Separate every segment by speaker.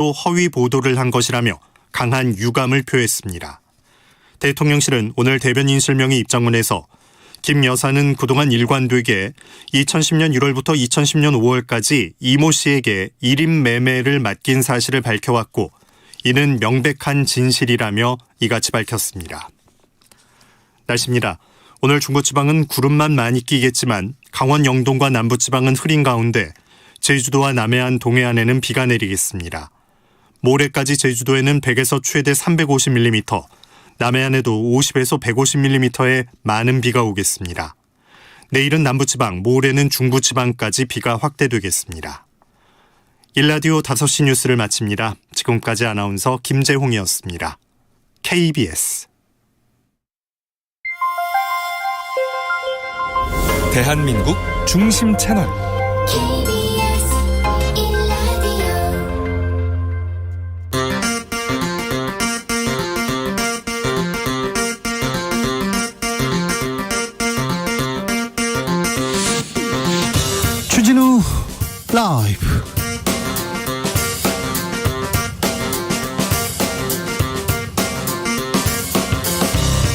Speaker 1: 허위 보도를 한 것이라며 강한 유감을 표했습니다. 대통령실은 오늘 대변인 실명의 입장문에서 김 여사는 그동안 일관되게 2010년 1월부터 2010년 5월까지 이모 씨에게 1인 매매를 맡긴 사실을 밝혀왔고 이는 명백한 진실이라며 이같이 밝혔습니다. 날씨입니다. 오늘 중부지방은 구름만 많이 끼겠지만 강원 영동과 남부지방은 흐린 가운데 제주도와 남해안, 동해안에는 비가 내리겠습니다. 모레까지 제주도에는 100에서 최대 350mm, 남해안에도 50에서 150mm의 많은 비가 오겠습니다. 내일은 남부지방, 모레는 중부지방까지 비가 확대되겠습니다. 일라디오 5시 뉴스를 마칩니다. 지금까지 아나운서 김재홍이었습니다. KBS
Speaker 2: 대한민국 중심 채널
Speaker 3: 주진우 라이브.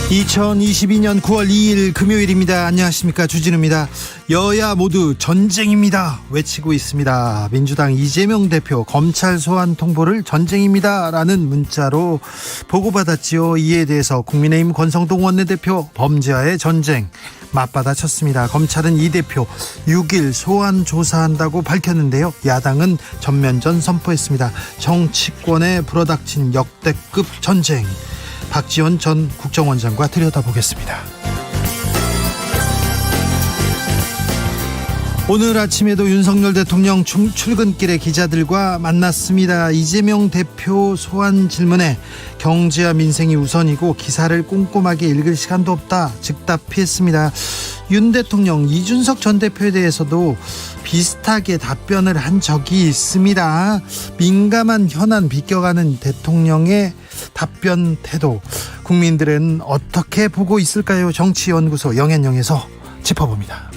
Speaker 3: (2022년 9월 2일) 금요일입니다. 안녕하십니까, 주진우입니다. 여야 모두 전쟁입니다 외치고 있습니다. 민주당 이재명 대표 검찰 소환 통보를 전쟁입니다 라는 문자로 보고받았지요. 이에 대해서 국민의힘 권성동 원내대표 범죄와의 전쟁 맞받아쳤습니다. 검찰은 이 대표 6일 소환 조사한다고 밝혔는데요. 야당은 전면전 선포했습니다. 정치권에 불어닥친 역대급 전쟁, 박지원 전 국정원장과 들여다보겠습니다. 오늘 아침에도 윤석열 대통령 출근길에 기자들과 만났습니다. 이재명 대표 소환 질문에 경제와 민생이 우선이고 기사를 꼼꼼하게 읽을 시간도 없다 즉답했습니다. 윤 대통령 이준석 전 대표에 대해서도 비슷하게 답변을 한 적이 있습니다. 민감한 현안 비껴가는 대통령의 답변 태도, 국민들은 어떻게 보고 있을까요? 정치연구소 영앤영에서 짚어봅니다.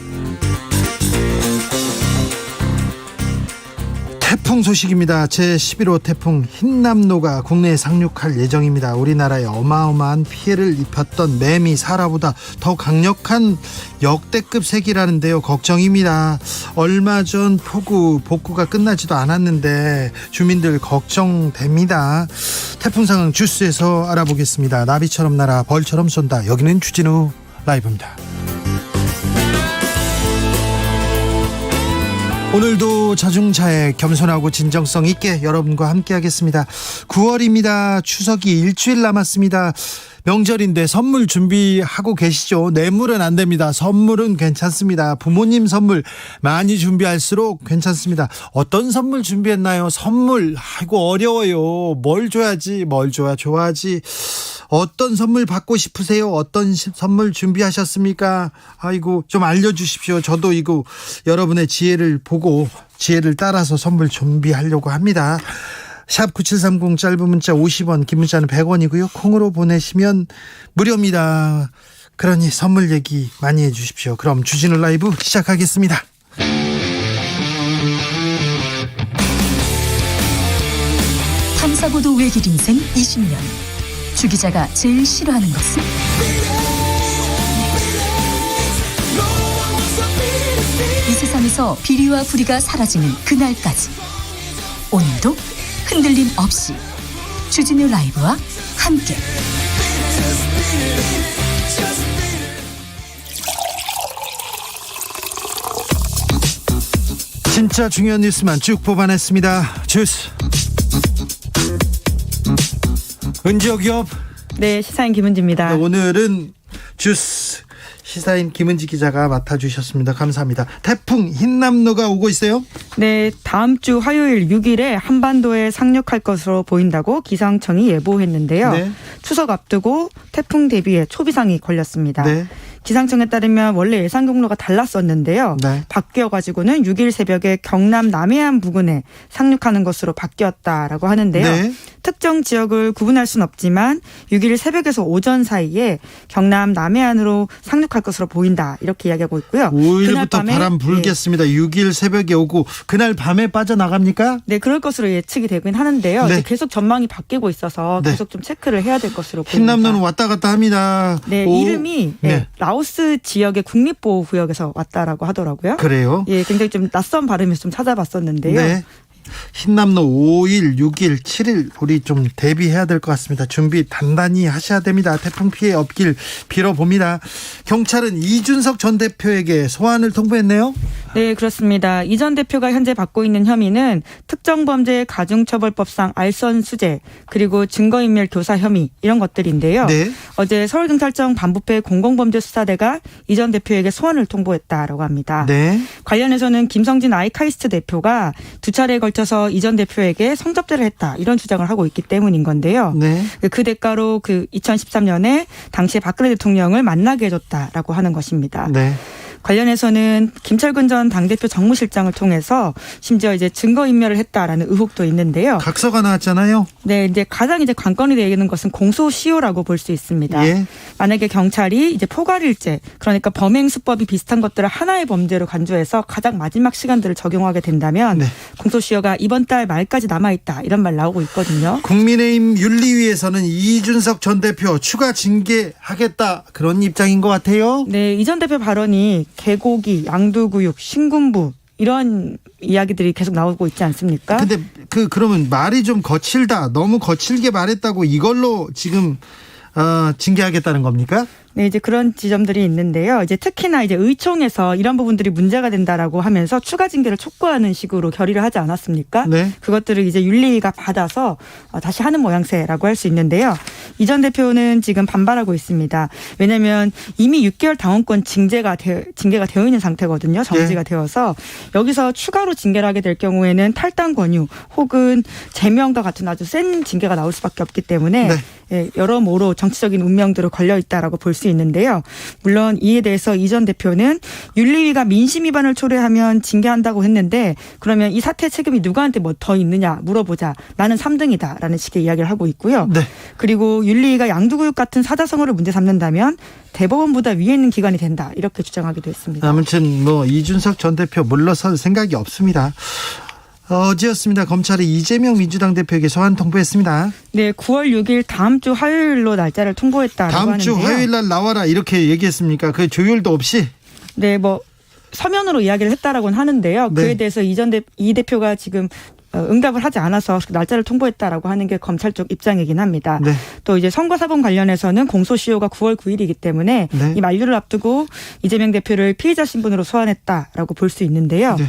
Speaker 3: 태풍 소식입니다. 제11호 태풍 흰남노가 국내에 상륙할 예정입니다. 우리나라에 어마어마한 피해를 입혔던 매미 사라보다 더 강력한 역대급 세기라는데요. 걱정입니다. 얼마 전 폭우 복구가 끝나지도 않았는데 주민들 걱정됩니다. 태풍 상황 주스에서 알아보겠습니다. 나비처럼 날아 벌처럼 쏜다. 여기는 주진우 라이브입니다. 오늘도 자중차에 겸손하고 진정성 있게 여러분과 함께 하겠습니다. 9월입니다. 추석이 일주일 남았습니다. 명절인데 선물 준비하고 계시죠? 뇌물은 안 됩니다. 선물은 괜찮습니다. 부모님 선물 많이 준비할수록 괜찮습니다. 어떤 선물 준비했나요? 선물, 아이고 어려워요. 뭘 줘야지, 뭘 줘야 좋아하지. 어떤 선물 받고 싶으세요? 어떤 선물 준비하셨습니까? 아이고 좀 알려주십시오. 저도 이거 여러분의 지혜를 보고 지혜를 따라서 선물 준비하려고 합니다. 샵 9730 짧은 문자 50원, 긴 문자는 100원이고요. 콩으로 보내시면 무료입니다. 그러니 선물 얘기 많이 해주십시오. 그럼 주진우 라이브 시작하겠습니다.
Speaker 4: 탐사보도 외길 인생 20년. 주 기자가 제일 싫어하는 것은? 이 세상에서 비리와 부리가 사라지는 그날까지 오늘도 흔들림 없이 주진우 라이브와 함께
Speaker 3: 진짜 중요한 뉴스만 쭉 뽑아냈습니다. 주스 은지옥기업.
Speaker 5: 네, 시사인 김은지입니다.
Speaker 3: 오늘은 주스 시사인 김은지 기자가 맡아주셨습니다. 감사합니다. 태풍 흰남노가 오고 있어요?
Speaker 5: 네, 다음 주 화요일 6일에 한반도에 상륙할 것으로 보인다고 기상청이 예보했는데요. 네. 추석 앞두고 태풍 대비에 초비상이 걸렸습니다. 네. 기상청에 따르면 원래 예상 경로가 달랐었는데요.
Speaker 3: 네.
Speaker 5: 바뀌어가지고는 6일 새벽에 경남 남해안 부근에 상륙하는 것으로 바뀌었다라고 하는데요.
Speaker 3: 네.
Speaker 5: 특정 지역을 구분할 수는 없지만 6일 새벽에서 오전 사이에 경남 남해안으로 상륙할 것으로 보인다. 이렇게 이야기하고 있고요.
Speaker 3: 5일부터 바람 불겠습니다. 6일 새벽에 오고 그날 밤에 빠져나갑니까?
Speaker 5: 네, 그럴 것으로 예측이 되긴 하는데요.
Speaker 3: 네.
Speaker 5: 이제 계속 전망이 바뀌고 있어서
Speaker 3: 네.
Speaker 5: 계속 좀 체크를 해야 될 것으로 보입니다.
Speaker 3: 흰남노는 왔다 갔다 합니다.
Speaker 5: 네, 이름이
Speaker 3: 네.
Speaker 5: 라오스 지역의 국립보호구역에서 왔다라고 하더라고요.
Speaker 3: 그래요?
Speaker 5: 예, 굉장히 좀 낯선 발음에서 좀 찾아봤었는데요.
Speaker 3: 네. 흰남노 5일, 6일, 7일 우리 좀 대비해야 될 것 같습니다. 준비 단단히 하셔야 됩니다. 태풍 피해 없길 빌어봅니다. 경찰은 이준석 전 대표에게 소환을 통보했네요.
Speaker 5: 네, 그렇습니다. 이 전 대표가 현재 받고 있는 혐의는 특정범죄 가중처벌법상 알선수재 그리고 증거인멸 교사 혐의 이런 것들인데요.
Speaker 3: 네.
Speaker 5: 어제 서울경찰청 반부패 공공범죄수사대가 이 전 대표에게 소환을 통보했다라고 합니다.
Speaker 3: 네.
Speaker 5: 관련해서는 김성진 아이카이스트 대표가 두 차례에 걸쳐서 이 전 대표에게 성접대를 했다 이런 주장을 하고 있기 때문인 건데요.
Speaker 3: 네.
Speaker 5: 그 대가로 2013년에 당시에 박근혜 대통령을 만나게 해줬다라고 하는 것입니다.
Speaker 3: 네.
Speaker 5: 관련해서는 김철근 전 당대표 정무실장을 통해서 심지어 이제 증거인멸을 했다라는 의혹도 있는데요.
Speaker 3: 각서가 나왔잖아요.
Speaker 5: 네, 이제 가장 이제 관건이 되는 것은 공소시효라고 볼 수 있습니다.
Speaker 3: 예.
Speaker 5: 만약에 경찰이 이제 포괄일제, 그러니까 범행 수법이 비슷한 것들을 하나의 범죄로 간주해서 가장 마지막 시간들을 적용하게 된다면
Speaker 3: 네.
Speaker 5: 공소시효가 이번 달 말까지 남아 있다 이런 말 나오고 있거든요.
Speaker 3: 국민의힘 윤리위에서는 이준석 전 대표 추가 징계하겠다 그런 입장인 것 같아요.
Speaker 5: 네, 이 전 대표 발언이 개고기, 양두구육, 신군부 이런 이야기들이 계속 나오고 있지 않습니까?
Speaker 3: 근데 그러면 말이 좀 거칠다. 너무 거칠게 말했다고 이걸로 지금 징계하겠다는 겁니까?
Speaker 5: 네, 이제 그런 지점들이 있는데요. 이제 특히나 이제 의총에서 이런 부분들이 문제가 된다라고 하면서 추가 징계를 촉구하는 식으로 결의를 하지 않았습니까?
Speaker 3: 네.
Speaker 5: 그것들을 이제 윤리위가 받아서 다시 하는 모양새라고 할 수 있는데요. 이 전 대표는 지금 반발하고 있습니다. 왜냐하면 이미 6개월 당원권 징계가 되어 있는 상태거든요. 정지가 되어서 여기서 추가로 징계를 하게 될 경우에는 탈당 권유 혹은 제명과 같은 아주 센 징계가 나올 수밖에 없기 때문에
Speaker 3: 네.
Speaker 5: 예, 여러모로 정치적인 운명들을 걸려 있다라고 볼 수 있는데요. 물론 이에 대해서 이 전 대표는 윤리위가 민심 위반을 초래하면 징계한다고 했는데 그러면 이 사태 책임이 누구한테 뭐 더 있느냐 물어보자. 나는 3등이다라는 식의 이야기를 하고 있고요.
Speaker 3: 네.
Speaker 5: 그리고 윤리위가 양두구육 같은 사자성어를 문제 삼는다면 대법원보다 위에 있는 기관이 된다. 이렇게 주장하기도 했습니다.
Speaker 3: 아무튼 이준석 전 대표 물러설 생각이 없습니다. 어제였습니다. 검찰이 이재명 민주당 대표에게 소환 통보했습니다.
Speaker 5: 네, 9월 6일 다음 주 화요일로 날짜를 통보했다라고
Speaker 3: 다음
Speaker 5: 하는데요.
Speaker 3: 주 화요일 날 나와라 이렇게 얘기했습니까? 그 조율도 없이?
Speaker 5: 네, 서면으로 이야기를 했다라고는 하는데요.
Speaker 3: 네.
Speaker 5: 그에 대해서 이 대표가 지금 응답을 하지 않아서 날짜를 통보했다라고 하는 게 검찰 쪽 입장이긴 합니다.
Speaker 3: 네.
Speaker 5: 또 이제 선거사범 관련해서는 공소시효가 9월 9일이기 때문에
Speaker 3: 네.
Speaker 5: 이 만료를 앞두고 이재명 대표를 피의자 신분으로 소환했다라고 볼 수 있는데요.
Speaker 3: 네.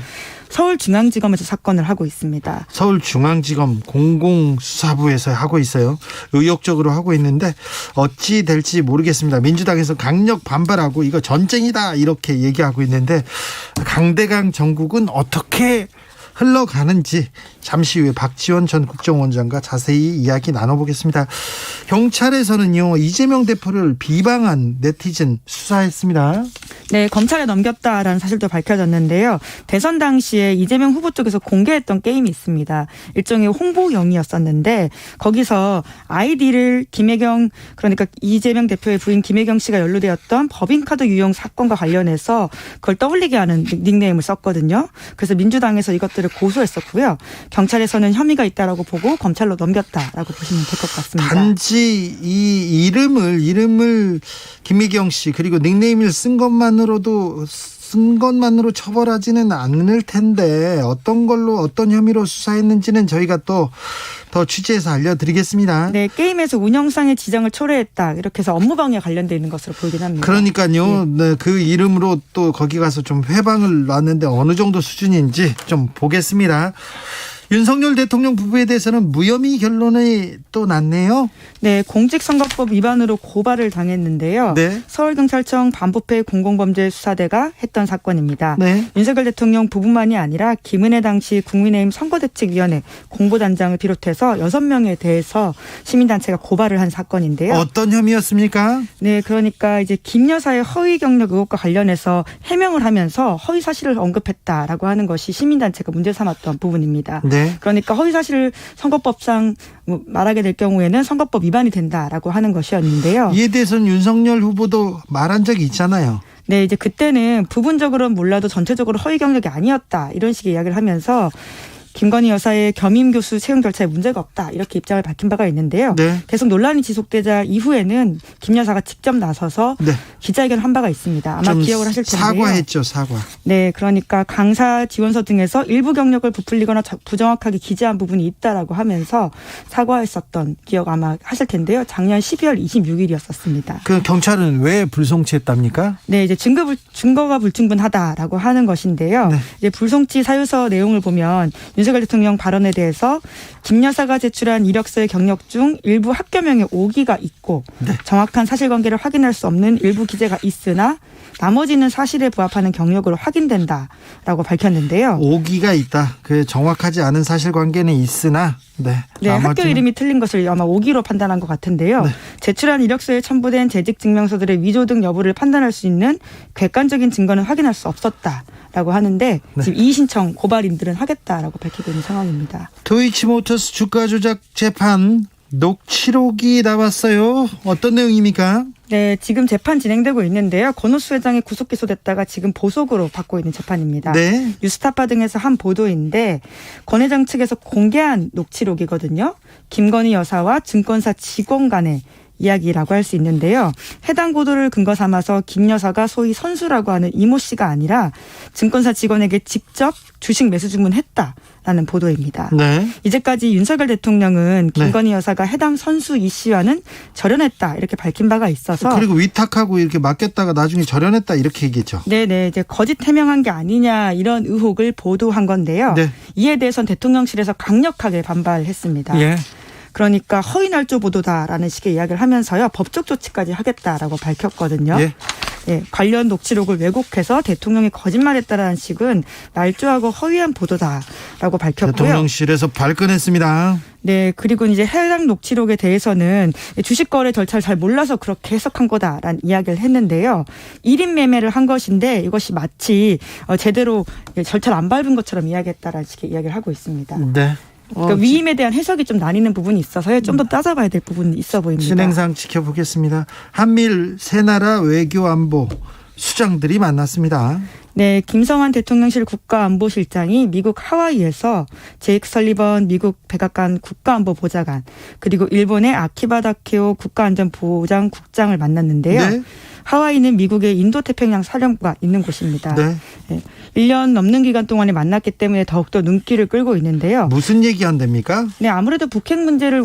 Speaker 5: 서울중앙지검에서 사건을 하고 있습니다.
Speaker 3: 서울중앙지검 공공수사부에서 하고 있어요. 의욕적으로 하고 있는데 어찌 될지 모르겠습니다. 민주당에서 강력 반발하고 이거 전쟁이다 이렇게 얘기하고 있는데 강대강 정국은 어떻게 흘러가는지 잠시 후에 박지원 전 국정원장과 자세히 이야기 나눠보겠습니다. 경찰에서는요 이재명 대표를 비방한 네티즌 수사했습니다.
Speaker 5: 네, 검찰에 넘겼다라는 사실도 밝혀졌는데요. 대선 당시에 이재명 후보 쪽에서 공개했던 게임이 있습니다. 일종의 홍보용이었었는데 거기서 아이디를 그러니까 이재명 대표의 부인 김혜경 씨가 연루되었던 법인카드 유용 사건과 관련해서 그걸 떠올리게 하는 닉네임을 썼거든요. 그래서 민주당에서 이것들을 고소했었고요. 경찰에서는 혐의가 있다라고 보고 검찰로 넘겼다라고 보시면 될 것 같습니다.
Speaker 3: 단지 이 이름을 김혜경 씨 그리고 닉네임을 쓴 것만으로 처벌하지는 않을 텐데 어떤 혐의로 수사했는지는 저희가 또 더 취재해서 알려드리겠습니다.
Speaker 5: 네, 게임에서 운영상의 지장을 초래했다. 이렇게 해서 업무방해에 관련돼 있는 것으로 보이긴 합니다.
Speaker 3: 그러니까요. 네, 그 이름으로 또 거기 가서 좀 회방을 놨는데 어느 정도 수준인지 좀 보겠습니다. 윤석열 대통령 부부에 대해서는 무혐의 결론이 또 났네요.
Speaker 5: 네, 공직선거법 위반으로 고발을 당했는데요.
Speaker 3: 네.
Speaker 5: 서울경찰청 반부패 공공범죄수사대가 했던 사건입니다.
Speaker 3: 네.
Speaker 5: 윤석열 대통령 부부만이 아니라 김은혜 당시 국민의힘 선거대책위원회 공보단장을 비롯해서 6명에 대해서 시민단체가 고발을 한 사건인데요.
Speaker 3: 어떤 혐의였습니까?
Speaker 5: 네, 그러니까 이제 김 여사의 허위 경력 의혹과 관련해서 해명을 하면서 허위 사실을 언급했다라고 하는 것이 시민단체가 문제 삼았던 부분입니다.
Speaker 3: 네.
Speaker 5: 그러니까 허위 사실을 선거법상 말하게 될 경우에는 선거법 위반이 된다라고 하는 것이었는데요.
Speaker 3: 이에 대해서는 윤석열 후보도 말한 적이 있잖아요.
Speaker 5: 네, 이제 그때는 부분적으로는 몰라도 전체적으로 허위 경력이 아니었다 이런 식의 이야기를 하면서 김건희 여사의 겸임 교수 채용 절차에 문제가 없다 이렇게 입장을 밝힌 바가 있는데요.
Speaker 3: 네.
Speaker 5: 계속 논란이 지속되자 이후에는 김 여사가 직접 나서서
Speaker 3: 네.
Speaker 5: 기자회견을 한 바가 있습니다. 아마
Speaker 3: 좀
Speaker 5: 기억을 하실 텐데요.
Speaker 3: 사과했죠, 사과.
Speaker 5: 네, 그러니까 강사 지원서 등에서 일부 경력을 부풀리거나 부정확하게 기재한 부분이 있다라고 하면서 사과했었던 기억 아마 하실 텐데요. 작년 12월 26일이었었습니다.
Speaker 3: 그 경찰은 왜 불송치했답니까?
Speaker 5: 네, 이제 증거가 불충분하다라고 하는 것인데요.
Speaker 3: 네.
Speaker 5: 이제 불송치 사유서 내용을 보면 윤석열 대통령 발언에 대해서 김 여사가 제출한 이력서의 경력 중 일부 학교명에 오기가 있고
Speaker 3: 네.
Speaker 5: 정확한 사실관계를 확인할 수 없는 일부 기재가 있으나 나머지는 사실에 부합하는 경력으로 확인된다라고 밝혔는데요.
Speaker 3: 오기가 있다. 그 정확하지 않은 사실관계는 있으나
Speaker 5: 네,
Speaker 3: 나머지는-
Speaker 5: 학교 이름이 틀린 것을 아마 오기로 판단한 것 같은데요.
Speaker 3: 네.
Speaker 5: 제출한 이력서에 첨부된 재직 증명서들의 위조 등 여부를 판단할 수 있는 객관적인 증거는 확인할 수 없었다라고 하는데
Speaker 3: 네.
Speaker 5: 지금 이의 신청 고발인들은 하겠다라고 밝히고 있는 상황입니다.
Speaker 3: 도이치모터스 주가 조작 재판 녹취록이 나왔어요. 어떤 내용입니까?
Speaker 5: 네, 지금 재판 진행되고 있는데요. 권오수 회장이 구속 기소됐다가 지금 보석으로 받고 있는 재판입니다.
Speaker 3: 네.
Speaker 5: 뉴스타파 등에서 한 보도인데 권 회장 측에서 공개한 녹취록이거든요. 김건희 여사와 증권사 직원 간의 이야기라고 할 수 있는데요. 해당 보도를 근거 삼아서 김 여사가 소위 선수라고 하는 이모 씨가 아니라 증권사 직원에게 직접 주식 매수 주문했다라는 보도입니다.
Speaker 3: 네.
Speaker 5: 이제까지 윤석열 대통령은 김건희 여사가 해당 선수 이 씨와는 절연했다 이렇게 밝힌 바가 있어서
Speaker 3: 그리고 위탁하고 이렇게 맡겼다가 나중에 절연했다 이렇게 얘기했죠.
Speaker 5: 네네 이제 거짓 해명한 게 아니냐 이런 의혹을 보도한 건데요.
Speaker 3: 네.
Speaker 5: 이에 대해서는 대통령실에서 강력하게 반발했습니다.
Speaker 3: 예.
Speaker 5: 그러니까 허위 날조 보도다라는 식의 이야기를 하면서요. 법적 조치까지 하겠다라고 밝혔거든요.
Speaker 3: 예.
Speaker 5: 네, 관련 녹취록을 왜곡해서 대통령이 거짓말했다라는 식은 날조하고 허위한 보도다라고 밝혔고요.
Speaker 3: 대통령실에서 발끈했습니다.
Speaker 5: 네, 그리고 이제 해당 녹취록에 대해서는 주식 거래 절차를 잘 몰라서 그렇게 해석한 거다라는 이야기를 했는데요. 1인 매매를 한 것인데 이것이 마치 제대로 절차를 안 밟은 것처럼 이야기했다라는 식의 이야기를 하고 있습니다.
Speaker 3: 네.
Speaker 5: 그러니까 위임에 대한 해석이 좀 나뉘는 부분이 있어서요. 좀 더 따져봐야 될 부분이 있어 보입니다.
Speaker 3: 진행상 지켜보겠습니다. 한미일 세 나라 외교 안보 수장들이 만났습니다.
Speaker 5: 네, 김성환 대통령실 국가안보실장이 미국 하와이에서 제이크 설리번 미국 백악관 국가안보보좌관 그리고 일본의 아키바 다케오 국가안전보장국장을 만났는데요.
Speaker 3: 네.
Speaker 5: 하와이는 미국의 인도태평양 사령부가 있는 곳입니다.
Speaker 3: 네.
Speaker 5: 1년 넘는 기간 동안에 만났기 때문에 더욱더 눈길을 끌고 있는데요.
Speaker 3: 무슨 얘기한답니까?
Speaker 5: 네, 아무래도 북핵 문제는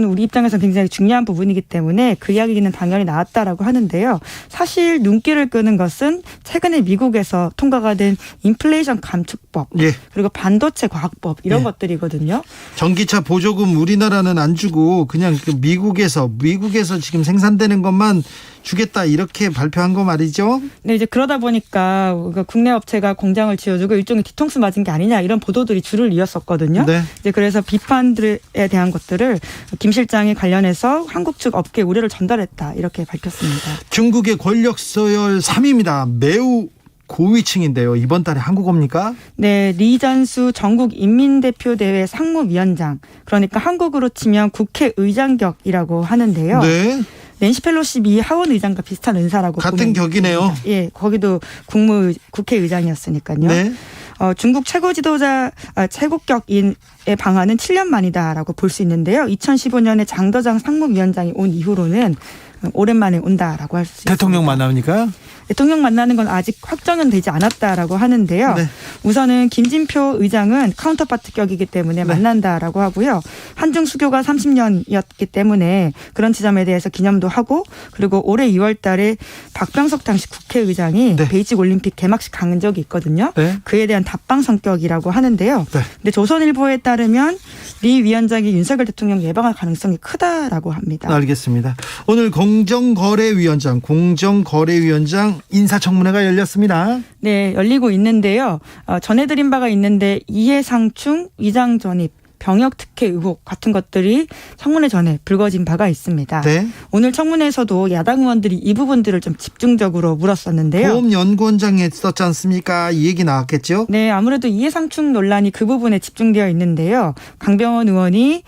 Speaker 5: 우리 입장에서는 굉장히 중요한 부분이기 때문에 그 이야기는 당연히 나왔다라고 하는데요. 사실 눈길을 끄는 것은 최근에 미국에서 통과가 된 인플레이션 감축법
Speaker 3: 예.
Speaker 5: 그리고 반도체 과학법 이런
Speaker 3: 예.
Speaker 5: 것들이거든요.
Speaker 3: 전기차 보조금 우리나라는 안 주고 그냥 그 미국에서 지금 생산되는 것만 주겠다 이렇게 발표한 거 말이죠.
Speaker 5: 네, 이제 그러다 보니까 국내 업체가 공장을 지어주고 일종의 뒤통수 맞은 게 아니냐 이런 보도들이 줄을 이었었거든요.
Speaker 3: 네.
Speaker 5: 이제 그래서 비판들에 대한 것들을 김 실장이 관련해서 한국 측 업계 우려를 전달했다 이렇게 밝혔습니다.
Speaker 3: 중국의 권력 서열 3위입니다. 매우 고위층인데요. 이번 달에 한국 옵니까?
Speaker 5: 네, 리전수 전국인민대표대회 상무위원장 그러니까 한국으로 치면 국회의장격이라고 하는데요.
Speaker 3: 네.
Speaker 5: 낸시 펠로시 미 하원 의장과 비슷한 은사라고
Speaker 3: 같은
Speaker 5: 보면
Speaker 3: 격이네요.
Speaker 5: 됩니다. 예, 거기도 국회의장이었으니까요.
Speaker 3: 네.
Speaker 5: 중국 최고 지도자 최고격인의 방한은 7년 만이다라고 볼 수 있는데요. 2015년에 장더장 상무위원장이 온 이후로는 오랜만에 온다라고 할 수 있습니다.
Speaker 3: 대통령 만납니까?
Speaker 5: 대통령 만나는 건 아직 확정은 되지 않았다라고 하는데요.
Speaker 3: 네.
Speaker 5: 우선은 김진표 의장은 카운터파트격이기 때문에 만난다라고 하고요. 한중 수교가 30년이었기 때문에 그런 지점에 대해서 기념도 하고 그리고 올해 2월 달에 박병석 당시 국회의장이
Speaker 3: 네.
Speaker 5: 베이징 올림픽 개막식 간 적이 있거든요.
Speaker 3: 네.
Speaker 5: 그에 대한 답방 성격이라고 하는데요.
Speaker 3: 네.
Speaker 5: 근데 조선일보에 따르면 따르면 리 위원장이 윤석열 대통령 예방할 가능성이 크다라고 합니다.
Speaker 3: 알겠습니다. 오늘 공정거래위원장 인사청문회가 열렸습니다.
Speaker 5: 네, 열리고 있는데요. 전해드린 바가 있는데 이해상충, 위장전입, 병역 특혜 의혹 같은 것들이 청문회 전에 불거진 바가 있습니다.
Speaker 3: 네.
Speaker 5: 오늘 청문회에서도 야당 의원들이 이 부분들을 좀 집중적으로 물었었는데요.
Speaker 3: 보험연구원장이 했었지 않습니까? 이 얘기 나왔겠죠?
Speaker 5: 네, 아무래도 이해상충 논란이 그 부분에 집중되어 있는데요. 강병원 의원이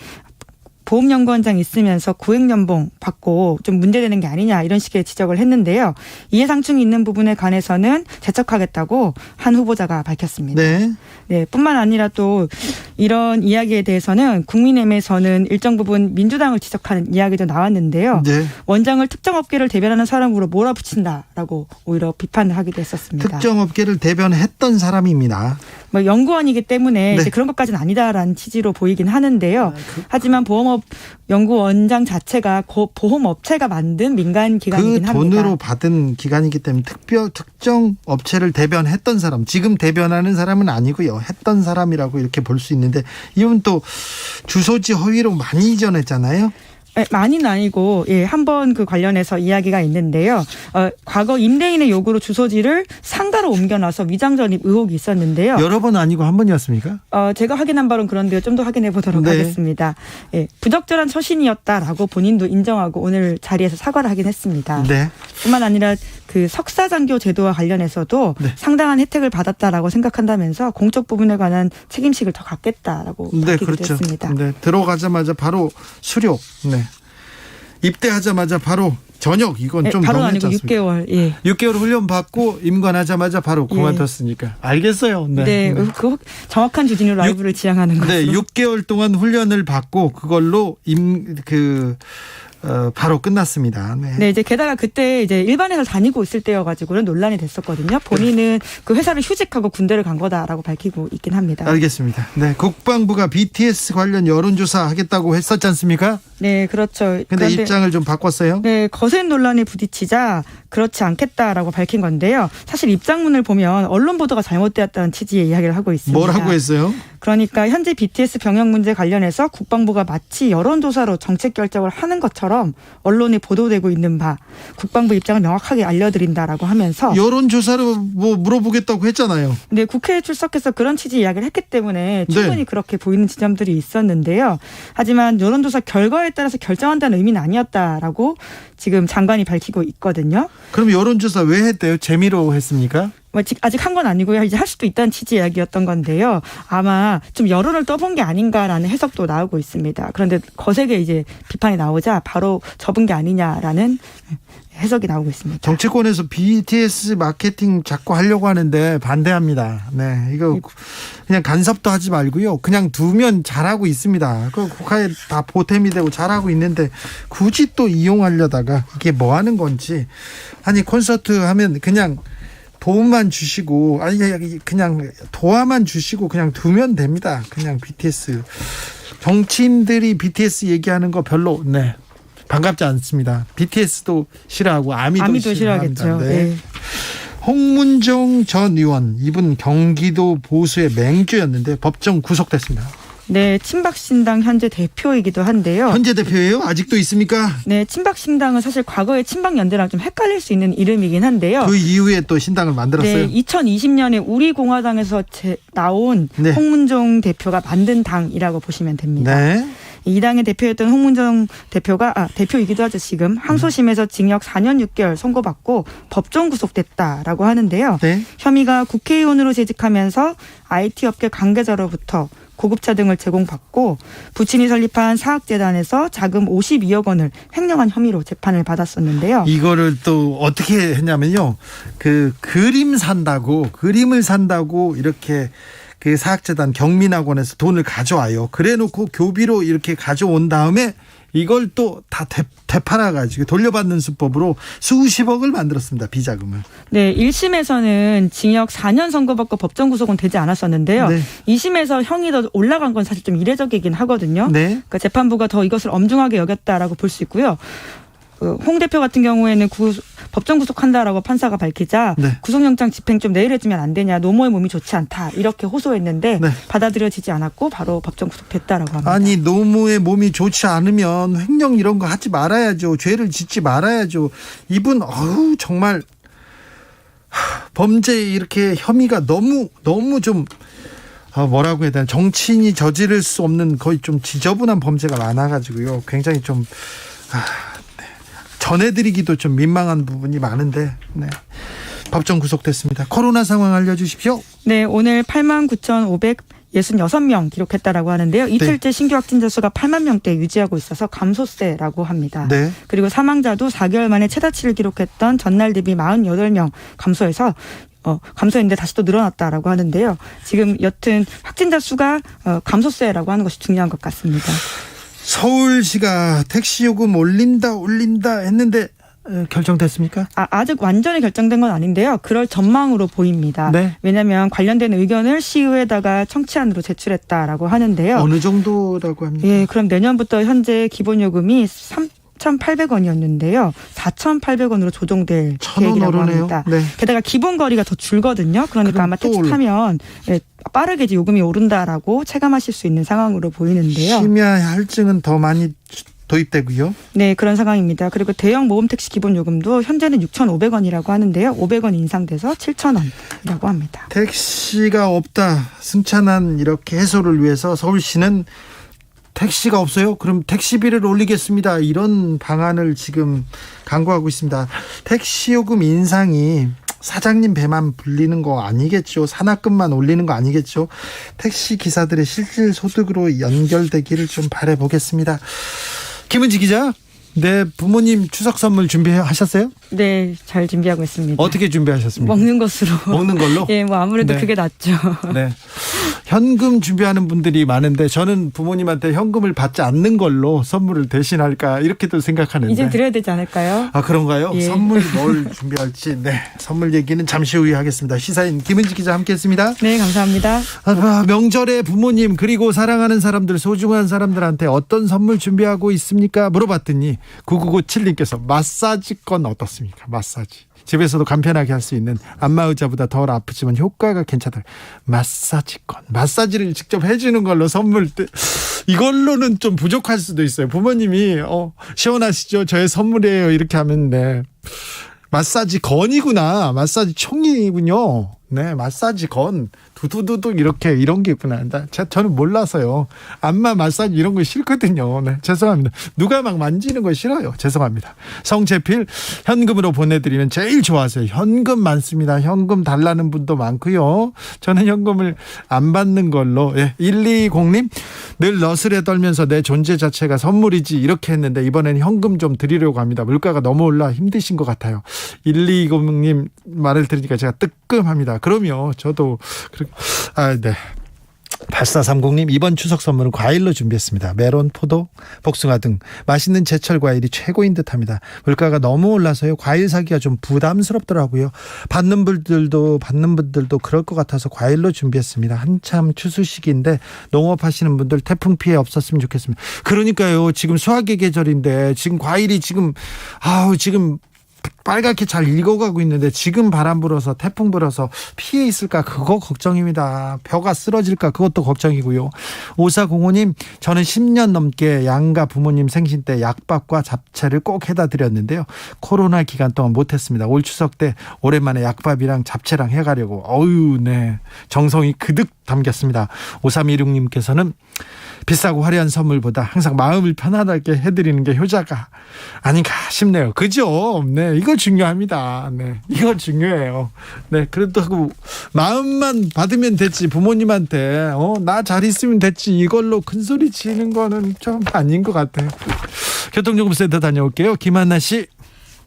Speaker 5: 보험연구원장 있으면서 고액연봉 받고 좀 문제되는 게 아니냐 이런 식의 지적을 했는데요. 이해상충이 있는 부분에 관해서는 제척하겠다고 한 후보자가 밝혔습니다.
Speaker 3: 네.
Speaker 5: 네, 뿐만 아니라 또 이런 이야기에 대해서는 국민의힘에서는 일정 부분 민주당을 지적하는 이야기도 나왔는데요.
Speaker 3: 네.
Speaker 5: 원장을 특정 업계를 대변하는 사람으로 몰아붙인다라고 오히려 비판을 하기도 했었습니다.
Speaker 3: 특정 업계를 대변했던 사람입니다.
Speaker 5: 뭐 연구원이기 때문에
Speaker 3: 네.
Speaker 5: 이제 그런 것까지는 아니다라는 취지로 보이긴 하는데요. 하지만 보험업 연구원장 자체가 보험업체가 만든 민간 기관이긴
Speaker 3: 그
Speaker 5: 합니다.
Speaker 3: 돈으로 받은 기관이기 때문에 특정 업체를 대변했던 사람, 지금 대변하는 사람은 아니고요. 했던 사람이라고 이렇게 볼 수 있는데 이분 또 주소지 허위로 많이 전했잖아요.
Speaker 5: 네, 많이는 아니고 한 번 그 관련해서 이야기가 있는데요. 과거 임대인의 요구로 주소지를 상가로 옮겨놔서 위장전입 의혹이 있었는데요.
Speaker 3: 여러 번 아니고 한 번이었습니까?
Speaker 5: 제가 확인한 바로는 그런데요. 좀 더 확인해 보도록
Speaker 3: 네.
Speaker 5: 하겠습니다. 예, 부적절한 처신이었다라고 본인도 인정하고 오늘 자리에서 사과를 하긴 했습니다.
Speaker 3: 네.
Speaker 5: 뿐만 아니라 그 석사장교 제도와 관련해서도
Speaker 3: 네.
Speaker 5: 상당한 혜택을 받았다라고 생각한다면서 공적 부분에 관한 책임식을 더 갖겠다라고
Speaker 3: 네,
Speaker 5: 밝히기도
Speaker 3: 그렇죠.
Speaker 5: 했습니다.
Speaker 3: 네, 들어가자마자 바로 수료. 네. 입대하자마자 바로 전역. 이건 좀
Speaker 5: 바로
Speaker 3: 너무했지
Speaker 5: 아니고
Speaker 3: 않습니까?
Speaker 5: 6개월. 예.
Speaker 3: 6개월 훈련 받고 임관하자마자 바로 그만뒀으니까. 알겠어요. 네.
Speaker 5: 네, 그 정확한 주진우 라이브를 지향하는 것으로.
Speaker 3: 네, 6개월 동안 훈련을 받고 그걸로 바로 끝났습니다. 네.
Speaker 5: 네, 이제 게다가 그때 이제 일반회사 다니고 있을 때여가지고는 논란이 됐었거든요. 본인은 그 회사를 휴직하고 군대를 간 거다라고 밝히고 있긴 합니다.
Speaker 3: 알겠습니다. 네, 국방부가 BTS 관련 여론조사 하겠다고 했었지 않습니까?
Speaker 5: 네, 그렇죠.
Speaker 3: 근데 입장을 좀 바꿨어요.
Speaker 5: 네, 거센 논란에 부딪히자 그렇지 않겠다라고 밝힌 건데요. 사실 입장문을 보면 언론 보도가 잘못되었다는 취지의 이야기를 하고 있습니다.
Speaker 3: 뭐라고 했어요?
Speaker 5: 그러니까 현재 BTS 병역 문제 관련해서 국방부가 마치 여론조사로 정책 결정을 하는 것처럼 언론에 보도되고 있는 바 국방부 입장을 명확하게 알려드린다라고 하면서
Speaker 3: 여론조사로 뭐 물어보겠다고 했잖아요.
Speaker 5: 네, 국회에 출석해서 그런 취지 이야기를 했기 때문에 충분히 그렇게 보이는 지점들이 있었는데요. 하지만 여론조사 결과에 따라서 결정한다는 의미는 아니었다라고 지금 장관이 밝히고 있거든요.
Speaker 3: 그럼 여론조사 왜 했대요? 재미로 했습니까?
Speaker 5: 아직 한 건 아니고요. 이제 할 수도 있다는 취지 이야기였던 건데요. 아마 좀 여론을 떠본 게 아닌가라는 해석도 나오고 있습니다. 그런데 거세게 이제 비판이 나오자 바로 접은 게 아니냐라는 해석이 나오고 있습니다.
Speaker 3: 정치권에서 BTS 마케팅 자꾸 하려고 하는데 반대합니다. 네, 이거 그냥 간섭도 하지 말고요. 그냥 두면 잘하고 있습니다. 그 국가에 다 보탬이 되고 잘하고 있는데 굳이 또 이용하려다가 이게 뭐 하는 건지. 아니 콘서트 하면 그냥 도움만 주시고 아니 그냥 도와만 주시고 그냥 두면 됩니다. 그냥 BTS 정치인들이 BTS 얘기하는 거 별로 반갑지 않습니다. BTS도 싫어하고 아미도
Speaker 5: 싫어하겠죠.
Speaker 3: 네.
Speaker 5: 네.
Speaker 3: 홍문종 전 의원 이분 경기도 보수의 맹주였는데 법정 구속됐습니다.
Speaker 5: 네, 친박신당 현재 대표이기도 한데요.
Speaker 3: 현재 대표예요? 아직도 있습니까?
Speaker 5: 네, 친박신당은 사실 과거의 친박연대랑 좀 헷갈릴 수 있는 이름이긴 한데요.
Speaker 3: 그 이후에 또 신당을 만들었어요.
Speaker 5: 네, 2020년에 우리공화당에서 나온
Speaker 3: 네.
Speaker 5: 홍문종 대표가 만든 당이라고 보시면 됩니다.
Speaker 3: 네.
Speaker 5: 이 당의 대표였던 홍문종 대표가 대표이기도 하죠. 지금 항소심에서 징역 4년 6개월 선고받고 법정 구속됐다라고 하는데요.
Speaker 3: 네.
Speaker 5: 혐의가 국회의원으로 재직하면서 IT 업계 관계자로부터 고급차 등을 제공받고 부친이 설립한 사학재단에서 자금 52억 원을 횡령한 혐의로 재판을 받았었는데요.
Speaker 3: 이거를 또 어떻게 했냐면요. 그림을 산다고 이렇게 그 사학재단 경민학원에서 돈을 가져와요. 그래놓고 교비로 이렇게 가져온 다음에 이걸 또 다 되팔아가지고 돌려받는 수법으로 수십억을 만들었습니다. 비자금을.
Speaker 5: 네, 1심에서는 징역 4년 선고받고 법정 구속은 되지 않았었는데요.
Speaker 3: 네.
Speaker 5: 2심에서 형이 더 올라간 건 사실 좀 이례적이긴 하거든요.
Speaker 3: 네.
Speaker 5: 그러니까 재판부가 더 이것을 엄중하게 여겼다라고 볼 수 있고요. 홍 대표 같은 경우에는 법정 구속한다라고 판사가 밝히자
Speaker 3: 네.
Speaker 5: 구속영장 집행 좀 내일 해주면 안 되냐. 노모의 몸이 좋지 않다. 이렇게 호소했는데
Speaker 3: 네.
Speaker 5: 받아들여지지 않았고 바로 법정 구속됐다라고 합니다.
Speaker 3: 아니 노무의 몸이 좋지 않으면 횡령 이런 거 하지 말아야죠. 죄를 짓지 말아야죠. 이분 정말 범죄 이렇게 혐의가 너무 좀 뭐라고 해야 되나 정치인이 저지를 수 없는 거의 좀 지저분한 범죄가 많아가지고요. 굉장히 좀 네. 전해드리기도 좀 민망한 부분이 많은데 네. 법정 구속됐습니다. 코로나 상황 알려주십시오.
Speaker 5: 네, 오늘 89,566명 기록했다라고 하는데요. 이틀째 신규 확진자 수가 8만 명대 유지하고 있어서 감소세라고 합니다.
Speaker 3: 네.
Speaker 5: 그리고 사망자도 4개월 만에 최다치를 기록했던 전날 대비 48명 감소해서 감소했는데 다시 또 늘어났다라고 하는데요. 지금 여튼 확진자 수가 감소세라고 하는 것이 중요한 것 같습니다.
Speaker 3: 서울시가 택시 요금 올린다 했는데 결정됐습니까?
Speaker 5: 아직 완전히 결정된 건 아닌데요. 그럴 전망으로 보입니다.
Speaker 3: 네.
Speaker 5: 왜냐하면 관련된 의견을 시의회에다가 청취안으로 제출했다라고 하는데요.
Speaker 3: 어느 정도라고 합니까?
Speaker 5: 예, 그럼 내년부터 현재 기본요금이 3,800원이었는데요. 4,800원으로 조정될
Speaker 3: 1,000원
Speaker 5: 계획이라고
Speaker 3: 오르네요.
Speaker 5: 합니다.
Speaker 3: 네.
Speaker 5: 게다가 기본 거리가 더 줄거든요. 그러니까
Speaker 3: 그럼
Speaker 5: 아마
Speaker 3: 또
Speaker 5: 택시 타면 빠르게 이제 요금이 오른다라고 체감하실 수 있는 상황으로 보이는데요.
Speaker 3: 심야 할증은 더 많이 도입되고요.
Speaker 5: 네, 그런 상황입니다. 그리고 대형 모험 택시 기본 요금도 현재는 6,500원이라고 하는데요. 500원 인상돼서 7,000원이라고 합니다.
Speaker 3: 택시가 없다 승찬한 이렇게 해소를 위해서 서울시는 택시가 없어요? 그럼 택시비를 올리겠습니다. 이런 방안을 지금 강구하고 있습니다. 택시 요금 인상이 사장님 배만 불리는 거 아니겠죠? 산학금만 올리는 거 아니겠죠? 택시 기사들의 실질 소득으로 연결되기를 좀 바라보겠습니다. 김은지 기자, 네, 부모님 추석 선물 준비하셨어요?
Speaker 5: 네, 잘 준비하고 있습니다.
Speaker 3: 어떻게 준비하셨습니까?
Speaker 5: 먹는 것으로.
Speaker 3: 먹는 걸로?
Speaker 5: 예, 뭐 아무래도
Speaker 3: 네.
Speaker 5: 그게 낫죠.
Speaker 3: 네. 현금 준비하는 분들이 많은데 저는 부모님한테 현금을 받지 않는 걸로 선물을 대신할까 이렇게도 생각하는데.
Speaker 5: 이제 드려야 되지 않을까요?
Speaker 3: 아, 그런가요?
Speaker 5: 예.
Speaker 3: 선물 뭘 준비할지. 네. 선물 얘기는 잠시 후에 하겠습니다. 시사인 김은지 기자 함께했습니다.
Speaker 5: 네, 감사합니다.
Speaker 3: 명절에 부모님 그리고 사랑하는 사람들 소중한 사람들한테 어떤 선물 준비하고 있습니까? 물어봤더니 9997님께서 마사지건 어떻습니까? 마사지. 집에서도 간편하게 할 수 있는 안마의자보다 덜 아프지만 효과가 괜찮다. 마사지건. 마사지를 직접 해주는 걸로 선물 이걸로는 좀 부족할 수도 있어요. 부모님이 시원하시죠? 저의 선물이에요. 이렇게 하면 네. 마사지 건이구나. 마사지 총이군요. 네, 마사지 건 두두두두 이런 게 있구나. 저는 몰라서요. 안마 마사지 이런 거 싫거든요. 네, 죄송합니다. 누가 막 만지는 거 싫어요. 죄송합니다. 성채필 현금으로 보내드리면 제일 좋아하세요. 현금 많습니다. 현금 달라는 분도 많고요. 저는 현금을 안 받는 걸로. 예, 120님 늘 너스레 떨면서 내 존재 자체가 선물이지 이렇게 했는데 이번엔 현금 좀 드리려고 합니다. 물가가 너무 올라 힘드신 것 같아요. 120님 말을 들으니까 제가 뜨끔합니다. 그럼요. 저도 네. 8430님 이번 추석 선물은 과일로 준비했습니다. 메론, 포도, 복숭아 등 맛있는 제철 과일이 최고인 듯합니다. 물가가 너무 올라서요. 과일 사기가 좀 부담스럽더라고요. 받는 분들도 그럴 것 같아서 과일로 준비했습니다. 한참 추수 시기인데 농업하시는 분들 태풍 피해 없었으면 좋겠습니다. 그러니까요. 지금 수확의 계절인데 지금 과일이 지금 빨갛게 잘 익어가고 있는데 지금 바람 불어서 태풍 불어서 피해 있을까 그거 걱정입니다. 벼가 쓰러질까 그것도 걱정이고요. 5405님 저는 10년 넘게 양가 부모님 생신 때 약밥과 잡채를 꼭 해다 드렸는데요. 코로나 기간 동안 못했습니다. 올 추석 때 오랜만에 약밥이랑 잡채랑 해가려고 네 정성이 그득 담겼습니다. 5316님께서는 비싸고 화려한 선물보다 항상 마음을 편안하게 해드리는 게 효자가 아닌가 싶네요. 그죠? 네, 이거 중요합니다. 네, 이거 중요해요. 네, 그래도 마음만 받으면 됐지. 부모님한테 나 잘 있으면 됐지. 이걸로 큰 소리 치는 거는 좀 아닌 것 같아요. 교통정보센터 다녀올게요. 김한나 씨.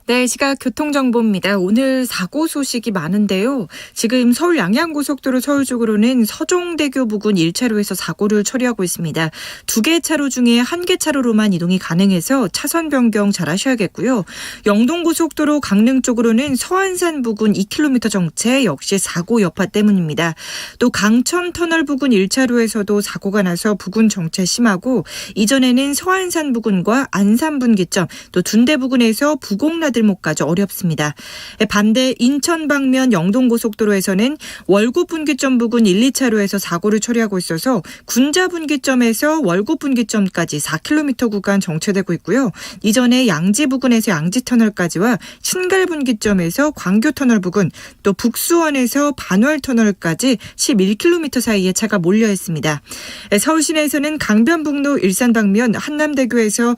Speaker 6: 네, 시각 교통정보입니다. 오늘 사고 소식이 많은데요. 지금 서울 양양고속도로 서울 쪽으로는 서종대교 부근 1차로에서 사고를 처리하고 있습니다. 2개 차로 중에 1개 차로로만 이동이 가능해서 차선 변경 잘 하셔야겠고요. 영동고속도로 강릉 쪽으로는 서안산 부근 2km 정체 역시 사고 여파 때문입니다. 또 강천터널 부근 1차로에서도 사고가 나서 부근 정체 심하고 이전에는 서안산 부근과 안산 분기점 또 둔대 부근에서 부곡나들 나들목까지 어렵습니다. 반대 인천 방면 영동고속도로에서는 월곶 분기점 부근 1, 2차로에서 사고를 처리하고 있어서 군자 분기점에서 월곶 분기점까지 4km 구간 정체되고 있고요. 이전에 양지 부근에서 양지터널까지와 신갈 분기점에서 광교터널 부근, 또 북수원에서 반월터널까지 11km 사이에 차가 몰려 있습니다. 서울 시내에서는 강변북로 일산 방면 한남대교에서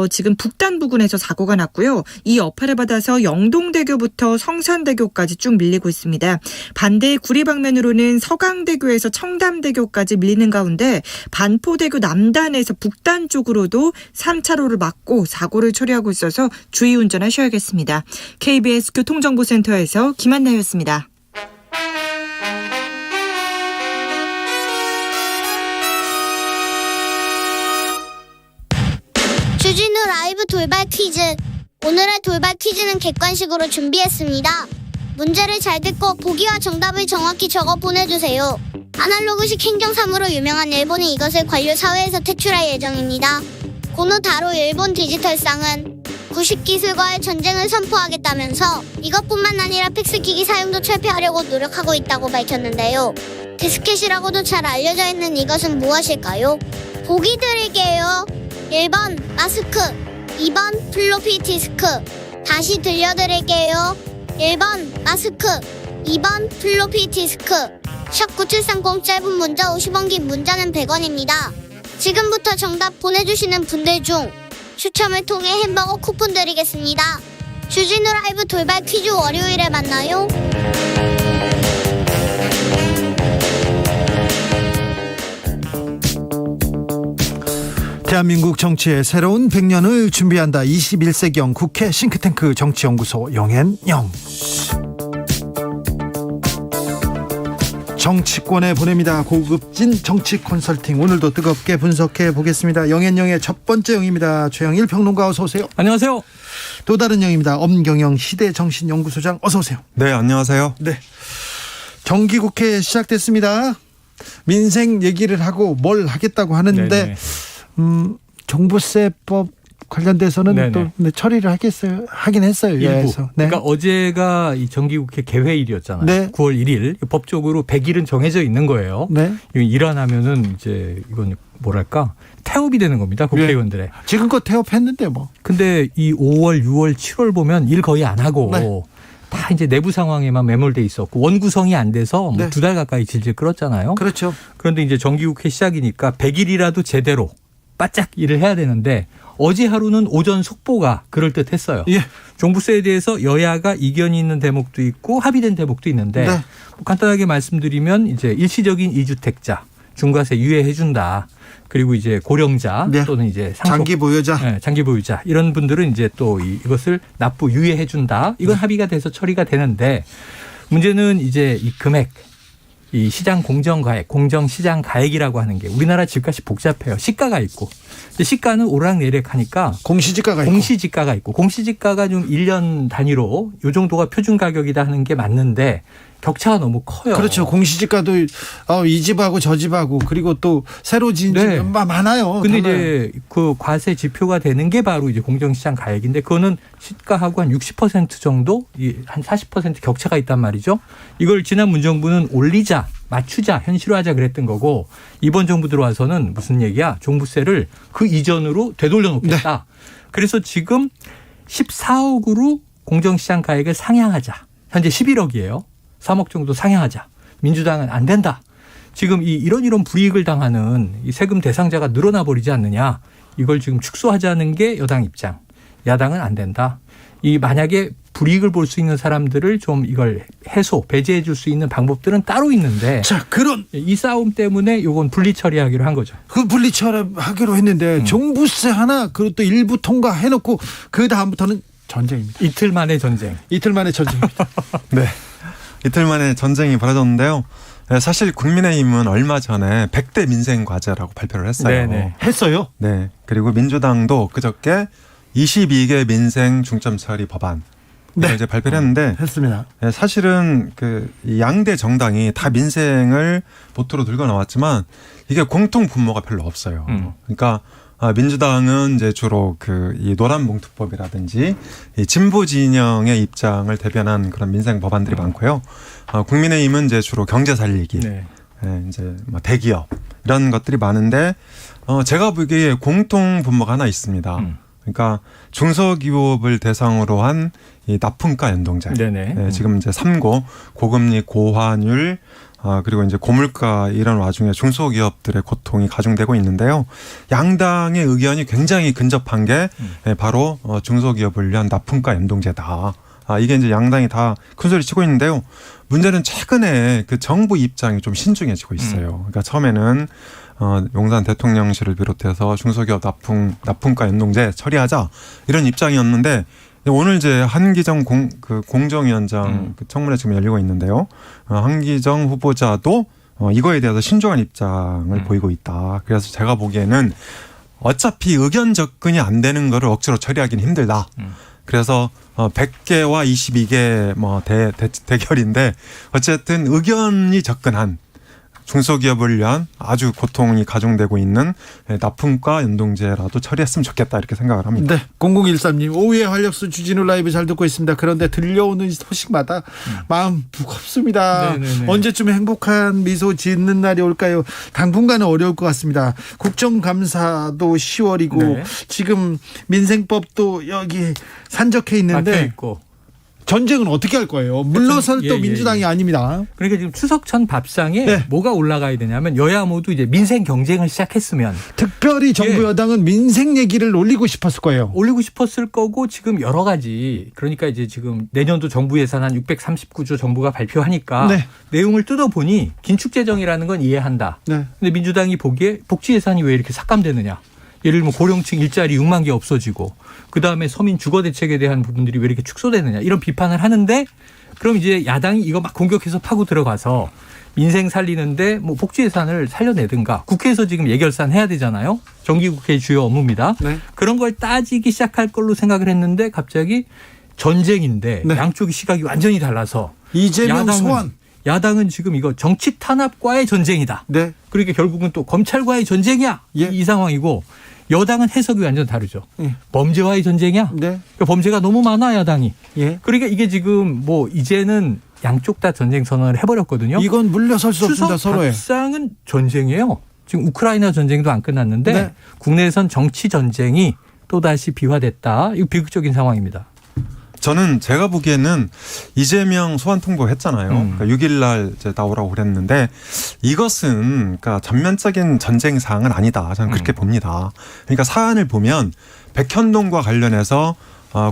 Speaker 6: 지금 북단 부근에서 사고가 났고요. 이 여파를 받아서 영동대교부터 성산대교까지 쭉 밀리고 있습니다. 반대 구리 방면으로는 서강대교에서 청담대교까지 밀리는 가운데 반포대교 남단에서 북단 쪽으로도 3차로를 막고 사고를 처리하고 있어서 주의 운전하셔야겠습니다. KBS 교통정보센터에서 김한나였습니다.
Speaker 7: 주진우 라이브 돌발 퀴즈. 오늘의 돌발 퀴즈는 객관식으로 준비했습니다. 문제를 잘 듣고 보기와 정답을 정확히 적어 보내주세요. 아날로그식 행정사무로 유명한 일본이 이것을 관료 사회에서 퇴출할 예정입니다. 고노타로 일본 디지털상은 구식기술과의 전쟁을 선포하겠다면서 이것뿐만 아니라 팩스기기 사용도 철폐하려고 노력하고 있다고 밝혔는데요. 디스켓이라고도 잘 알려져 있는 이것은 무엇일까요? 보기 드릴게요. 1번 마스크, 2번 플로피 디스크. 다시 들려드릴게요. 1번 마스크, 2번 플로피 디스크. 샵 9730 짧은 문자 50원, 긴 문자는 100원입니다. 지금부터 정답 보내주시는 분들 중 추첨을 통해 햄버거 쿠폰 드리겠습니다. 주진우 라이브 돌발 퀴즈 월요일에 만나요.
Speaker 3: 대한민국 정치의 새로운 100년을 준비한다. 21세기형 국회 싱크탱크 정치연구소 영앤영. 정치권에 보냅니다. 고급진 정치 컨설팅. 오늘도 뜨겁게 분석해 보겠습니다. 영앤영의 첫 번째 영입니다. 최영일 평론가 어서 오세요.
Speaker 8: 안녕하세요.
Speaker 3: 또 다른 영입니다. 엄경영 시대정신연구소장 어서 오세요.
Speaker 9: 네, 안녕하세요.
Speaker 3: 네, 정기국회 시작됐습니다. 민생 얘기를 하고 뭘 하겠다고 하는데
Speaker 8: 네네.
Speaker 3: 종부세법 관련돼서는
Speaker 8: 네네.
Speaker 3: 또 처리를 하긴 했어요.
Speaker 8: 일부.
Speaker 3: 야에서. 네.
Speaker 8: 그러니까 어제가 이 정기국회 개회일이었잖아요.
Speaker 3: 네.
Speaker 8: 9월 1일 법적으로 100일은 정해져 있는 거예요.
Speaker 3: 네.
Speaker 8: 일어나면은 이제 이건 뭐랄까 태업이 되는 겁니다. 국회의원들의.
Speaker 3: 지금껏 태업했는데 뭐.
Speaker 8: 근데 이 5월, 6월, 7월 보면 일 거의 안 하고
Speaker 3: 네.
Speaker 8: 다 이제 내부 상황에만 매몰돼 있었고 원구성이 안 돼서 뭐
Speaker 3: 네.
Speaker 8: 2달 가까이 질질 끌었잖아요.
Speaker 3: 그렇죠.
Speaker 8: 그런데 이제 정기국회 시작이니까 100일이라도 제대로 바짝 일을 해야 되는데 어제 하루는 오전 속보가 그럴듯했어요.
Speaker 3: 예.
Speaker 8: 종부세에 대해서 여야가 이견이 있는 대목도 있고 합의된 대목도 있는데
Speaker 3: 네.
Speaker 8: 뭐 간단하게 말씀드리면 이제 일시적인 2주택자 중과세 유예해준다. 그리고 이제 고령자
Speaker 3: 네.
Speaker 8: 또는 이제
Speaker 3: 장기 보유자.
Speaker 8: 네, 장기 보유자 이런 분들은 이제 또 이것을 납부 유예해준다. 이건 합의가 돼서 처리가 되는데 문제는 이제 이 금액. 이 시장 공정가액, 공정시장 가액이라고 하는 게 우리나라 집값이 복잡해요. 시가가 있고. 근데 시가는 오락내락하니까
Speaker 3: 공시지가가 있고.
Speaker 8: 공시지가가 있고. 공시지가가 좀 1년 단위로 이 정도가 표준 가격이다 하는 게 맞는데 격차가 너무 커요.
Speaker 3: 그렇죠. 공시지가도 이 집하고 저 집하고 그리고 또 새로 지은 집
Speaker 8: 네.
Speaker 3: 많아요.
Speaker 8: 근데
Speaker 3: 달라요.
Speaker 8: 이제 그 과세 지표가 되는 게 바로 이제 공정시장 가액인데 그거는 시가하고 한 60% 정도, 한 40% 격차가 있단 말이죠. 이걸 지난 문정부는 올리자, 맞추자, 현실화하자 그랬던 거고 이번 정부 들어와서는 무슨 얘기야? 종부세를 그 이전으로 되돌려 놓겠다. 그래서 지금 14억으로 공정시장 가액을 상향하자. 현재 11억이에요. 3억 정도 상향하자. 민주당은 안 된다. 지금 이런 불이익을 당하는 이 세금 대상자가 늘어나 버리지 않느냐. 이걸 지금 축소하자는 게 여당 입장. 야당은 안 된다. 만약에 불이익을 볼 수 있는 사람들을 좀 이걸 배제해 줄 수 있는 방법들은 따로 있는데
Speaker 3: 자, 그런
Speaker 8: 이 싸움 때문에 이건 분리 처리하기로 한 거죠.
Speaker 3: 그 분리 처리하기로 했는데 종부세 하나 그리고 또 일부 통과해놓고 그 다음부터는 전쟁입니다.
Speaker 8: 이틀 만에 전쟁.
Speaker 3: 이틀 만에 전쟁입니다.
Speaker 9: 네. 이틀 만에 전쟁이 벌어졌는데요. 사실 국민의힘은 얼마 전에 100대 민생 과제라고 발표를 했어요.
Speaker 8: 네네.
Speaker 3: 했어요?
Speaker 9: 네. 그리고 민주당도 그저께 22개 민생 중점 처리 법안
Speaker 3: 네.
Speaker 9: 이제 발표를 했는데
Speaker 3: 했습니다.
Speaker 9: 사실은 이 양대 정당이 다 민생을 모토로 들고 나왔지만 이게 공통 분모가 별로 없어요. 그러니까 민주당은 이제 주로 이 노란봉투법이라든지 이 진보 진영의 입장을 대변한 그런 민생 법안들이 많고요. 국민의힘은 이제 주로 경제 살리기,
Speaker 8: 네.
Speaker 9: 이제 뭐 대기업 이런 것들이 많은데 제가 보기에 공통 분모가 하나 있습니다. 그러니까 중소기업을 대상으로 한 이 납품가 연동제.
Speaker 8: 네네.
Speaker 9: 네, 지금 이제 3고 고금리 고환율 그리고 이제 고물가 이런 와중에 중소기업들의 고통이 가중되고 있는데요. 양당의 의견이 굉장히 근접한 게 바로 중소기업을 위한 납품가 연동제다. 이게 이제 양당이 다 큰소리 치고 있는데요. 문제는 최근에 그 정부 입장이 좀 신중해지고 있어요. 그러니까 처음에는 용산 대통령실을 비롯해서 중소기업 납품가 연동제 처리하자 이런 입장이었는데 오늘 이제 한기정 공정위원장 그 청문회 지금 열리고 있는데요. 한기정 후보자도 이거에 대해서 신중한 입장을 보이고 있다. 그래서 제가 보기에는 어차피 의견 접근이 안 되는 거를 억지로 처리하기는 힘들다. 그래서 100개와 22개 뭐 대결인데 어쨌든 의견이 접근한 중소기업을 위한 아주 고통이 가중되고 있는 납품가 연동제라도 처리했으면 좋겠다 이렇게 생각을 합니다.
Speaker 3: 네, 0013님 오후에 활력소 주진우 라이브 잘 듣고 있습니다. 그런데 들려오는 소식마다 마음 무겁습니다.
Speaker 8: 네네네.
Speaker 3: 언제쯤 행복한 미소 짓는 날이 올까요? 당분간은 어려울 것 같습니다. 국정감사도 10월이고
Speaker 8: 네.
Speaker 3: 지금 민생법도 여기 산적해 있는데
Speaker 8: 막혀 있고.
Speaker 3: 전쟁은 어떻게 할 거예요? 물러설 또 민주당이 아닙니다.
Speaker 8: 그러니까 지금 추석 전 밥상에
Speaker 3: 네.
Speaker 8: 뭐가 올라가야 되냐면 여야 모두 이제 민생 경쟁을 시작했으면
Speaker 3: 특별히 정부 여당은 민생 얘기를 올리고 싶었을 거예요.
Speaker 8: 올리고 싶었을 거고 지금 여러 가지 그러니까 이제 지금 내년도 정부 예산 한 639조 정부가 발표하니까
Speaker 3: 네.
Speaker 8: 내용을 뜯어보니 긴축재정이라는 건 이해한다.
Speaker 3: 네.
Speaker 8: 근데 민주당이 보기에 복지 예산이 왜 이렇게 삭감되느냐. 예를 들면 고령층 일자리 6만 개 없어지고 그다음에 서민 주거 대책에 대한 부분들이 왜 이렇게 축소되느냐 이런 비판을 하는데 그럼 이제 야당이 이거 막 공격해서 파고 들어가서 민생 살리는데 뭐 복지 예산을 살려내든가 국회에서 지금 예결산 해야 되잖아요. 정기국회의 주요 업무입니다.
Speaker 3: 네.
Speaker 8: 그런 걸 따지기 시작할 걸로 생각을 했는데 갑자기 전쟁인데
Speaker 3: 네.
Speaker 8: 양쪽의 시각이 완전히 달라서
Speaker 3: 이재명 소환.
Speaker 8: 야당은 지금 이거 정치 탄압과의 전쟁이다.
Speaker 3: 네.
Speaker 8: 그러니까 결국은 또 검찰과의 전쟁이야.
Speaker 3: 예.
Speaker 8: 이 상황이고 여당은 해석이 완전 다르죠.
Speaker 3: 예.
Speaker 8: 범죄와의 전쟁이야.
Speaker 3: 네.
Speaker 8: 그러니까 범죄가 너무 많아 야당이.
Speaker 3: 예.
Speaker 8: 그러니까 이게 지금 뭐 이제는 양쪽 다 전쟁 선언을 해버렸거든요.
Speaker 3: 이건 물러설 수 없습니다.
Speaker 8: 추석
Speaker 3: 서로의.
Speaker 8: 밥상은 전쟁이에요. 지금 우크라이나 전쟁도 안 끝났는데
Speaker 3: 네.
Speaker 8: 국내에선 정치 전쟁이 또다시 비화됐다. 이거 비극적인 상황입니다.
Speaker 9: 저는 제가 보기에는 이재명 소환 통보했잖아요. 그러니까 6일 날 이제 나오라고 그랬는데 이것은 그러니까 전면적인 전쟁 사항은 아니다. 저는 그렇게 봅니다. 그러니까 사안을 보면 백현동과 관련해서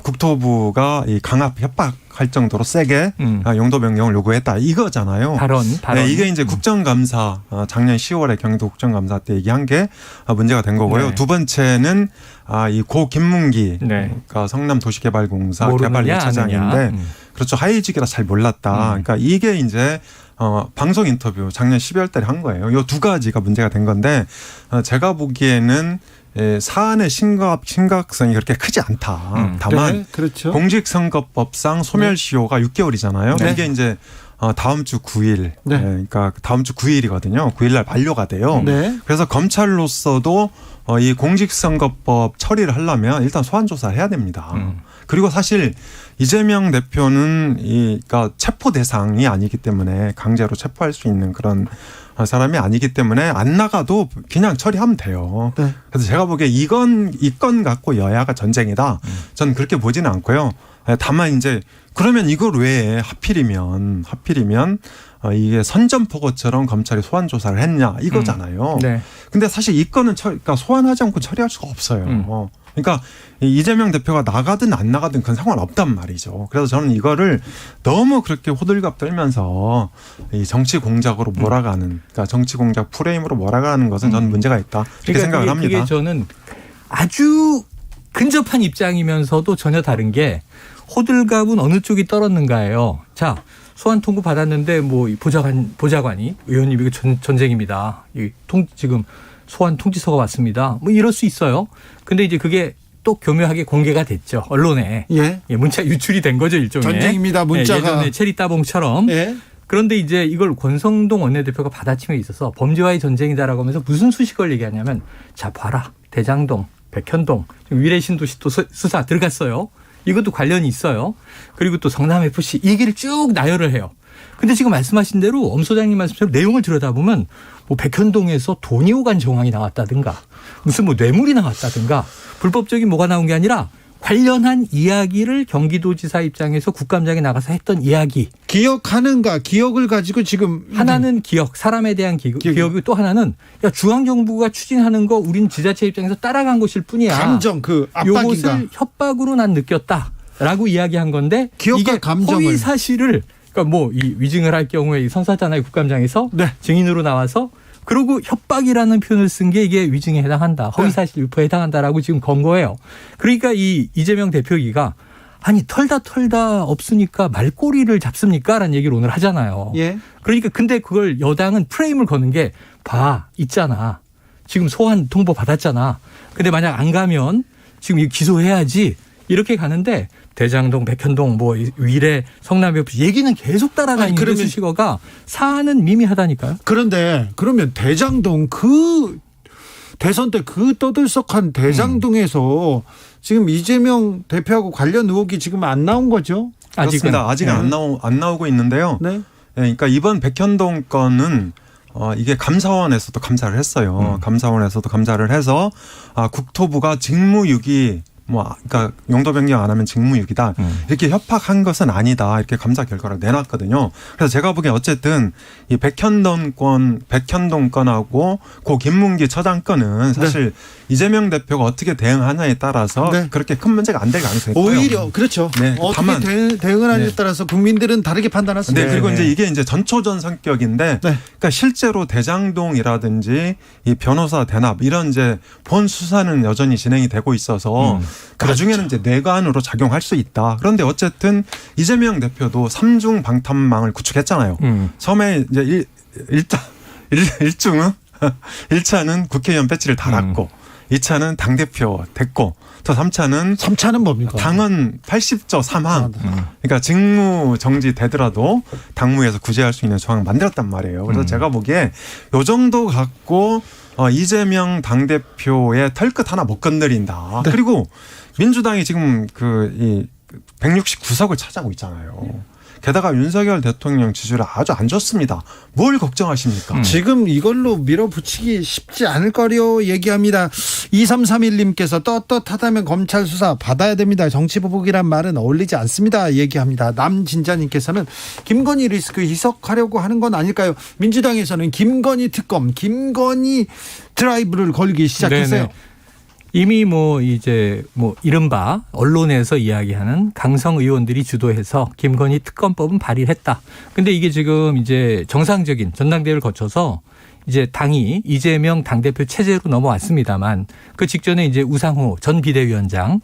Speaker 9: 국토부가 이 강압 협박할 정도로 세게 용도 변경을 요구했다 이거잖아요.
Speaker 8: 발언.
Speaker 9: 네, 이게 이제 국정감사 작년 10월에 경기도 국정감사 때 얘기한 게 문제가 된 거고요.
Speaker 8: 네.
Speaker 9: 두 번째는 이 고 김문기
Speaker 8: 네.
Speaker 9: 그러니까 성남도시개발공사
Speaker 8: 모르느냐,
Speaker 9: 개발 1차장인데
Speaker 8: 아느냐.
Speaker 9: 그렇죠. 하이직이라 잘 몰랐다. 그러니까 이게 이제 방송 인터뷰 작년 12월 달에 한 거예요. 이 두 가지가 문제가 된 건데 제가 보기에는 사안의 심각성이 그렇게 크지 않다. 다만
Speaker 3: 네, 그렇죠.
Speaker 9: 공직선거법상 소멸시효가 6개월이잖아요.
Speaker 3: 네.
Speaker 9: 이게 이제 다음 주 9일,
Speaker 3: 네.
Speaker 9: 그러니까 다음 주 9일이거든요. 9일 날 만료가 돼요.
Speaker 3: 네.
Speaker 9: 그래서 검찰로서도 이 공직선거법 처리를 하려면 일단 소환조사를 해야 됩니다. 그리고 사실 이재명 대표는 그러니까 체포 대상이 아니기 때문에 강제로 체포할 수 있는 그런 사람이 아니기 때문에 안 나가도 그냥 처리하면 돼요.
Speaker 3: 네.
Speaker 9: 그래서 제가 보기에 이 건 갖고 여야가 전쟁이다. 저는 그렇게 보지는 않고요. 다만 이제 그러면 이걸 왜 하필이면 이게 선전포고처럼 검찰이 소환 조사를 했냐 이거잖아요.
Speaker 8: 네.
Speaker 9: 근데 사실 이 건은 그러니까 소환하지 않고 처리할 수가 없어요. 그러니까 이재명 대표가 나가든 안 나가든 그건 상관없단 말이죠. 그래서 저는 이거를 너무 그렇게 호들갑 떨면서 이 정치 공작으로 몰아가는, 그러니까 정치 공작 프레임으로 몰아가는 것은 저는 문제가 있다 이렇게
Speaker 8: 그러니까
Speaker 9: 생각을 합니다.
Speaker 8: 그게 저는 아주 근접한 입장이면서도 전혀 다른 게 호들갑은 어느 쪽이 떨었는가예요. 자, 소환 통보 받았는데 뭐 보좌관이 의원님 이거 전쟁입니다. 지금 소환 통지서가 왔습니다. 뭐 이럴 수 있어요. 근데 이제 그게 또 교묘하게 공개가 됐죠. 언론에.
Speaker 3: 예.
Speaker 8: 문자 유출이 된 거죠, 일종의.
Speaker 3: 전쟁입니다. 문자가.
Speaker 8: 예전에 체리 따봉처럼.
Speaker 3: 예.
Speaker 8: 그런데 이제 이걸 권성동 원내대표가 받아침에 있어서 범죄와의 전쟁이다라고 하면서 무슨 수식을 얘기하냐면 자 봐라 대장동, 백현동, 위례신도시 또 수사 들어갔어요. 이것도 관련이 있어요. 그리고 또 성남FC 이 얘기를 쭉 나열을 해요. 근데 지금 말씀하신 대로 엄 소장님 말씀처럼 내용을 들여다보면 뭐 백현동에서 돈이 오간 정황이 나왔다든가 무슨 뭐 뇌물이 나왔다든가 불법적인 뭐가 나온 게 아니라 관련한 이야기를 경기도지사 입장에서 국감장에 나가서 했던 이야기.
Speaker 3: 기억하는가 기억을 가지고 지금
Speaker 8: 하나는 기억, 사람에 대한 기억이고 또 하나는 야 중앙정부가 추진하는 거 우린 지자체 입장에서 따라간 것일 뿐이야.
Speaker 3: 감정 그 압박인가.
Speaker 8: 요것을 협박으로 난 느꼈다라고 이야기한 건데
Speaker 3: 기억과
Speaker 8: 이게
Speaker 3: 감정을.
Speaker 8: 허위 사실을 그러니까 뭐 이 위증을 할 경우에 이 선사잖아요 국감장에서
Speaker 3: 네.
Speaker 8: 증인으로 나와서 그리고 협박이라는 표현을 쓴 게 이게 위증에 해당한다. 허위사실 유포에 해당한다라고 지금 건 거예요. 그러니까 이 이재명 대표기가 아니 털다 없으니까 말꼬리를 잡습니까? 라는 얘기를 오늘 하잖아요.
Speaker 3: 예.
Speaker 8: 그러니까 근데 그걸 여당은 프레임을 거는 게 봐 있잖아. 지금 소환 통보 받았잖아. 근데 만약 안 가면 지금 이 기소해야지 이렇게 가는데 대장동, 백현동, 뭐 위례, 성남FC 얘기는 계속 따라가는 게 수식어가 사안은 미미하다니까요.
Speaker 3: 그런데 그러면 대장동 그 대선 때 그 떠들썩한 대장동에서 지금 이재명 대표하고 관련 의혹이 지금 안 나온 거죠?
Speaker 9: 그렇습니다. 아직은 안 나오고 있는데요.
Speaker 3: 네.
Speaker 9: 네, 그러니까 이번 백현동 건은 이게 감사원에서도 감사를 했어요. 감사원에서도 감사를 해서 국토부가 직무유기 그러니까 용도 변경 안 하면 직무유기다. 이렇게 협박한 것은 아니다. 이렇게 감사 결과를 내놨거든요. 그래서 제가 보기엔 어쨌든 이 백현동 건하고 고 김문기 처장 건은 사실 네. 이재명 대표가 어떻게 대응하냐에 따라서 네. 그렇게 큰 문제가 안 될 가능성이 있고요.
Speaker 3: 오히려 그렇죠. 네. 어떻게
Speaker 9: 다만
Speaker 3: 대응을 하냐에 네. 따라서 국민들은 다르게 판단하습니다.
Speaker 9: 네. 그리고 이제 이게 전초전 성격인데, 네. 그러니까 실제로 대장동이라든지 이 변호사 대납 이런 이제 본 수사는 여전히 진행이 되고 있어서. 나중에는 이제 뇌관으로 작용할 수 있다. 그런데 어쨌든 이재명 대표도 3중 방탄망을 구축했잖아요. 처음에 이제 1차는 국회의원 배지를 달았고 2차는 당대표 됐고 또 3차는
Speaker 3: 뭡니까?
Speaker 9: 당헌 80조 3항. 그러니까 직무 정지 되더라도 당무에서 구제할 수 있는 조항을 만들었단 말이에요. 그래서 제가 보기에 요 정도 갖고 이재명 당대표의 털끝 하나 못 건드린다. 네. 그리고 민주당이 지금 이 169석을 차지하고 있잖아요. 게다가 윤석열 대통령 지지율이 아주 안 좋습니다. 뭘 걱정하십니까?
Speaker 3: 지금 이걸로 밀어붙이기 쉽지 않을 거려 얘기합니다. 2331님께서 떳떳하다면 검찰 수사 받아야 됩니다. 정치보복이란 말은 어울리지 않습니다. 얘기합니다. 남진자님께서는 김건희 리스크 희석하려고 하는 건 아닐까요? 민주당에서는 김건희 특검, 김건희 드라이브를 걸기 시작했어요.
Speaker 8: 네네. 이미 이른바 언론에서 이야기하는 강성 의원들이 주도해서 김건희 특검법은 발의를 했다. 근데 이게 지금 이제 정상적인 전당대회를 거쳐서 이제 당이 이재명 당대표 체제로 넘어왔습니다만 그 직전에 이제 우상호 전 비대위원장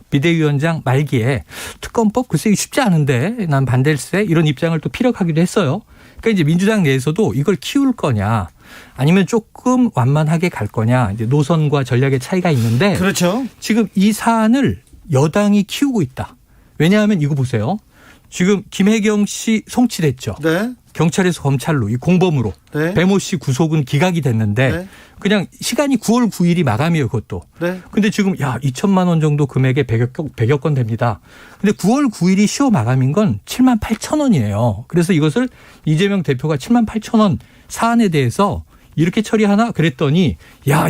Speaker 8: 말기에 특검법 글쎄 쉽지 않은데 난 반댈세 이런 입장을 또 피력하기도 했어요. 그러니까 이제 민주당 내에서도 이걸 키울 거냐 아니면 조금 완만하게 갈 거냐 이제 노선과 전략의 차이가 있는데
Speaker 3: 그렇죠.
Speaker 8: 지금 이 사안을 여당이 키우고 있다. 왜냐하면 이거 보세요. 지금 김혜경 씨 송치됐죠.
Speaker 3: 네.
Speaker 8: 경찰에서 검찰로 이 공범으로
Speaker 3: 네.
Speaker 8: 배모 씨 구속은 기각이 됐는데 네. 그냥 시간이 9월 9일이 마감이에요. 그것도.
Speaker 3: 네.
Speaker 8: 근데 지금 2천만 원 정도 금액에 100여 건 됩니다. 근데 9월 9일이 시효 마감인 건 7만 8천 원이에요. 그래서 이것을 이재명 대표가 7만 8천 원 사안에 대해서 이렇게 처리하나 그랬더니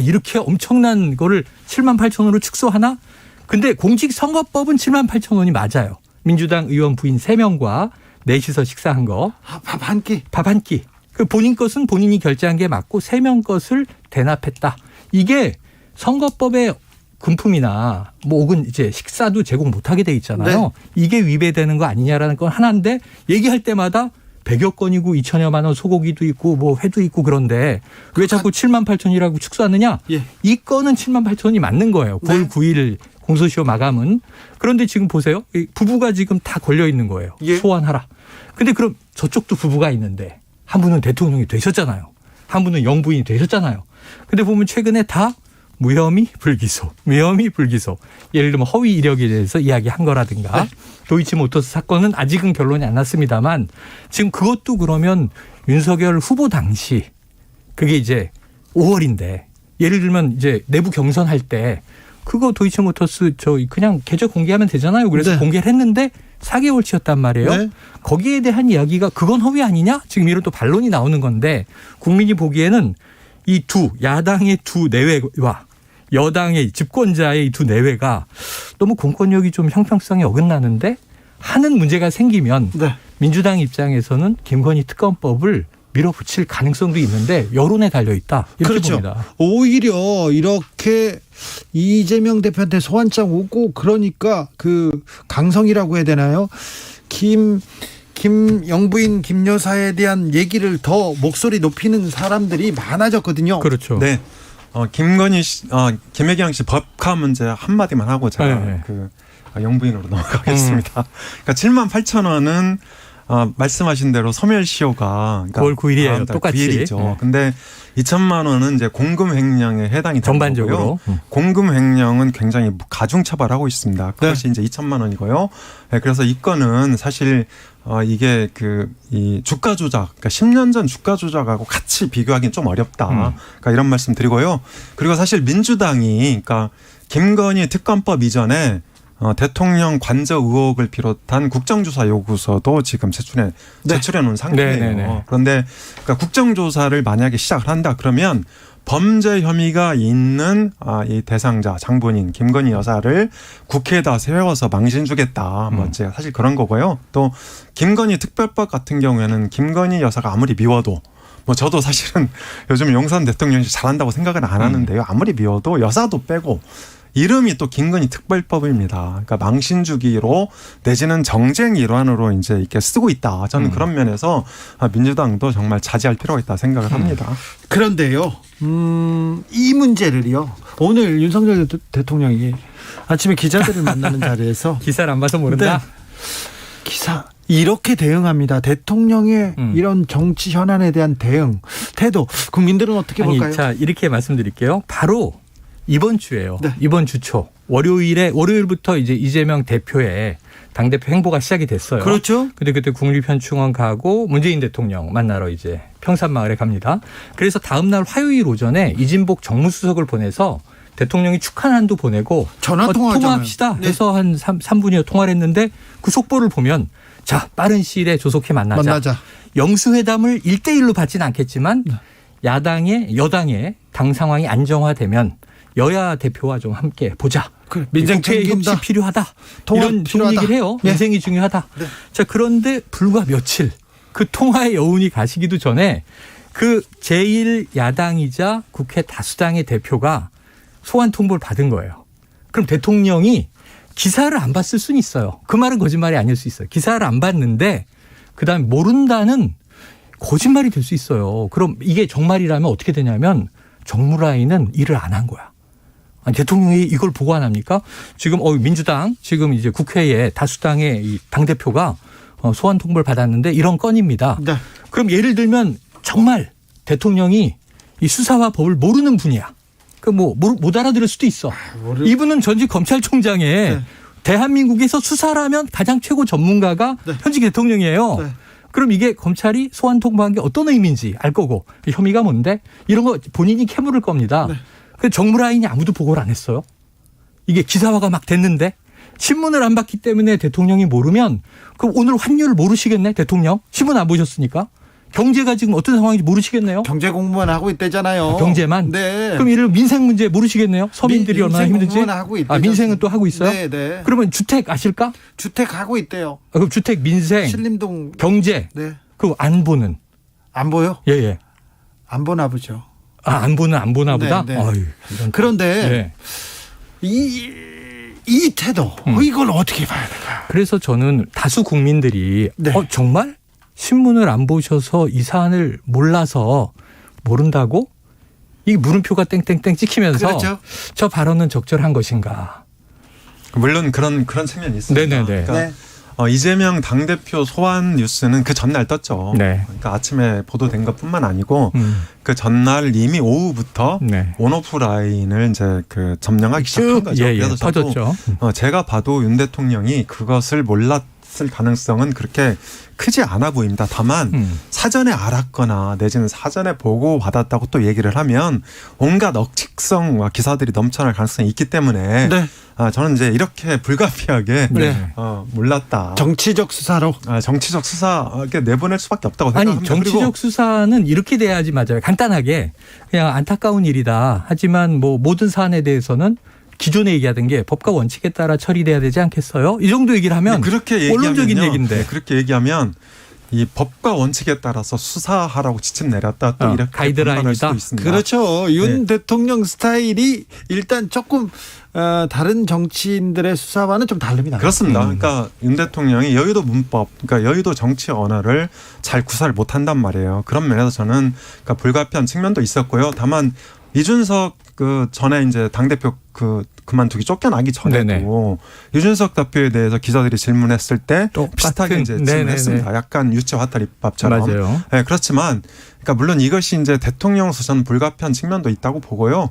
Speaker 8: 이렇게 엄청난 거를 7만 8천 원으로 축소하나? 근데 공직선거법은 7만 8천 원이 맞아요. 민주당 의원 부인 3명과 넷이서 식사한 거.
Speaker 3: 밥 한 끼.
Speaker 8: 밥 한 끼. 그 본인 것은 본인이 결제한 게 맞고 3명 것을 대납했다. 이게 선거법의 금품이나 혹은 이제 식사도 제공 못하게 돼 있잖아요. 네. 이게 위배되는 거 아니냐라는 건 하나인데 얘기할 때마다 100여 건이고 2천여만 원 소고기도 있고 회도 있고 그런데 왜 자꾸 7만 8천이라고 축소하느냐?
Speaker 3: 예.
Speaker 8: 이 건은 7만 8천이 맞는 거예요. 9월 9일 공소시효 마감은. 그런데 지금 보세요. 부부가 지금 다 걸려 있는 거예요.
Speaker 3: 예.
Speaker 8: 소환하라. 근데 그럼 저쪽도 부부가 있는데 한 분은 대통령이 되셨잖아요. 한 분은 영부인이 되셨잖아요. 근데 보면 최근에 다 무혐의 불기소, 무혐의 불기소. 예를 들면 허위 이력에 대해서 이야기한 거라든가
Speaker 3: 네.
Speaker 8: 도이치모터스 사건은 아직은 결론이 안 났습니다만 지금 그것도 그러면 윤석열 후보 당시 그게 이제 5월인데 예를 들면 이제 내부 경선할 때 그거 도이치모터스 저 그냥 계좌 공개하면 되잖아요. 그래서
Speaker 3: 네.
Speaker 8: 공개를 했는데 4개월치였단 말이에요.
Speaker 3: 네.
Speaker 8: 거기에 대한 이야기가 그건 허위 아니냐? 지금 이런 또 반론이 나오는 건데 국민이 보기에는 이 두 야당의 두 내외와 여당의 집권자의 이 두 내외가 너무 공권력이 좀 형평성이 어긋나는데 하는 문제가 생기면
Speaker 3: 네.
Speaker 8: 민주당 입장에서는 김건희 특검법을 밀어붙일 가능성도 있는데 여론에 달려 있다 이렇게
Speaker 3: 그렇죠.
Speaker 8: 봅니다.
Speaker 3: 오히려 이렇게 이재명 대표한테 소환장 오고 그러니까 그 강성이라고 해야 되나요? 영부인 김 여사에 대한 얘기를 더 목소리 높이는 사람들이 많아졌거든요.
Speaker 8: 그렇죠.
Speaker 9: 네. 김혜경 씨 법카 문제 한마디만 하고 제가
Speaker 8: 네.
Speaker 9: 영부인으로 넘어가겠습니다. 그러니까 7만 8천 원은 말씀하신 대로 소멸시효가
Speaker 8: 9월 9일이에요. 똑같이.
Speaker 9: 9일이죠.
Speaker 8: 네.
Speaker 9: 근데 2천만 원은 이제 공금 횡령에 해당이 되는
Speaker 8: 전반적으로.
Speaker 9: 거고요. 공금 횡령은 굉장히 가중 처벌하고 있습니다. 그것이 이제 2천만 원이고요. 네, 그래서 이 건은 사실 이게 이 주가 조작, 그러니까 10년 전 주가 조작하고 같이 비교하기는 좀 어렵다. 그러니까 이런 말씀 드리고요. 그리고 사실 민주당이 그러니까 김건희 특검법 이전에 대통령 관저 의혹을 비롯한 국정조사 요구서도 지금 제출해 놓은 상태예요.
Speaker 8: 네네네.
Speaker 9: 그런데 그러니까 국정조사를 만약에 시작을 한다 그러면 범죄 혐의가 있는 이 대상자 장본인 김건희 여사를 국회에다 세워서 망신 주겠다. 뭐 이제 사실 그런 거고요. 또 김건희 특별법 같은 경우에는 김건희 여사가 아무리 미워도 뭐 저도 사실은 요즘 용산 대통령이 잘한다고 생각은 안 하는데요. 아무리 미워도 여사도 빼고 이름이 또 김건희 특별법입니다. 그러니까 망신 주기로 내지는 정쟁 일환으로 이제 이렇게 쓰고 있다. 저는 그런 면에서 민주당도 정말 자제할 필요가 있다 생각을 합니다.
Speaker 3: 그런데요, 이 문제를요. 오늘 윤석열 대통령이 아침에 기자들을 만나는 자리에서
Speaker 8: 기사를 안 봐서 모른다.
Speaker 3: 네. 기사 이렇게 대응합니다. 대통령의 이런 정치 현안에 대한 대응 태도 국민들은 어떻게 볼까요?
Speaker 8: 자 이렇게 말씀드릴게요. 바로 이번 주예요.
Speaker 3: 네.
Speaker 8: 이번 주 초 월요일부터 이제 이재명 대표의 당대표 행보가 시작이 됐어요.
Speaker 3: 그렇죠.
Speaker 8: 근데 그때 국립현충원 가고 문재인 대통령 만나러 이제 평산마을에 갑니다. 그래서 다음 날 화요일 오전에 이진복 정무수석을 보내서 대통령이 축하난도 보내고
Speaker 3: 전화 통화하잖아요.
Speaker 8: 통화합시다 해서 한 3분여 통화를 했는데 그 속보를 보면 자 빠른 시일에 조속히 만나자. 영수회담을 1대1로 받지는 않겠지만 여당의 당 상황이 안정화되면 여야 대표와 좀 함께 보자.
Speaker 3: 민생
Speaker 8: 국회
Speaker 3: 챙긴다.
Speaker 8: 협치 필요하다.
Speaker 3: 통합
Speaker 8: 이런
Speaker 3: 필요하다.
Speaker 8: 얘기를 해요.
Speaker 3: 네.
Speaker 8: 민생이 중요하다.
Speaker 3: 네.
Speaker 8: 자 그런데 불과 며칠 그 통화의 여운이 가시기도 전에 그 제1야당이자 국회 다수당의 대표가 소환 통보를 받은 거예요. 그럼 대통령이 기사를 안 봤을 수는 있어요. 그 말은 거짓말이 아닐 수 있어요. 기사를 안 봤는데 그다음에 모른다는 거짓말이 될 수 있어요. 그럼 이게 정말이라면 어떻게 되냐면 정무라인은 일을 안 한 거야. 아니, 대통령이 이걸 보고 안 합니까? 지금 민주당 지금 이제 국회에 다수당의 이 당대표가 소환 통보를 받았는데 이런 건입니다.
Speaker 3: 네.
Speaker 8: 그럼 예를 들면 정말 대통령이 이 수사와 법을 모르는 분이야. 그 못 알아들을 수도 있어. 이분은 전직 검찰총장에 대한민국에서 수사를 하면 가장 최고 전문가가 현직 대통령이에요.
Speaker 3: 네.
Speaker 8: 그럼 이게 검찰이 소환 통보한 게 어떤 의미인지 알 거고 혐의가 뭔데 이런 거 본인이 캐물을 겁니다.
Speaker 3: 네.
Speaker 8: 그 정무라인이 아무도 보고를 안 했어요. 이게 기사화가 막 됐는데 신문을 안 봤기 때문에 대통령이 모르면 그럼 오늘 환율을 모르시겠네 대통령? 신문 안 보셨으니까. 경제가 지금 어떤 상황인지 모르시겠네요.
Speaker 3: 경제 공부만 하고 있대잖아요.
Speaker 8: 경제만?
Speaker 3: 네.
Speaker 8: 그럼 이를 민생 문제 모르시겠네요. 서민들이 얼마나 힘든지.
Speaker 3: 공부만 하고 있대요.
Speaker 8: 민생은 또 하고 있어요?
Speaker 3: 네, 네.
Speaker 8: 그러면 주택 아실까?
Speaker 3: 주택 하고 있대요.
Speaker 8: 그럼 주택, 민생,
Speaker 3: 신림동.
Speaker 8: 경제.
Speaker 3: 네.
Speaker 8: 그 안보는?
Speaker 3: 안 보여?
Speaker 8: 예.
Speaker 3: 안 보나 보죠.
Speaker 8: 안보는 안 보나 보다?
Speaker 3: 네, 네.
Speaker 8: 어휴,
Speaker 3: 그런데
Speaker 8: 네.
Speaker 3: 이 태도 이걸 어떻게 봐야 될까?
Speaker 8: 그래서 저는 다수 국민들이
Speaker 3: 네.
Speaker 8: 정말 신문을 안 보셔서 이 사안을 몰라서 모른다고? 이 물음표가 땡땡땡 찍히면서
Speaker 3: 그렇죠.
Speaker 8: 저 발언은 적절한 것인가?
Speaker 9: 물론 그런 측면이 있습니다.
Speaker 8: 네네네.
Speaker 9: 그러니까 이재명 당대표 소환 뉴스는 그 전날 떴죠.
Speaker 8: 네.
Speaker 9: 그러니까 아침에 보도된 것뿐만 아니고 그 전날 이미 오후부터
Speaker 8: 네.
Speaker 9: 온오프라인을 이제 그 점령하기 시작한 거죠.
Speaker 8: 예, 예.
Speaker 9: 그래서 저도
Speaker 8: 퍼졌죠.
Speaker 9: 제가 봐도 윤 대통령이 그것을 몰랐을 가능성은 그렇게 크지 않아 보입니다. 다만 사전에 알았거나 내지는 사전에 보고 받았다고 또 얘기를 하면 온갖 억측성과 기사들이 넘쳐날 가능성이 있기 때문에
Speaker 3: 네.
Speaker 9: 저는 이제 이렇게 불가피하게
Speaker 8: 네.
Speaker 9: 몰랐다.
Speaker 3: 정치적 수사로.
Speaker 9: 정치적 수사 이렇게 내보낼 수밖에 없다고
Speaker 8: 아니
Speaker 9: 생각합니다.
Speaker 8: 정치적
Speaker 9: 그리고
Speaker 8: 수사는 이렇게 돼야지 맞아요. 간단하게 그냥 안타까운 일이다. 하지만 뭐 모든 사안에 대해서는 기존에 얘기하던 게 법과 원칙에 따라 처리돼야 되지 않겠어요? 이 정도 얘기를 하면
Speaker 9: 그렇게
Speaker 8: 원론적인
Speaker 9: 얘기하면요.
Speaker 8: 얘기인데.
Speaker 9: 네, 그렇게 얘기하면 이 법과 원칙에 따라서 수사하라고 지침 내렸다 또 이렇게
Speaker 8: 가이드라인이다.
Speaker 9: 판단할 수도 있습니다.
Speaker 3: 그렇죠. 윤 대통령 스타일이 일단 조금 다른 정치인들의 수사와는 좀 다릅니다.
Speaker 9: 그렇습니다. 그러니까 윤 대통령이 여의도 문법, 그러니까 여의도 정치 언어를 잘 구사를 못한단 말이에요. 그런 면에서 저는 그러니까 불가피한 측면도 있었고요. 다만 이준석 그 전에 이제 당대표 그만두기 쫓겨나기 전에도
Speaker 8: 네네.
Speaker 9: 이준석 대표에 대해서 기자들이 질문했을 때
Speaker 8: 똑같은,
Speaker 9: 비슷하게 이제
Speaker 8: 네네네.
Speaker 9: 질문했습니다. 약간 유치화탈입밥처럼.
Speaker 8: 맞아요.
Speaker 9: 네, 그렇지만 그러니까 물론 이것이 이제 대통령 수사는 불가피한 측면도 있다고 보고요.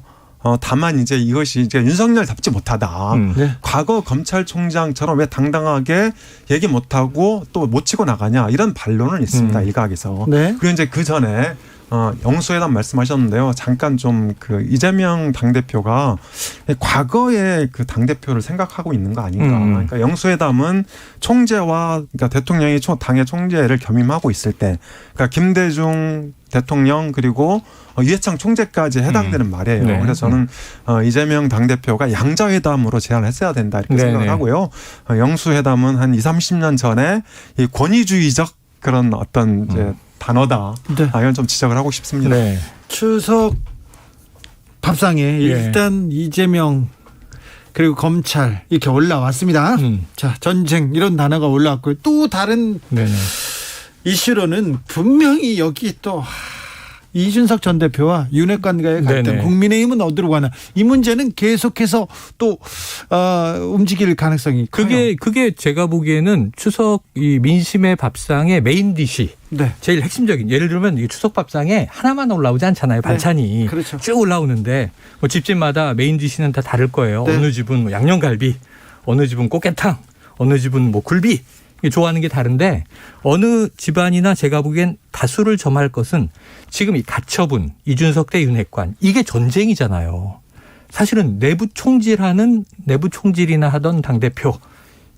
Speaker 9: 다만 이제 이것이 이제 윤석열답지 못하다.
Speaker 3: 네.
Speaker 9: 과거 검찰총장처럼 왜 당당하게 얘기 못하고 또 못 치고 나가냐 이런 반론은 있습니다. 일각에서.
Speaker 3: 네.
Speaker 9: 그리고 이제 그 전에 영수회담 말씀하셨는데요. 잠깐 좀 그 이재명 당대표가 과거의 그 당대표를 생각하고 있는 거 아닌가. 그러니까 영수회담은 총재와 그러니까 대통령이 당의 총재를 겸임하고 있을 때 그러니까 김대중 대통령 그리고 유해창 총재까지 해당되는 말이에요.
Speaker 8: 네.
Speaker 9: 그래서 저는 이재명 당대표가 양자회담으로 제안을 했어야 된다 이렇게
Speaker 8: 네네.
Speaker 9: 생각을 하고요. 영수회담은 한 20-30년 전에 이 권위주의적 그런 어떤 이제 단어다.
Speaker 3: 네.
Speaker 9: 이건 좀 지적을 하고 싶습니다.
Speaker 8: 네.
Speaker 3: 추석 밥상에 일단 이재명 그리고 검찰 이렇게 올라왔습니다. 자, 전쟁 이런 단어가 올라왔고요. 또 다른
Speaker 8: 네네.
Speaker 3: 이슈로는 분명히 여기 또 이준석 전 대표와 윤핵관과의 갈등,
Speaker 8: 네네.
Speaker 3: 국민의힘은 어디로 가나 이 문제는 계속해서 또 움직일 가능성이 커요.
Speaker 8: 그게 제가 보기에는 추석 이 민심의 밥상의 메인 디시
Speaker 3: 네.
Speaker 8: 제일 핵심적인 예를 들면 이 추석 밥상에 하나만 올라오지 않잖아요. 반찬이
Speaker 3: 그렇죠.
Speaker 8: 쭉 올라오는데 뭐 집집마다 메인 디시는 다 다를 거예요.
Speaker 3: 네.
Speaker 8: 어느 집은 뭐 양념갈비, 어느 집은 꽃게탕, 어느 집은 뭐 굴비 좋아하는 게 다른데 어느 집안이나 제가 보기엔 다수를 점할 것은 지금 이 가처분 이준석 대 윤핵관 이게 전쟁이잖아요. 사실은 내부 총질이나 하던 당대표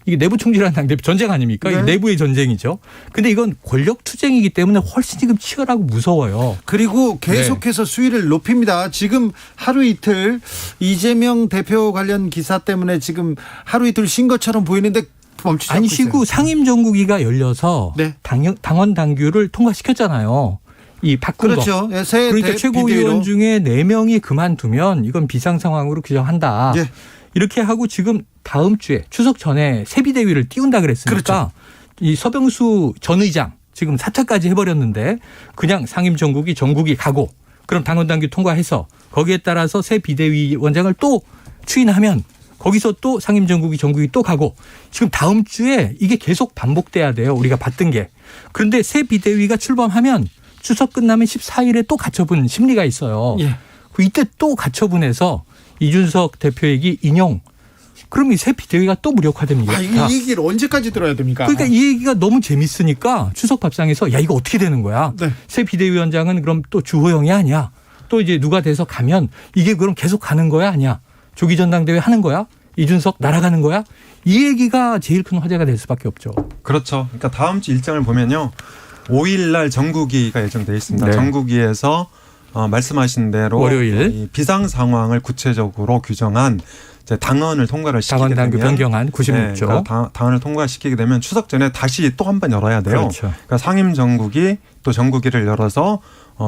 Speaker 8: 이게 내부 총질하는 당대표 전쟁 아닙니까?
Speaker 3: 네.
Speaker 8: 이게 내부의 전쟁이죠. 근데 이건 권력 투쟁이기 때문에 훨씬 지금 치열하고 무서워요.
Speaker 3: 그리고 계속해서 수위를 높입니다. 지금 하루 이틀 이재명 대표 관련 기사 때문에 지금 하루 이틀 쉰 것처럼 보이는데 멈추지 않고
Speaker 8: 아니
Speaker 3: 있어요.
Speaker 8: 쉬고 상임정국위가 열려서
Speaker 3: 네.
Speaker 8: 당원 당규를 통과시켰잖아요. 이 바꾼 거.
Speaker 3: 그렇죠. 예, 새
Speaker 8: 그러니까 최고위원
Speaker 3: 비대위로.
Speaker 8: 중에 4명이 그만두면 이건 비상 상황으로 규정한다.
Speaker 3: 예.
Speaker 8: 이렇게 하고 지금 다음 주에 추석 전에 새 비대위를 띄운다 그랬으니까
Speaker 3: 그렇죠.
Speaker 8: 이 서병수 전 의장 지금 사퇴까지 해버렸는데 그냥 상임정국이 전국이 가고 그럼 당원 당규 통과해서 거기에 따라서 새 비대위원장을 또 추인하면 거기서 또 상임정국이 전국이 또 가고 지금 다음 주에 이게 계속 반복돼야 돼요. 우리가 봤던 게. 그런데 새 비대위가 출범하면 추석 끝나면 14일에 또 가처분 심리가 있어요.
Speaker 3: 예.
Speaker 8: 이때 또 가처분해서 이준석 대표 얘기 인용. 그럼 이 새 비대위가 또 무력화됩니다.
Speaker 3: 이 얘기를 언제까지 들어야 됩니까?
Speaker 8: 그러니까 이 얘기가 너무 재밌으니까 추석 밥상에서 야 이거 어떻게 되는 거야?
Speaker 3: 네.
Speaker 8: 새 비대위원장은 그럼 또 주호영이 아니야? 또 이제 누가 돼서 가면 이게 그럼 계속 가는 거야 아니야? 조기 전당대회 하는 거야? 이준석 날아가는 거야? 이 얘기가 제일 큰 화제가 될 수밖에 없죠.
Speaker 9: 그렇죠. 그러니까 다음 주 일정을 보면요. 5일 날 정국위가 예정돼 있습니다.
Speaker 8: 네.
Speaker 9: 정국위에서 말씀하신 대로
Speaker 8: 월요일.
Speaker 9: 이 비상 상황을 구체적으로 규정한 이제 당헌을 통과를 시키게
Speaker 8: 당원 당규
Speaker 9: 되면
Speaker 8: 변경안 96조.
Speaker 9: 네, 그러니까 당헌을 통과시키게 되면 추석 전에 다시 또 한 번 열어야 돼요.
Speaker 8: 그렇죠.
Speaker 9: 그러니까 상임 정국이 또 정국위를 열어서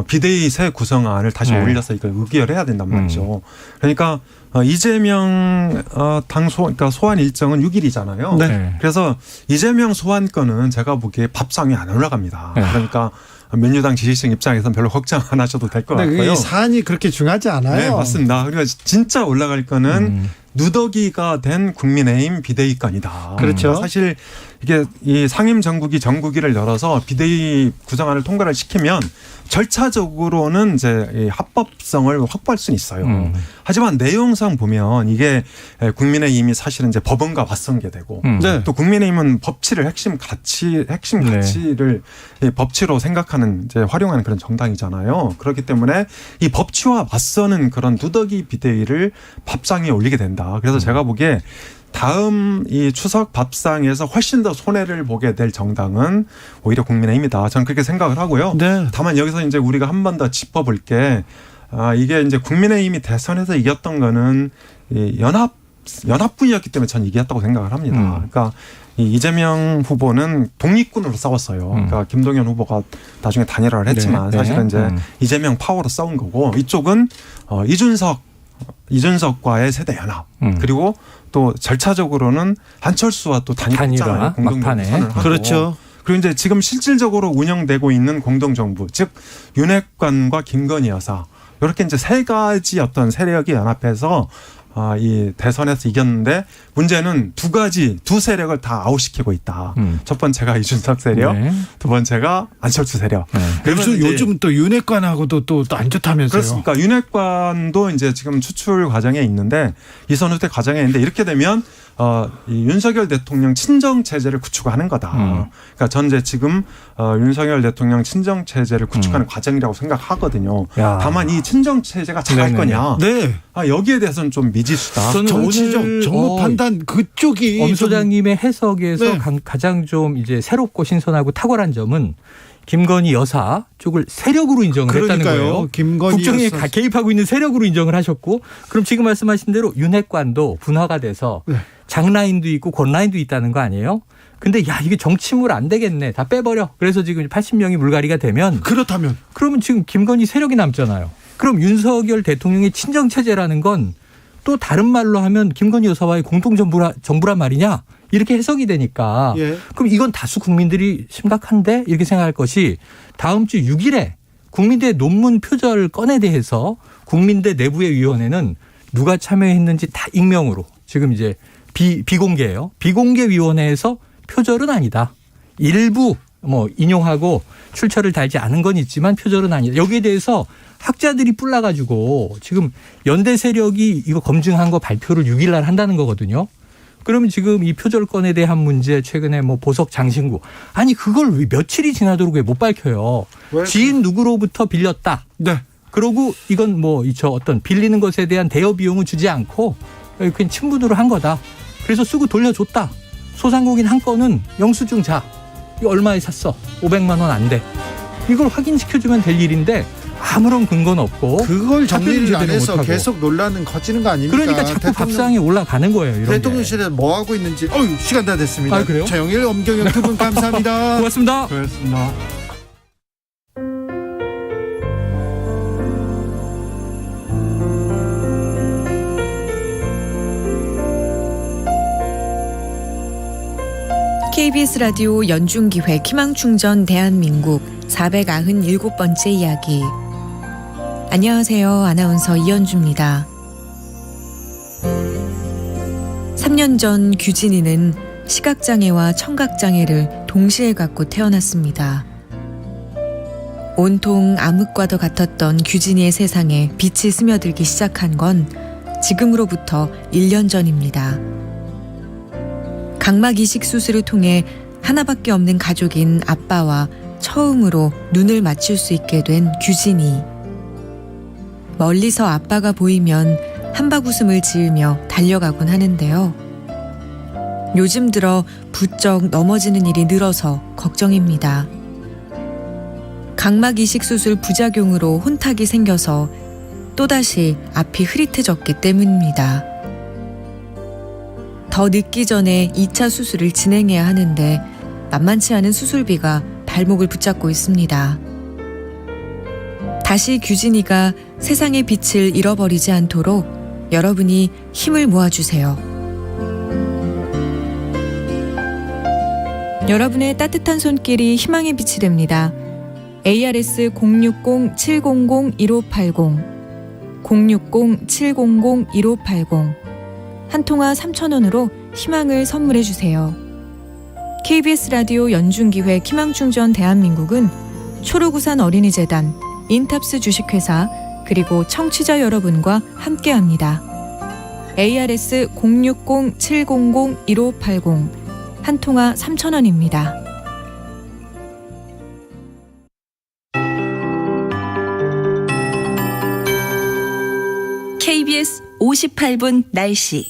Speaker 9: 비대위 새 구성안을 다시
Speaker 8: 네.
Speaker 9: 올려서 이걸 의결해야 된단 말이죠. 그러니까 이재명 그러니까 소환 일정은 6일이잖아요.
Speaker 3: 네.
Speaker 9: 그래서 이재명 소환권은 제가 보기에 밥상에 안 올라갑니다.
Speaker 8: 네.
Speaker 9: 그러니까 민주당 지지층 입장에서는 별로 걱정 안 하셔도 될 것
Speaker 3: 근데
Speaker 9: 같고요.
Speaker 3: 이 사안이 그렇게 중요하지 않아요.
Speaker 9: 네, 맞습니다. 그리고 진짜 올라갈 거는 누더기가 된 국민의힘 비대위권이다.
Speaker 3: 그렇죠.
Speaker 9: 사실 이게 이 상임 정국위를 열어서 비대위 구성안을 통과를 시키면 절차적으로는 이제 이 합법성을 확보할 수는 있어요. 하지만 내용상 보면 이게 국민의힘이 사실은 이제 법원과 맞선게되고
Speaker 3: 네.
Speaker 9: 또 국민의힘은 법치를 핵심 가치를 이 법치로 생각하는 이제 활용하는 그런 정당이잖아요. 그렇기 때문에 이 법치와 맞서는 그런 누더기 비대위를 밥상에 올리게 된다. 그래서 제가 보기에 다음 이 추석 밥상에서 훨씬 더 손해를 보게 될 정당은 오히려 국민의힘이다. 저는 그렇게 생각을 하고요.
Speaker 3: 네.
Speaker 9: 다만 여기서 이제 우리가 한 번 더 짚어볼 게 이게 이제 국민의힘이 대선에서 이겼던 거는 이 연합군이었기 때문에 저는 이겼다고 생각을 합니다. 그러니까 이 이재명 후보는 독립군으로 싸웠어요. 그러니까 김동연 후보가 나중에 단일화를 했지만
Speaker 8: 네.
Speaker 9: 사실은 이제 이재명 파워로 싸운 거고 이쪽은 이준석과의 세대 연합 그리고 또 절차적으로는 한철수와 또 단일화 공동선을 하고
Speaker 3: 그렇죠.
Speaker 9: 그리고 이제 지금 실질적으로 운영되고 있는 공동정부 즉 윤핵관과 김건희 여사 이렇게 이제 세 가지 어떤 세력이 연합해서 이 대선에서 이겼는데 문제는 두 세력을 다 아웃시키고 있다. 첫 번째가 이준석 세력,
Speaker 8: 네.
Speaker 9: 두 번째가 안철수 세력.
Speaker 3: 그래서 요즘 또 윤핵관하고도 또 안 좋다면서요.
Speaker 9: 그렇습니까? 윤핵관도 이제 지금 추출 과정에 있는데 이선후퇴 과정에 있는데 이렇게 되면 이 윤석열 대통령 친정 체제를 구축하는 거다. 그러니까 전 이제 지금 윤석열 대통령 친정 체제를 구축하는 과정이라고 생각하거든요.
Speaker 8: 야.
Speaker 9: 다만 이 친정 체제가 잘할 거냐?
Speaker 3: 네.
Speaker 9: 여기에 대해서는 좀 미지수다.
Speaker 8: 저는
Speaker 3: 정치적
Speaker 8: 오늘
Speaker 3: 정무 판단 그쪽이
Speaker 8: 엄
Speaker 3: 좀
Speaker 8: 소장님의 해석에서
Speaker 3: 네.
Speaker 8: 가장 좀 이제 새롭고 신선하고 탁월한 점은 김건희 여사 쪽을 세력으로 인정을 했다는
Speaker 3: 그러니까요.
Speaker 8: 거예요.
Speaker 3: 김건희
Speaker 8: 국정에
Speaker 3: 여사.
Speaker 8: 개입하고 있는 세력으로 인정을 하셨고 그럼 지금 말씀하신 대로 윤핵관도 분화가 돼서
Speaker 3: 네.
Speaker 8: 장라인도 있고 권라인도 있다는 거 아니에요? 근데 야 이게 정치물 안 되겠네. 다 빼버려. 그래서 지금 80명이 물갈이가 되면
Speaker 3: 그렇다면
Speaker 8: 그러면 지금 김건희 세력이 남잖아요. 그럼 윤석열 대통령의 친정체제라는 건 또 다른 말로 하면 김건희 여사와의 공동정부란 말이냐 이렇게 해석이 되니까
Speaker 3: 예.
Speaker 8: 그럼 이건 다수 국민들이 심각한데 이렇게 생각할 것이 다음 주 6일에 국민대 논문 표절 건에 대해서 국민대 내부의 위원회는 누가 참여했는지 다 익명으로 지금 이제 비공개예요. 비공개 위원회에서 표절은 아니다. 일부 인용하고 출처를 달지 않은 건 있지만 표절은 아니다. 여기에 대해서 학자들이 뿔나가지고 지금 연대 세력이 이거 검증한 거 발표를 6일 날 한다는 거거든요. 그러면 지금 이 표절건에 대한 문제 최근에 보석 장신구 아니 그걸 왜 며칠이 지나도록 왜 못 밝혀요.
Speaker 3: 왜?
Speaker 8: 지인 누구로부터 빌렸다.
Speaker 3: 네.
Speaker 8: 그러고 이건 어떤 빌리는 것에 대한 대여 비용은 주지 않고 그냥 친분으로 한 거다. 그래서 쓰고 돌려줬다. 소상공인 한 건은 영수증 자. 이거 얼마에 샀어? 500만 원 안 돼. 이걸 확인시켜주면 될 일인데 아무런 근거는 없고
Speaker 3: 그걸 정리를 안
Speaker 8: 제대로
Speaker 3: 해서
Speaker 8: 못하고.
Speaker 3: 계속 논란은 커지는 거 아닙니까?
Speaker 8: 그러니까 자꾸 밥상에 올라가는 거예요. 이런 게.
Speaker 3: 대통령실에 뭐 하고 있는지 시간 다 됐습니다.
Speaker 8: 아, 그래요?
Speaker 3: 최영일, 엄경영 두 분 감사합니다.
Speaker 8: 고맙습니다.
Speaker 9: 그렇습니다.
Speaker 6: KBS 라디오 연중기획 희망충전 대한민국 497번째 이야기. 안녕하세요. 아나운서 이현주입니다. 3년 전 규진이는 시각장애와 청각장애를 동시에 갖고 태어났습니다. 온통 암흑과도 같았던 규진이의 세상에 빛이 스며들기 시작한 건 지금으로부터 1년 전입니다. 각막 이식 수술을 통해 하나밖에 없는 가족인 아빠와 처음으로 눈을 맞출 수 있게 된 규진이. 멀리서 아빠가 보이면 한바구음을 지으며 달려가곤 하는데요. 요즘 들어 부쩍 넘어지는 일이 늘어서 걱정입니다. 각막 이식 수술 부작용으로 혼탁이 생겨서 또다시 앞이 흐릿해졌기 때문입니다. 더 늦기 전에 2차 수술을 진행해야 하는데 만만치 않은 수술비가 발목을 붙잡고 있습니다. 다시 규진이가 세상의 빛을 잃어버리지 않도록 여러분이 힘을 모아주세요. 여러분의 따뜻한 손길이 희망의 빛이 됩니다. ARS 060-700-1580 060-700-1580 한 통화 3,000원으로 희망을 선물해 주세요.
Speaker 10: KBS 라디오 연중기획 희망충전 대한민국은 초록우산 어린이재단, 인탑스 주식회사, 그리고 청취자 여러분과 함께합니다. ARS 060-700-1580 한 통화 3,000원입니다.
Speaker 4: KBS 58분 날씨.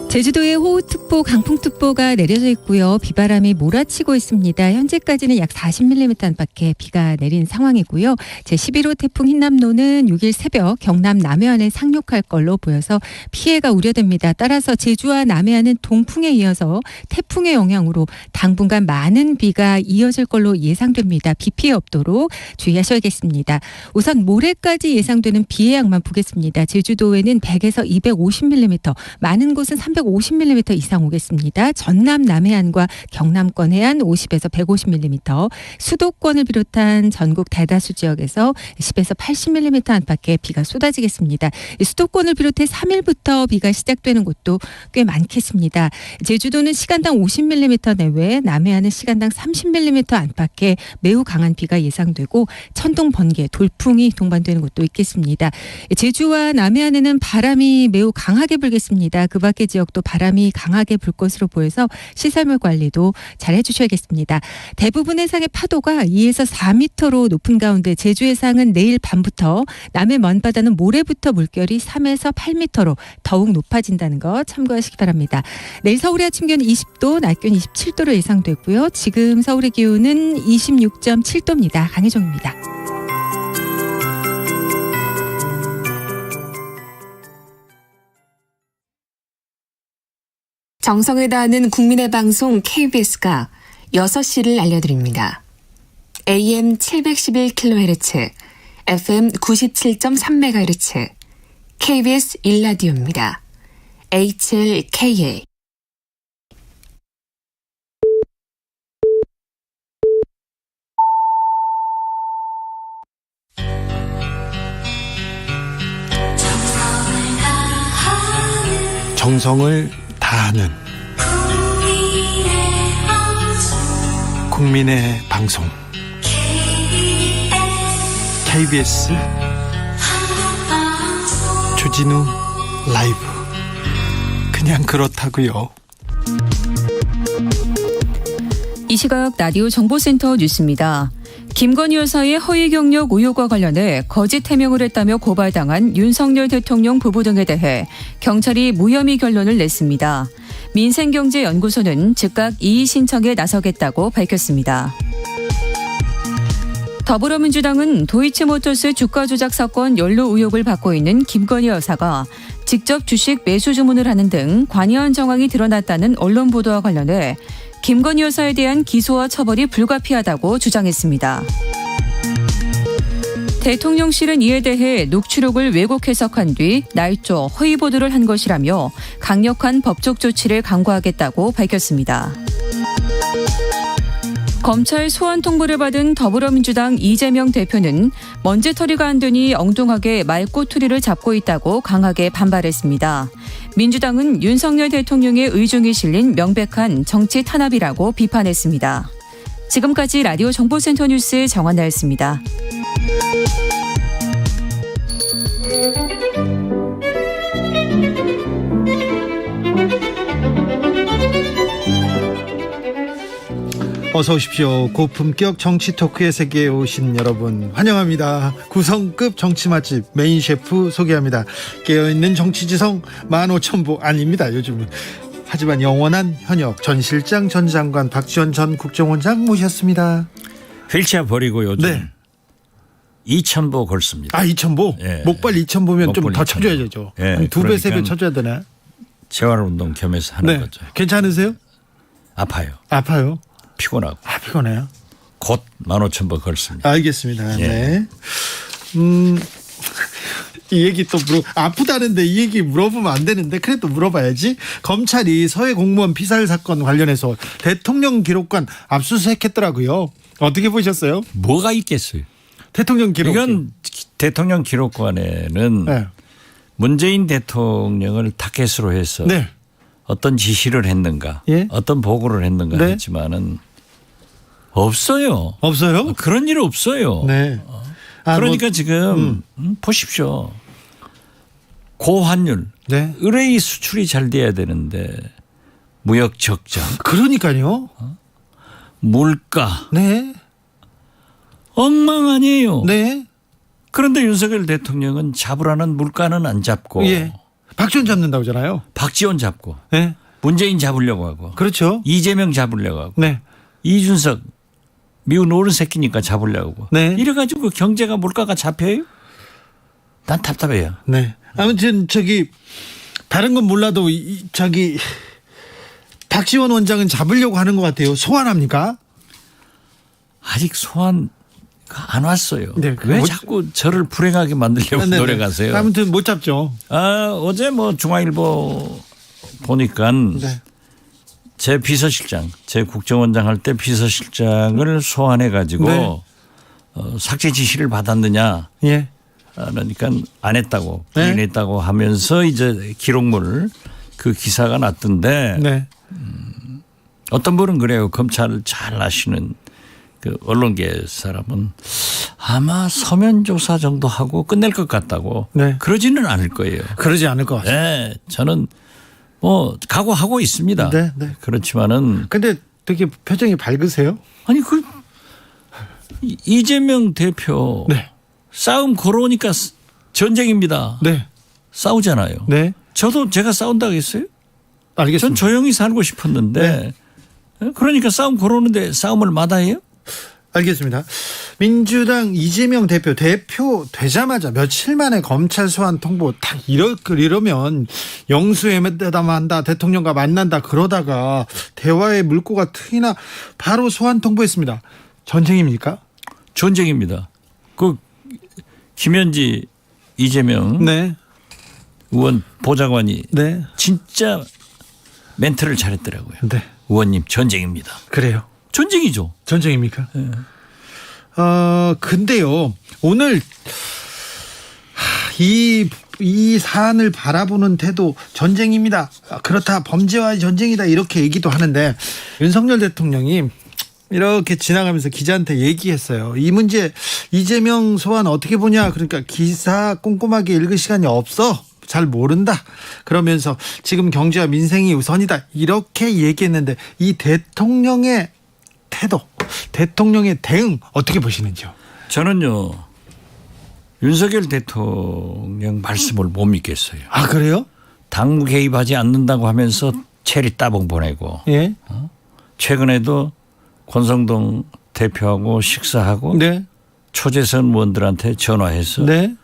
Speaker 11: 제주도에 호우특보, 강풍특보가 내려져 있고요. 비바람이 몰아치고 있습니다. 현재까지는 약 40mm 안팎의 비가 내린 상황이고요. 제11호 태풍 흰남노는 6일 새벽 경남 남해안에 상륙할 걸로 보여서 피해가 우려됩니다. 따라서 제주와 남해안은 동풍에 이어서 태풍의 영향으로 당분간 많은 비가 이어질 걸로 예상됩니다. 비 피해 없도록 주의하셔야겠습니다. 우선 모레까지 예상되는 비의 양만 보겠습니다. 제주도에는 100에서 250mm, 많은 곳은 350mm 이상 오겠습니다. 전남 남해안과 경남권 해안 50에서 150mm, 수도권을 비롯한 전국 대다수 지역에서 10에서 80mm 안팎의 비가 쏟아지겠습니다. 수도권을 비롯해 3일부터 비가 시작되는 곳도 꽤 많겠습니다. 제주도는 시간당 50mm 내외, 남해안은 시간당 30mm 안팎의 매우 강한 비가 예상되고 천둥, 번개, 돌풍이 동반되는 곳도 있겠습니다. 제주와 남해안에는 바람이 매우 강하게 불겠습니다. 그 밖의 지역도 바람이 강하게 불 것으로 보여서 시설물 관리도 잘 해주셔야겠습니다. 대부분 해상의 파도가 2에서 4m로 높은 가운데 제주 해상은 내일 밤부터, 남해 먼바다는 모레부터 물결이 3에서 8m로 더욱 높아진다는 거 참고하시기 바랍니다. 내일 서울의 아침 기온 20도, 낮 기온 27도로 예상되고요. 지금 서울의 기온은 26.7도입니다. 강혜정입니다.
Speaker 12: 정성을 다하는 국민의 방송 KBS가 6시를 알려드립니다. AM 711kHz, FM 97.3MHz, KBS 1라디오입니다. HLKA.
Speaker 3: 정성을 다하는 국민의 방송 KBS 주진우 라이브. 그냥 그렇다고요.
Speaker 13: 이 시각 라디오 정보센터 뉴스입니다. 김건희 여사의 허위 경력 의혹과 관련해 거짓 해명을 했다며 고발당한 윤석열 대통령 부부 등에 대해 경찰이 무혐의 결론을 냈습니다. 민생경제연구소는 즉각 이의 신청에 나서겠다고 밝혔습니다. 더불어민주당은 도이치모터스 주가 조작 사건 연루 의혹을 받고 있는 김건희 여사가 직접 주식 매수 주문을 하는 등 관여한 정황이 드러났다는 언론 보도와 관련해 김건희 여사에 대한 기소와 처벌이 불가피하다고 주장했습니다. 대통령실은 이에 대해 녹취록을 왜곡 해석한 뒤 날조 허위 보도를 한 것이라며 강력한 법적 조치를 강구하겠다고 밝혔습니다. 검찰 소환 통보를 받은 더불어민주당 이재명 대표는 먼지털이가 안 되니 엉뚱하게 말꼬투리를 잡고 있다고 강하게 반발했습니다. 민주당은 윤석열 대통령의 의중이 실린 명백한 정치 탄압이라고 비판했습니다. 지금까지 라디오 정보센터 뉴스 정한나였습니다.
Speaker 3: 어서 오십시오. 고품격 정치 토크의 세계에 오신 여러분 환영합니다. 구성급 정치 맛집 메인 셰프 소개합니다. 깨어있는 정치지성 15,000보 아닙니다. 요즘은. 하지만 영원한 현역 전 실장 전 장관 박지원 전 국정원장 모셨습니다.
Speaker 14: 휠체어 버리고 요즘 네. 2,000보 걸습니다.
Speaker 3: 2,000보? 예. 목발 2,000보면 좀 더 쳐줘야죠. 예. 2배, 3배 쳐줘야 되나?
Speaker 14: 재활운동 겸해서 하는
Speaker 3: 네.
Speaker 14: 거죠.
Speaker 3: 괜찮으세요?
Speaker 14: 아파요.
Speaker 3: 아파요?
Speaker 14: 피곤하고.
Speaker 3: 피곤해요?
Speaker 14: 곧 15,000보 걸습니다.
Speaker 3: 알겠습니다.
Speaker 14: 예.
Speaker 3: 네. 이 얘기 또 아프다는데 이 얘기 물어보면 안 되는데 그래도 물어봐야지. 검찰이 서해 공무원 피살 사건 관련해서 대통령 기록관 압수수색했더라고요. 어떻게 보셨어요?
Speaker 14: 뭐가 있겠어요?
Speaker 3: 대통령 기록.
Speaker 14: 이건 대통령 기록관에는 네. 문재인 대통령을 타겟으로 해서
Speaker 3: 네.
Speaker 14: 어떤 지시를 했는가,
Speaker 3: 예?
Speaker 14: 어떤 보고를 했는가
Speaker 3: 네.
Speaker 14: 했지만은 없어요.
Speaker 3: 없어요?
Speaker 14: 그런 일 없어요.
Speaker 3: 네.
Speaker 14: 그러니까 지금 보십시오. 고환율,
Speaker 3: 네.
Speaker 14: 의뢰 수출이 잘 돼야 되는데 무역 적자,
Speaker 3: 그러니까요.
Speaker 14: 물가,
Speaker 3: 네.
Speaker 14: 엉망 아니에요.
Speaker 3: 네.
Speaker 14: 그런데 윤석열 대통령은 잡으라는 물가는 안 잡고
Speaker 3: 예. 박지원 잡는다고 하잖아요.
Speaker 14: 박지원 잡고
Speaker 3: 네.
Speaker 14: 문재인 잡으려고 하고
Speaker 3: 그렇죠.
Speaker 14: 이재명 잡으려고 하고
Speaker 3: 네.
Speaker 14: 이준석 미운 어른 새끼니까 잡으려고 하고
Speaker 3: 네.
Speaker 14: 이래가지고 경제가 물가가 잡혀요? 난 답답해요.
Speaker 3: 네. 아무튼 다른 건 몰라도 박지원 원장은 잡으려고 하는 것 같아요. 소환합니까?
Speaker 14: 아직 소환 안 왔어요.
Speaker 3: 네,
Speaker 14: 왜 자꾸 저를 불행하게 만들려고 노력하세요?
Speaker 3: 아무튼 못 잡죠.
Speaker 14: 어제 중앙일보 보니까
Speaker 3: 네.
Speaker 14: 제 비서실장, 제 국정원장 할 때 비서실장을 소환해 가지고
Speaker 3: 네.
Speaker 14: 삭제 지시를 받았느냐?
Speaker 3: 예.
Speaker 14: 그러니까 안 했다고
Speaker 3: 네.
Speaker 14: 부인했다고 하면서 이제 기록물 그 기사가 났던데
Speaker 3: 네.
Speaker 14: 어떤 분은 그래요. 검찰을 잘 아시는 그 언론계 사람은 아마 서면 조사 정도 하고 끝낼 것 같다고.
Speaker 3: 네.
Speaker 14: 그러지는 않을 거예요.
Speaker 3: 그러지 않을 것 같아요.
Speaker 14: 네, 저는 각오하고 있습니다.
Speaker 3: 네, 네.
Speaker 14: 그렇지만은
Speaker 3: 근데 되게 표정이 밝으세요?
Speaker 14: 아니 이재명 대표
Speaker 3: 네.
Speaker 14: 싸움 걸어오니까 전쟁입니다.
Speaker 3: 네.
Speaker 14: 싸우잖아요.
Speaker 3: 네.
Speaker 14: 저도 제가 싸운다고 했어요?
Speaker 3: 알겠습니다.
Speaker 14: 전 조용히 살고 싶었는데 그러니까 싸움 걸어오는데 싸움을 마다해요?
Speaker 3: 알겠습니다. 민주당 이재명 대표 되자마자 며칠 만에 검찰 소환 통보 딱 이러면 영수회담한다, 대통령과 만난다 그러다가 대화의 물꼬가 트이나 바로 소환 통보했습니다. 전쟁입니까?
Speaker 14: 전쟁입니다. 김현지 이재명
Speaker 3: 네.
Speaker 14: 의원 보좌관이
Speaker 3: 네.
Speaker 14: 진짜 멘트를 잘했더라고요.
Speaker 3: 네.
Speaker 14: 의원님 전쟁입니다.
Speaker 3: 그래요.
Speaker 14: 전쟁이죠.
Speaker 3: 전쟁입니까?
Speaker 14: 네.
Speaker 3: 근데요 오늘 이 사안을 바라보는 태도 전쟁입니다. 그렇다 범죄와의 전쟁이다 이렇게 얘기도 하는데 윤석열 대통령이 이렇게 지나가면서 기자한테 얘기했어요. 이 문제 이재명 소환 어떻게 보냐. 그러니까 기사 꼼꼼하게 읽을 시간이 없어. 잘 모른다. 그러면서 지금 경제와 민생이 우선이다. 이렇게 얘기했는데 이 대통령의 태도, 대통령의 대응 어떻게 보시는지요?
Speaker 14: 저는요. 윤석열 대통령 말씀을 못 믿겠어요.
Speaker 3: 아 그래요?
Speaker 14: 당무 개입하지 않는다고 하면서 체리 따봉 보내고
Speaker 3: 예.
Speaker 14: 최근에도 권성동 대표하고 식사하고
Speaker 3: 네.
Speaker 14: 초재선 의원들한테 전화해서
Speaker 3: 네.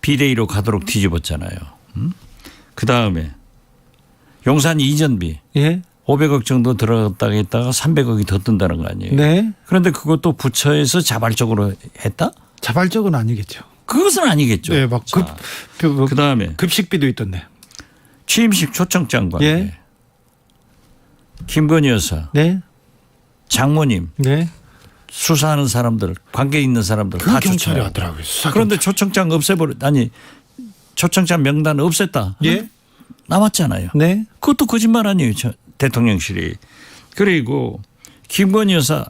Speaker 14: 비대위로 가도록 뒤집었잖아요. 그다음에 용산 이전비
Speaker 3: 예.
Speaker 14: 500억 정도 들어갔다가 했다가 300억이 더 뜬다는 거 아니에요.
Speaker 3: 네.
Speaker 14: 그런데 그것도 부처에서 자발적으로 했다?
Speaker 3: 자발적은 아니겠죠.
Speaker 14: 그것은 아니겠죠.
Speaker 3: 네, 막
Speaker 14: 그다음에
Speaker 3: 급식비도 있던데.
Speaker 14: 취임식 초청장 관계.
Speaker 3: 예.
Speaker 14: 김건희 여사.
Speaker 3: 네.
Speaker 14: 장모님.
Speaker 3: 네.
Speaker 14: 수사하는 사람들, 관계 있는 사람들
Speaker 3: 그
Speaker 14: 다
Speaker 3: 경찰이
Speaker 14: 조사해요.
Speaker 3: 하더라고요.
Speaker 14: 그런데 초청장 초청장 명단 없앴다.
Speaker 3: 예.
Speaker 14: 남았잖아요.
Speaker 3: 네.
Speaker 14: 그것도 거짓말 아니에요. 대통령실이. 그리고 김건희 여사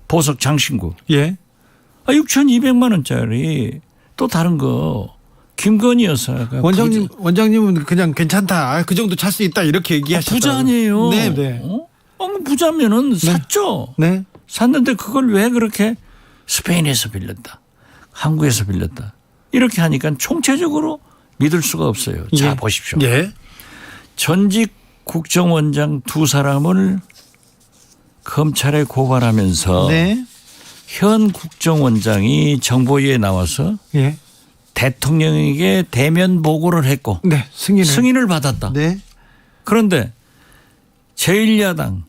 Speaker 14: 보석 장신구.
Speaker 3: 예.
Speaker 14: 6,200만 원짜리 또 다른 거 김건희 여사가
Speaker 3: 원장님은 그냥 괜찮다. 그 정도 찰 수 있다 이렇게 얘기하셨다.
Speaker 14: 부자 아니에요.
Speaker 3: 네, 네.
Speaker 14: 부자면은 샀죠.
Speaker 3: 네.
Speaker 14: 샀는데 그걸 왜 그렇게 스페인에서 빌렸다. 한국에서 빌렸다. 이렇게 하니까 총체적으로 믿을 수가 없어요. 자,
Speaker 3: 예.
Speaker 14: 보십시오.
Speaker 3: 예.
Speaker 14: 전직 국정원장 두 사람을 검찰에 고발하면서
Speaker 3: 네.
Speaker 14: 현 국정원장이 정보위에 나와서
Speaker 3: 예.
Speaker 14: 대통령에게 대면 보고를 했고
Speaker 3: 네.
Speaker 14: 승인을 받았다.
Speaker 3: 네.
Speaker 14: 그런데 제1야당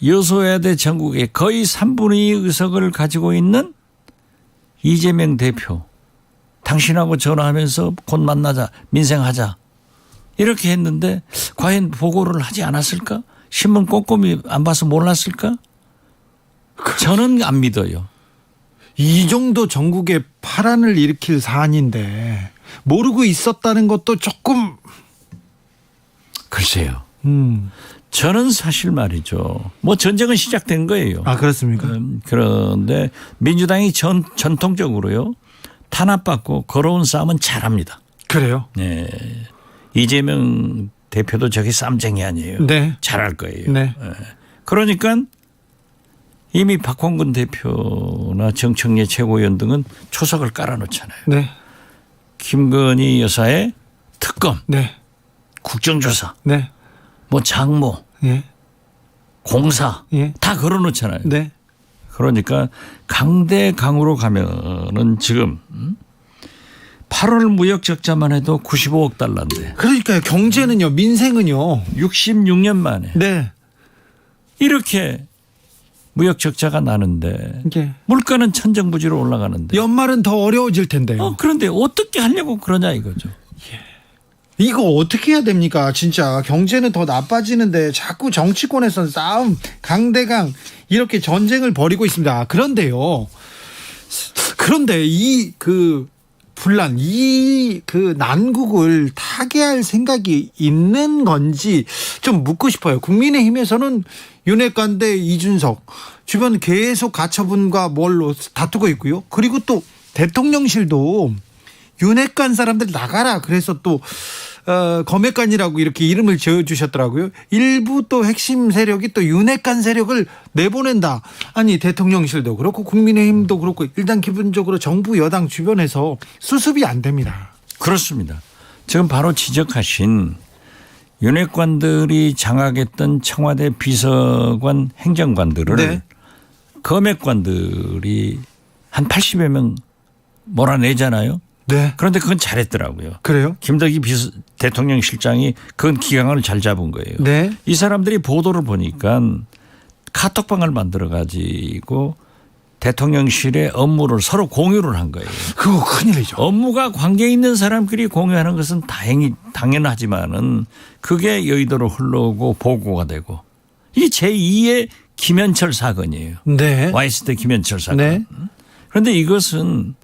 Speaker 14: 여소야대 전국의 거의 3분의 2 의석을 가지고 있는 이재명 대표 당신하고 전화하면서 곧 만나자 민생하자 이렇게 했는데 과연 보고를 하지 않았을까? 신문 꼼꼼히 안 봐서 몰랐을까? 저는 안 믿어요.
Speaker 3: 이 정도 전국에 파란을 일으킬 사안인데 모르고 있었다는 것도 조금
Speaker 14: 글쎄요. 저는 사실 말이죠. 뭐 전쟁은 시작된 거예요.
Speaker 3: 아, 그렇습니까?
Speaker 14: 그런데 민주당이 전통적으로요. 탄압받고 걸어온 싸움은 잘합니다.
Speaker 3: 그래요?
Speaker 14: 네. 이재명 대표도 저게 쌈쟁이 아니에요.
Speaker 3: 네.
Speaker 14: 잘할 거예요.
Speaker 3: 네.
Speaker 14: 그러니까 이미 박홍근 대표나 정청래 최고위원 등은 초석을 깔아놓잖아요.
Speaker 3: 네.
Speaker 14: 김건희 여사의 특검,
Speaker 3: 네.
Speaker 14: 국정조사,
Speaker 3: 네.
Speaker 14: 뭐 장모,
Speaker 3: 예.
Speaker 14: 공사
Speaker 3: 예.
Speaker 14: 다 걸어놓잖아요.
Speaker 3: 네.
Speaker 14: 그러니까 강대강으로 가면은 지금 8월 무역 적자만 해도 95억 달러인데.
Speaker 3: 그러니까요. 경제는요. 민생은요.
Speaker 14: 66년 만에.
Speaker 3: 네.
Speaker 14: 이렇게 무역 적자가 나는데
Speaker 3: 이게
Speaker 14: 물가는 천정부지로 올라가는데.
Speaker 3: 연말은 더 어려워질 텐데요.
Speaker 14: 그런데 어떻게 하려고 그러냐 이거죠.
Speaker 3: 이거 어떻게 해야 됩니까? 진짜 경제는 더 나빠지는데 자꾸 정치권에서는 싸움, 강대강 이렇게 전쟁을 벌이고 있습니다. 그런데 이 분란, 이 난국을 타개할 생각이 있는 건지 좀 묻고 싶어요. 국민의힘에서는 윤핵관 대 이준석 주변 계속 가처분과 뭘로 다투고 있고요. 그리고 또 대통령실도 윤핵관 사람들 나가라. 그래서 또 검핵관이라고 이렇게 이름을 지어주셨더라고요. 일부 또 핵심 세력이 또 윤핵관 세력을 내보낸다. 아니 대통령실도 그렇고 국민의힘도 그렇고 일단 기본적으로 정부 여당 주변에서 수습이 안 됩니다.
Speaker 14: 그렇습니다. 지금 바로 지적하신 윤핵관들이 장악했던 청와대 비서관 행정관들을
Speaker 3: 네.
Speaker 14: 검핵관들이 한 80여 명 몰아내잖아요.
Speaker 3: 네.
Speaker 14: 그런데 그건 잘했더라고요.
Speaker 3: 그래요?
Speaker 14: 김덕기 대통령 실장이 그건 기강을 잘 잡은 거예요.
Speaker 3: 네.
Speaker 14: 이 사람들이 보도를 보니까 카톡방을 만들어 가지고 대통령실의 업무를 서로 공유를 한 거예요.
Speaker 3: 그거 큰일이죠.
Speaker 14: 업무가 관계 있는 사람끼리 공유하는 것은 당연하지만은 그게 여의도로 흘러오고 보고가 되고 이게 제2의 김현철 사건이에요.
Speaker 3: 네.
Speaker 14: 와이스 김현철 사건.
Speaker 3: 네.
Speaker 14: 그런데 이것은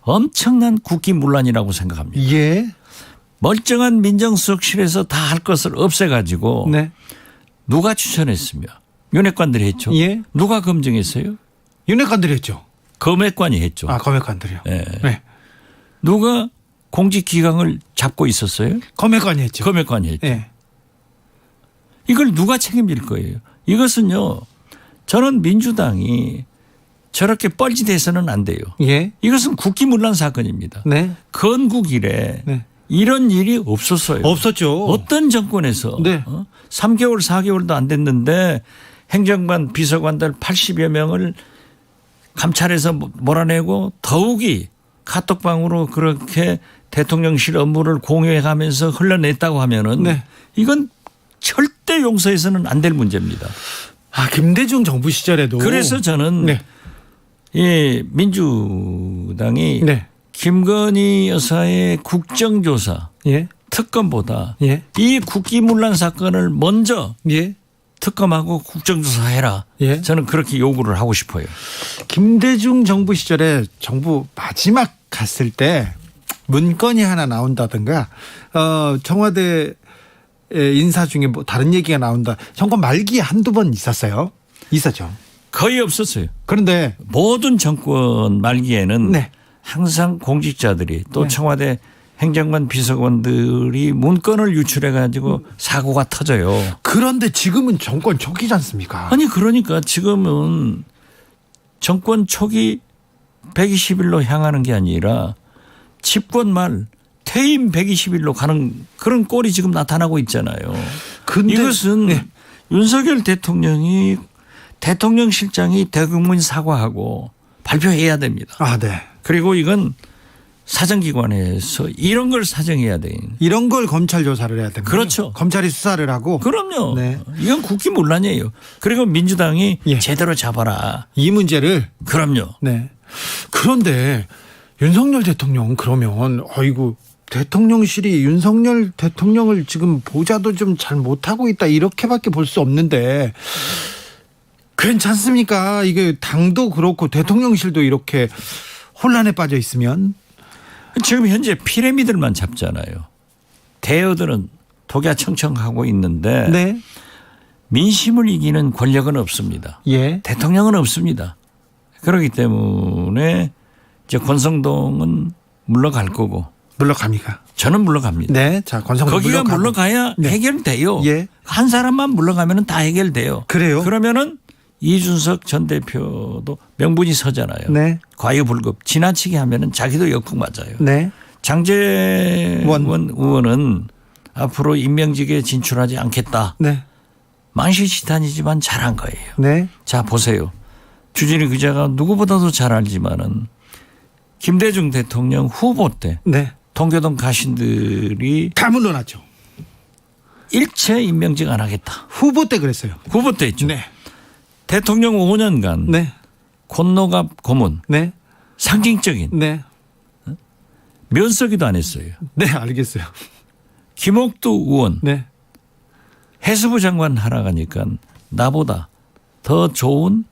Speaker 14: 엄청난 국기문란이라고 생각합니다.
Speaker 3: 예.
Speaker 14: 멀쩡한 민정수석실에서 다 할 것을 없애가지고
Speaker 3: 네.
Speaker 14: 누가 추천했으며 윤핵관들이 했죠.
Speaker 3: 예.
Speaker 14: 누가 검증했어요?
Speaker 3: 윤핵관들이 했죠.
Speaker 14: 검핵관이 했죠.
Speaker 3: 아, 검핵관들이요.
Speaker 14: 네.
Speaker 3: 네.
Speaker 14: 누가 공직기강을 잡고 있었어요?
Speaker 3: 검핵관이 했죠.
Speaker 14: 검핵관이 했죠.
Speaker 3: 네.
Speaker 14: 이걸 누가 책임질 거예요? 이것은요. 저는 민주당이 저렇게 뻘짓해서는 안 돼요.
Speaker 3: 예.
Speaker 14: 이것은 국기문란 사건입니다.
Speaker 3: 네.
Speaker 14: 건국 이래
Speaker 3: 네.
Speaker 14: 이런 일이 없었어요.
Speaker 3: 없었죠.
Speaker 14: 어떤 정권에서
Speaker 3: 네.
Speaker 14: 3개월 4개월도 안 됐는데 행정관 비서관들 80여 명을 감찰해서 몰아내고 더욱이 카톡방으로 그렇게 대통령실 업무를 공유해가면서 흘러냈다고 하면은
Speaker 3: 네.
Speaker 14: 이건 절대 용서해서는 안 될 문제입니다.
Speaker 3: 아, 김대중 정부 시절에도.
Speaker 14: 그래서 저는
Speaker 3: 네.
Speaker 14: 이 민주당이
Speaker 3: 네.
Speaker 14: 김건희 여사의 국정조사
Speaker 3: 예.
Speaker 14: 특검보다
Speaker 3: 예.
Speaker 14: 이 국기문란 사건을 먼저
Speaker 3: 예.
Speaker 14: 특검하고 국정조사해라.
Speaker 3: 예.
Speaker 14: 저는 그렇게 요구를 하고 싶어요.
Speaker 3: 김대중 정부 시절에 정부 마지막 갔을 때 문건이 하나 나온다든가 청와대 인사 중에 뭐 다른 얘기가 나온다. 정권 말기에 한두 번 있었어요. 있었죠.
Speaker 14: 거의 없었어요.
Speaker 3: 그런데
Speaker 14: 모든 정권 말기에는
Speaker 3: 네.
Speaker 14: 항상 공직자들이 또
Speaker 3: 네.
Speaker 14: 청와대 행정관 비서관들이 문건을 유출해 가지고 사고가 터져요.
Speaker 3: 그런데 지금은 정권 초기지 않습니까?
Speaker 14: 아니 그러니까 지금은 정권 초기 120일로 향하는 게 아니라 집권 말 퇴임 120일로 가는 그런 꼴이 지금 나타나고 있잖아요.
Speaker 3: 근데
Speaker 14: 이것은
Speaker 3: 네.
Speaker 14: 윤석열 대통령이 대통령실장이 대국민 사과하고 발표해야 됩니다.
Speaker 3: 아, 네.
Speaker 14: 그리고 이건 사정기관에서 이런 걸 사정해야 돼.
Speaker 3: 이런 걸 검찰 조사를 해야 됩니다.
Speaker 14: 그렇죠.
Speaker 3: 검찰이 수사를 하고.
Speaker 14: 그럼요.
Speaker 3: 네.
Speaker 14: 이건 국기문란이에요. 그리고 민주당이
Speaker 3: 예.
Speaker 14: 제대로 잡아라.
Speaker 3: 이 문제를.
Speaker 14: 그럼요.
Speaker 3: 네. 그런데 윤석열 대통령 그러면 어이구 대통령실이 윤석열 대통령을 지금 보좌도 좀 잘 못하고 있다 이렇게밖에 볼 수 없는데 괜찮습니까? 이게 당도 그렇고 대통령실도 이렇게 혼란에 빠져 있으면
Speaker 14: 지금 현재 피라미드만 잡잖아요. 대여들은 독야청청하고 있는데
Speaker 3: 네.
Speaker 14: 민심을 이기는 권력은 없습니다.
Speaker 3: 예.
Speaker 14: 대통령은 없습니다. 그렇기 때문에 이제 권성동은 물러갈 거고.
Speaker 3: 물러갑니까?
Speaker 14: 저는 물러갑니다.
Speaker 3: 네. 자, 권성동
Speaker 14: 거기가
Speaker 3: 물러가고.
Speaker 14: 물러가야
Speaker 3: 네.
Speaker 14: 해결돼요.
Speaker 3: 예.
Speaker 14: 한 사람만 물러가면 다 해결돼요.
Speaker 3: 그래요?
Speaker 14: 그러면은 이준석 전 대표도 명분이 서잖아요.
Speaker 3: 네.
Speaker 14: 과유불급 지나치게 하면은 자기도 역풍 맞아요.
Speaker 3: 네.
Speaker 14: 장제원 의원은 앞으로 임명직에 진출하지 않겠다.
Speaker 3: 네.
Speaker 14: 만시지탄이지만 잘한 거예요.
Speaker 3: 네.
Speaker 14: 자 보세요. 주진희 기자가 누구보다도 잘 알지만은 김대중 대통령 후보 때
Speaker 3: 네.
Speaker 14: 동교동 가신들이
Speaker 3: 다 물러났죠.
Speaker 14: 일체 임명직 안 하겠다.
Speaker 3: 후보 때 그랬어요.
Speaker 14: 후보 때 있죠.
Speaker 3: 네.
Speaker 14: 대통령 5년간
Speaker 3: 네.
Speaker 14: 권노갑 고문
Speaker 3: 네.
Speaker 14: 상징적인
Speaker 3: 네.
Speaker 14: 면서기도 안 했어요.
Speaker 3: 네, 알겠어요.
Speaker 14: 김옥두 의원
Speaker 3: 네.
Speaker 14: 해수부 장관 하러 가니까 나보다 더 좋은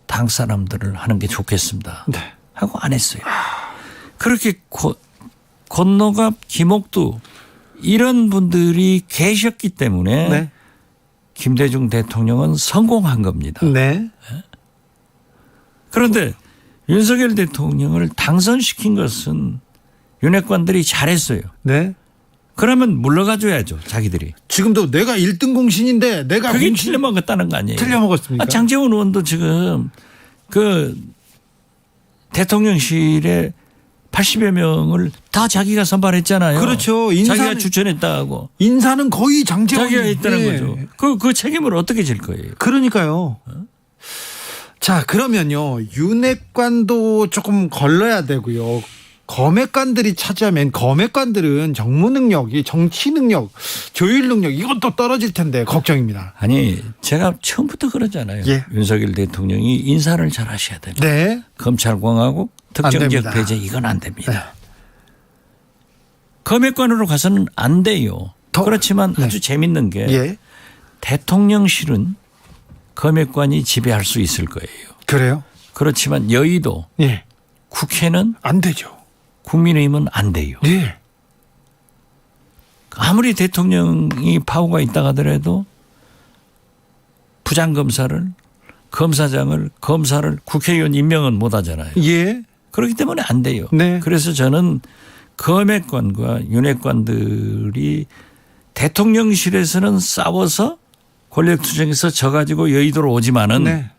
Speaker 14: 당 사람들을 하는 게 좋겠습니다.
Speaker 3: 네.
Speaker 14: 하고 안 했어요. 그렇게 권노갑 김옥두 이런 분들이 계셨기 때문에
Speaker 3: 네.
Speaker 14: 김대중 대통령은 성공한 겁니다.
Speaker 3: 네.
Speaker 14: 그런데 윤석열 대통령을 당선시킨 것은 윤핵관들이 잘했어요.
Speaker 3: 네.
Speaker 14: 그러면 물러가 줘야죠. 자기들이.
Speaker 3: 지금도 내가 1등 공신인데 내가
Speaker 14: 그게
Speaker 3: 공신
Speaker 14: 틀려먹었다는 거 아니에요.
Speaker 3: 틀려먹었습니까?
Speaker 14: 장제원 의원도 지금 그 대통령실에 80여 명을 다 자기가 선발했잖아요.
Speaker 3: 그렇죠.
Speaker 14: 자기가 추천했다고.
Speaker 3: 인사는 거의 장제원
Speaker 14: 자기가 했다는
Speaker 3: 네.
Speaker 14: 거죠. 그 책임을 어떻게 질 거예요?
Speaker 3: 그러니까요. 자, 그러면요. 윤핵관도 조금 걸러야 되고요. 검핵관들이 차지하면 검핵관들은 정무 능력이 정치 능력, 조율 능력 이것도 떨어질 텐데 걱정입니다.
Speaker 14: 아니 제가 처음부터 그러잖아요.
Speaker 3: 예.
Speaker 14: 윤석열 대통령이 인사를 잘 하셔야 됩니다.
Speaker 3: 네.
Speaker 14: 검찰공화국 특정지역 배제 이건 안 됩니다.
Speaker 3: 네.
Speaker 14: 검핵관으로 가서는 안 돼요. 그렇지만 아주 재밌는 게
Speaker 3: 예.
Speaker 14: 대통령실은 검핵관이 지배할 수 있을 거예요.
Speaker 3: 그래요?
Speaker 14: 그렇지만 여의도
Speaker 3: 예.
Speaker 14: 국회는
Speaker 3: 안 되죠.
Speaker 14: 국민의힘은 안 돼요.
Speaker 3: 네.
Speaker 14: 아무리 대통령이 파워가 있다 하더라도 부장검사를 검사장을 검사를 국회의원 임명은 못 하잖아요.
Speaker 3: 예.
Speaker 14: 그렇기 때문에 안 돼요.
Speaker 3: 네.
Speaker 14: 그래서 저는 검핵관과 윤핵관들이 대통령실에서는 싸워서 권력투쟁에서 져가지고 여의도로 오지만은
Speaker 3: 네.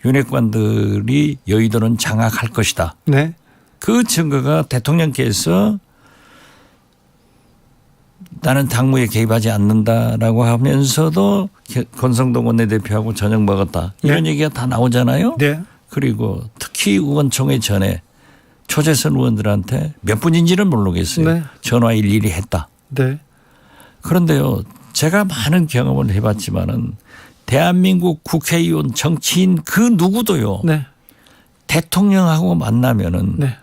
Speaker 14: 윤핵관들이 여의도는 장악할 것이다.
Speaker 3: 네.
Speaker 14: 그 증거가 대통령께서 나는 당무에 개입하지 않는다라고 하면서도 권성동 원내대표하고 저녁 먹었다. 이런
Speaker 3: 네.
Speaker 14: 얘기가 다 나오잖아요.
Speaker 3: 네.
Speaker 14: 그리고 특히 의원총회 전에 초재선 의원들한테 몇 분인지는 모르겠어요.
Speaker 3: 네.
Speaker 14: 전화 일일이 했다.
Speaker 3: 네.
Speaker 14: 그런데요. 제가 많은 경험을 해봤지만은 대한민국 국회의원 정치인 그 누구도요.
Speaker 3: 네.
Speaker 14: 대통령하고 만나면은
Speaker 3: 네.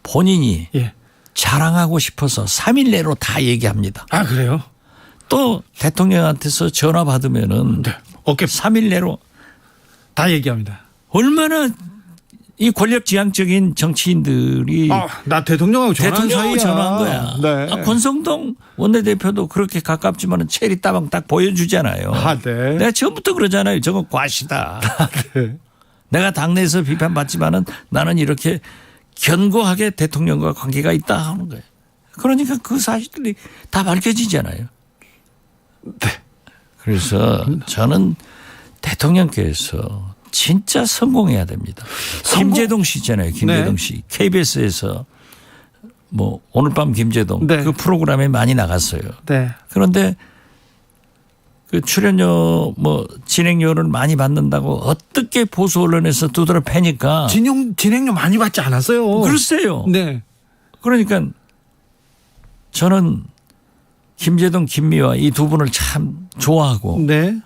Speaker 14: 본인이
Speaker 3: 예.
Speaker 14: 자랑하고 싶어서 3일 내로 다 얘기합니다.
Speaker 3: 아, 그래요?
Speaker 14: 또 대통령한테서 전화 받으면은
Speaker 3: 네. 어깨
Speaker 14: 3일 내로
Speaker 3: 다 얘기합니다.
Speaker 14: 얼마나 이 권력지향적인 정치인들이
Speaker 3: 나 대통령하고
Speaker 14: 대통령하고 전화한 거야.
Speaker 3: 네.
Speaker 14: 권성동 원내대표도 그렇게 가깝지만은 체리 따방 딱 보여주잖아요.
Speaker 3: 아, 네.
Speaker 14: 내가 처음부터 그러잖아요. 저거 과시다.
Speaker 3: 네.
Speaker 14: 내가 당내에서 비판받지만은 나는 이렇게 견고하게 대통령과 관계가 있다 하는 거예요. 그러니까 그 사실들이 다 밝혀지잖아요.
Speaker 3: 네.
Speaker 14: 그래서 저는 대통령께서 진짜 성공해야 됩니다. 김재동 씨 있잖아요. 김재동
Speaker 3: 네.
Speaker 14: 씨. KBS에서 뭐 오늘 밤 김재동
Speaker 3: 네.
Speaker 14: 그 프로그램에 많이 나갔어요.
Speaker 3: 네.
Speaker 14: 그런데 그 출연료 뭐 진행료를 많이 받는다고 어떻게 보수 언론에서 두드러 패니까
Speaker 3: 진행료 많이 받지 않았어요.
Speaker 14: 글쎄요.
Speaker 3: 네.
Speaker 14: 그러니까 저는 김재동, 김미화 이 두 분을 참 좋아하고
Speaker 3: 네.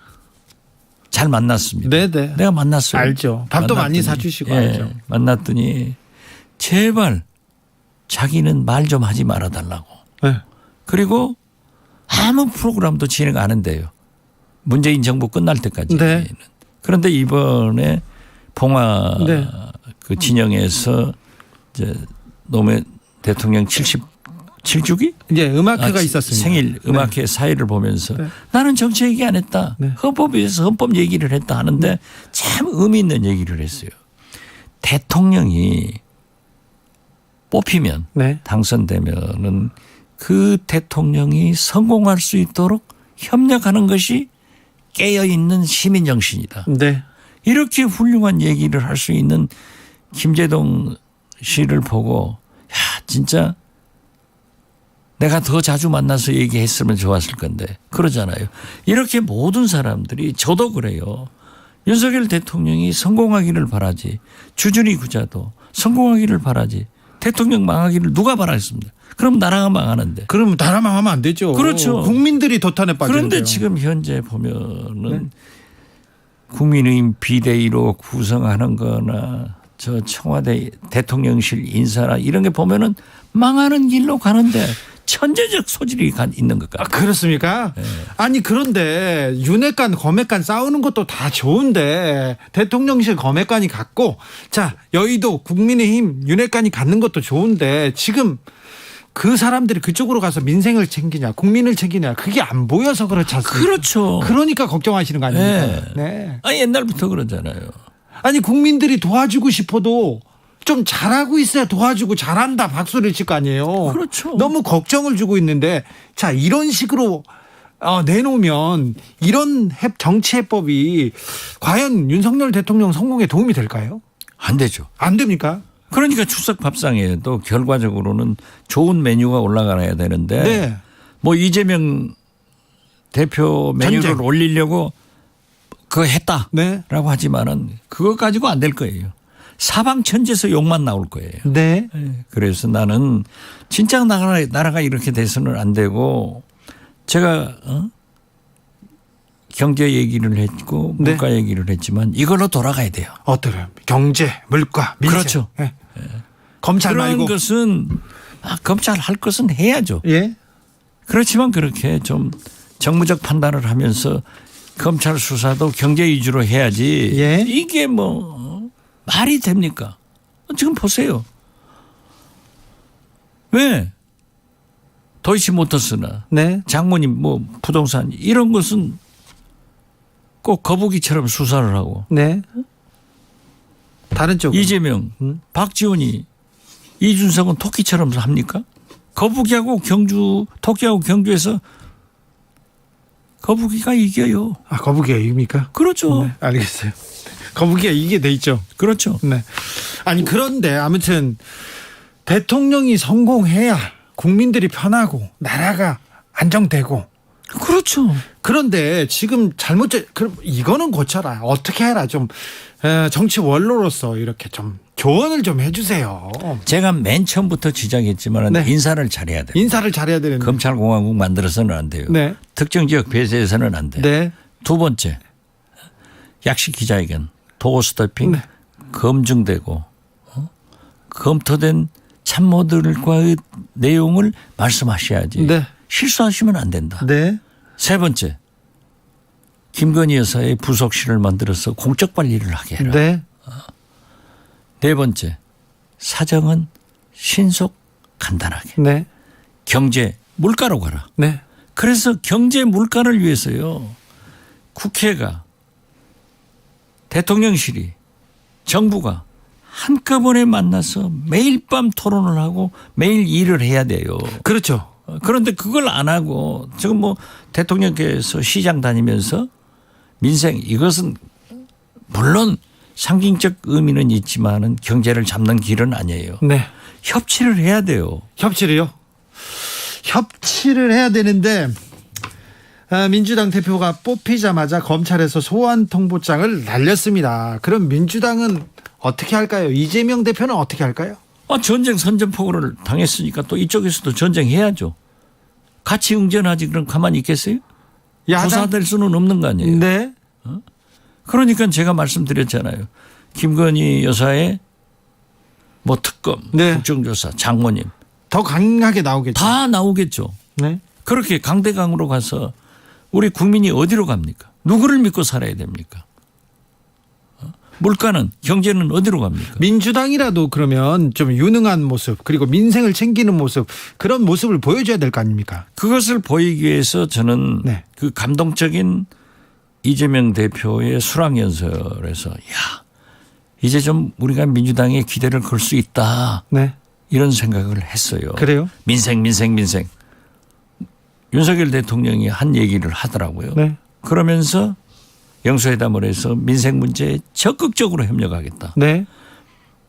Speaker 14: 잘 만났습니다.
Speaker 3: 네, 네.
Speaker 14: 내가 만났어요.
Speaker 3: 알죠. 밥도 많이 사주시고 알죠.
Speaker 14: 만났더니 제발 자기는 말 좀 하지 말아달라고.
Speaker 3: 네.
Speaker 14: 그리고 아무 프로그램도 진행 안 한대요. 문재인 정부 끝날 때까지.
Speaker 3: 네.
Speaker 14: 그런데 이번에 봉화
Speaker 3: 네.
Speaker 14: 그 진영에서 이제 노무현 대통령 7주기?
Speaker 3: 이제 음악회가 있었습니다.
Speaker 14: 생일 음악회 사회를 보면서 나는 정치 얘기 안 했다. 헌법에서 헌법 얘기를 했다 하는데 참 의미 있는 얘기를 했어요. 대통령이 뽑히면 당선되면은 그 대통령이 성공할 수 있도록 협력하는 것이 깨어있는 시민 정신이다. 이렇게 훌륭한 얘기를 할 수 있는 김재동 씨를 보고 야 진짜 내가 더 자주 만나서 얘기했으면 좋았을 건데 그러잖아요. 이렇게 모든 사람들이 저도 그래요. 윤석열 대통령이 성공하기를 바라지. 주준희 구자도 성공하기를 바라지. 대통령 망하기를 누가 바라겠습니다. 그럼 나라가 망하는데.
Speaker 3: 그럼 나라 망하면 안 되죠.
Speaker 14: 그렇죠.
Speaker 3: 국민들이 도탄에 빠지는데요.
Speaker 14: 그런데 지금 현재 보면은 국민의힘 비대위로 구성하는 거나 저 청와대 대통령실 인사나 이런 게 보면은 망하는 길로 가는데 천재적 소질이 있는 것 같아요.
Speaker 3: 그렇습니까? 아니 그런데 윤핵관 검핵관 싸우는 것도 다 좋은데 대통령실 검핵관이 갖고 자 여의도 국민의힘 윤핵관이 갖는 것도 좋은데 지금 그 사람들이 그쪽으로 가서 민생을 챙기냐 국민을 챙기냐 그게 안 보여서 그렇지 않습니까?
Speaker 14: 그렇죠.
Speaker 3: 그러니까 걱정하시는 거 아닙니까?
Speaker 14: 아니 옛날부터 그러잖아요.
Speaker 3: 아니 국민들이 도와주고 싶어도 좀 잘하고 있어야 도와주고 잘한다 박수를 칠 거 아니에요.
Speaker 14: 그렇죠.
Speaker 3: 너무 걱정을 주고 있는데 자 이런 식으로 내놓으면 이런 정치해법이 과연 윤석열 대통령 성공에 도움이 될까요?
Speaker 14: 안 되죠.
Speaker 3: 안 됩니까?
Speaker 14: 그러니까 추석 밥상에도 결과적으로는 좋은 메뉴가 올라가야 되는데 뭐 이재명 대표 메뉴를 올리려고 그거 했다라고 하지만은 그거 가지고 안 될 거예요. 사방천지에서 욕만 나올 거예요. 그래서 나는 진짜 나라가 이렇게 돼서는 안 되고 제가 경제 얘기를 했고 물가 얘기를 했지만 이걸로 돌아가야 돼요.
Speaker 3: 어떠래요? 경제, 물가, 민생.
Speaker 14: 그렇죠.
Speaker 3: 검찰
Speaker 14: 그런
Speaker 3: 말고.
Speaker 14: 것은 검찰 할 것은 해야죠. 그렇지만 그렇게 좀 정무적 판단을 하면서 검찰 수사도 경제 위주로 해야지 이게 뭐 말이 됩니까? 지금 보세요. 왜 도이치모터스나 장모님 뭐 부동산 이런 것은 꼭 거북이처럼 수사를 하고
Speaker 3: 다른 쪽
Speaker 14: 이재명, 박지원이 이준석은 토끼처럼 합니까? 거북이하고 토끼하고 경주에서 거북이가 이겨요.
Speaker 3: 거북이가 이깁니까?
Speaker 14: 그렇죠.
Speaker 3: 알겠어요. 거북이가 이게 돼 있죠.
Speaker 14: 그렇죠.
Speaker 3: 아니 그런데 아무튼 대통령이 성공해야 국민들이 편하고 나라가 안정되고
Speaker 14: 그렇죠.
Speaker 3: 그런데 지금 그럼 이거는 고쳐라. 어떻게 해라. 좀 정치 원로로서 이렇게 좀 조언을 좀 해주세요.
Speaker 14: 제가 맨 처음부터 지적했지만 인사를 잘해야 돼요.
Speaker 3: 인사를 잘해야 되는데
Speaker 14: 검찰공화국 만들어서는 안 돼요. 특정 지역 배제해서는 안 돼요. 두 번째 약식 기자회견 도어스태핑 검증되고 검토된 참모들과의 내용을 말씀하셔야지. 실수하시면 안 된다. 세 번째 김건희 여사의 부속실을 만들어서 공적 관리를 하게 해라. 네 번째 사정은 신속 간단하게. 경제 물가로 가라. 그래서 경제 물가를 위해서요. 국회가 대통령실이 정부가 한꺼번에 만나서 매일 밤 토론을 하고 매일 일을 해야 돼요.
Speaker 3: 그렇죠.
Speaker 14: 그런데 그걸 안 하고 지금 뭐 대통령께서 시장 다니면서 민생 이것은 물론 상징적 의미는 있지만은 경제를 잡는 길은 아니에요. 협치를 해야 돼요.
Speaker 3: 협치를요? 협치를 해야 되는데 민주당 대표가 뽑히자마자 검찰에서 소환 통보장을 날렸습니다. 그럼 민주당은 어떻게 할까요? 이재명 대표는 어떻게 할까요?
Speaker 14: 전쟁 선전포고를 당했으니까 또 이쪽에서도 전쟁해야죠. 같이 응전하지 그럼 가만히 있겠어요? 부사될 수는 없는 거 아니에요. 그러니까 제가 말씀드렸잖아요. 김건희 여사의 뭐 특검, 국정조사, 장모님.
Speaker 3: 더 강하게 나오겠죠.
Speaker 14: 다 나오겠죠. 그렇게 강대강으로 가서 우리 국민이 어디로 갑니까? 누구를 믿고 살아야 됩니까? 물가는 경제는 어디로 갑니까?
Speaker 3: 민주당이라도 그러면 좀 유능한 모습 그리고 민생을 챙기는 모습 그런 모습을 보여줘야 될 거 아닙니까?
Speaker 14: 그것을 보이기 위해서 저는
Speaker 3: 네.
Speaker 14: 그 감동적인 이재명 대표의 수락연설에서 야 이제 좀 우리가 민주당에 기대를 걸 수 있다.
Speaker 3: 네.
Speaker 14: 이런 생각을 했어요.
Speaker 3: 그래요?
Speaker 14: 민생. 윤석열 대통령이 한 얘기를 하더라고요.
Speaker 3: 네.
Speaker 14: 그러면서 영수회담을 해서 민생 문제에 적극적으로 협력하겠다.
Speaker 3: 네.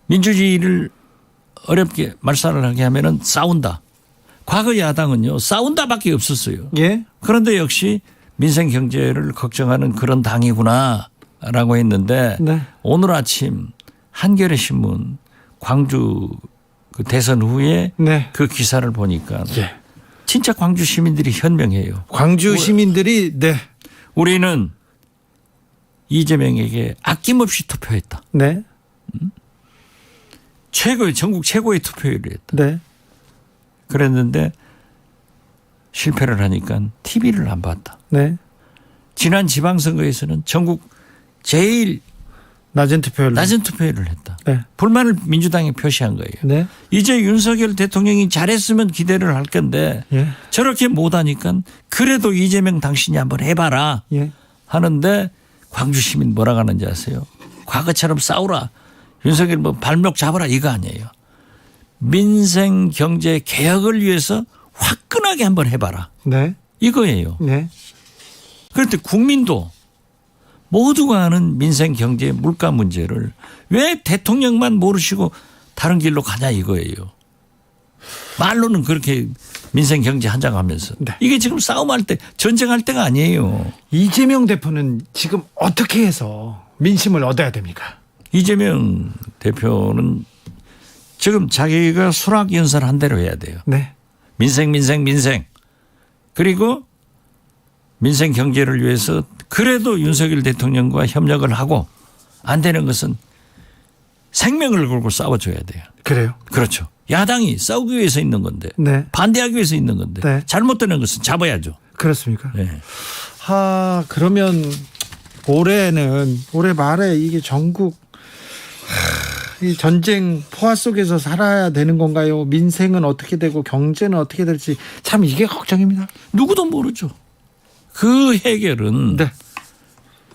Speaker 14: 민주주의를 어렵게 말살을 하게 하면은 싸운다. 과거 야당은요 싸운다밖에 없었어요.
Speaker 3: 예.
Speaker 14: 그런데 역시 민생 경제를 걱정하는 그런 당이구나라고 했는데
Speaker 3: 네.
Speaker 14: 오늘 아침 한겨레 신문 광주 그 대선 후에
Speaker 3: 네.
Speaker 14: 그 기사를 보니까
Speaker 3: 예.
Speaker 14: 진짜 광주 시민들이 현명해요.
Speaker 3: 광주 시민들이 네.
Speaker 14: 우리는 이재명에게 아낌없이 투표했다.
Speaker 3: 네.
Speaker 14: 전국 최고의 투표율을 했다.
Speaker 3: 네.
Speaker 14: 그랬는데 실패를 하니까 TV를 안 봤다.
Speaker 3: 네.
Speaker 14: 지난 지방선거에서는 전국 제일
Speaker 3: 낮은
Speaker 14: 투표율을 했다.
Speaker 3: 네.
Speaker 14: 불만을 민주당에 표시한 거예요.
Speaker 3: 네.
Speaker 14: 이제 윤석열 대통령이 잘했으면 기대를 할 건데
Speaker 3: 예.
Speaker 14: 저렇게 못하니까 그래도 이재명 당신이 한번 해봐라
Speaker 3: 예.
Speaker 14: 하는데 광주 시민 뭐라 하는지 아세요? 과거처럼 싸우라. 윤석열 뭐 발목 잡아라 이거 아니에요. 민생 경제 개혁을 위해서 화끈하게 한번 해봐라.
Speaker 3: 네.
Speaker 14: 이거예요.
Speaker 3: 네.
Speaker 14: 그런데 국민도 모두가 아는 민생 경제 물가 문제를 왜 대통령만 모르시고 다른 길로 가냐 이거예요. 말로는 그렇게 민생 경제 한장하면서
Speaker 3: 네.
Speaker 14: 이게 지금 싸움할 때 전쟁할 때가 아니에요.
Speaker 3: 이재명 대표는 지금 어떻게 해서 민심을 얻어야 됩니까?
Speaker 14: 이재명 대표는 지금 자기가 수락연설 한 대로 해야 돼요.
Speaker 3: 네.
Speaker 14: 민생. 그리고 민생 경제를 위해서 그래도 윤석열 대통령과 협력을 하고 안 되는 것은 생명을 걸고 싸워줘야 돼요.
Speaker 3: 그래요?
Speaker 14: 그렇죠. 야당이 싸우기 위해서 있는 건데
Speaker 3: 네.
Speaker 14: 반대하기 위해서 있는 건데
Speaker 3: 네.
Speaker 14: 잘못되는 것은 잡아야죠.
Speaker 3: 그렇습니까?
Speaker 14: 네.
Speaker 3: 그러면 올해 말에 이게 전국 이 전쟁 포화 속에서 살아야 되는 건가요? 민생은 어떻게 되고 경제는 어떻게 될지 참 이게 걱정입니다.
Speaker 14: 누구도 모르죠. 그 해결은
Speaker 3: 네.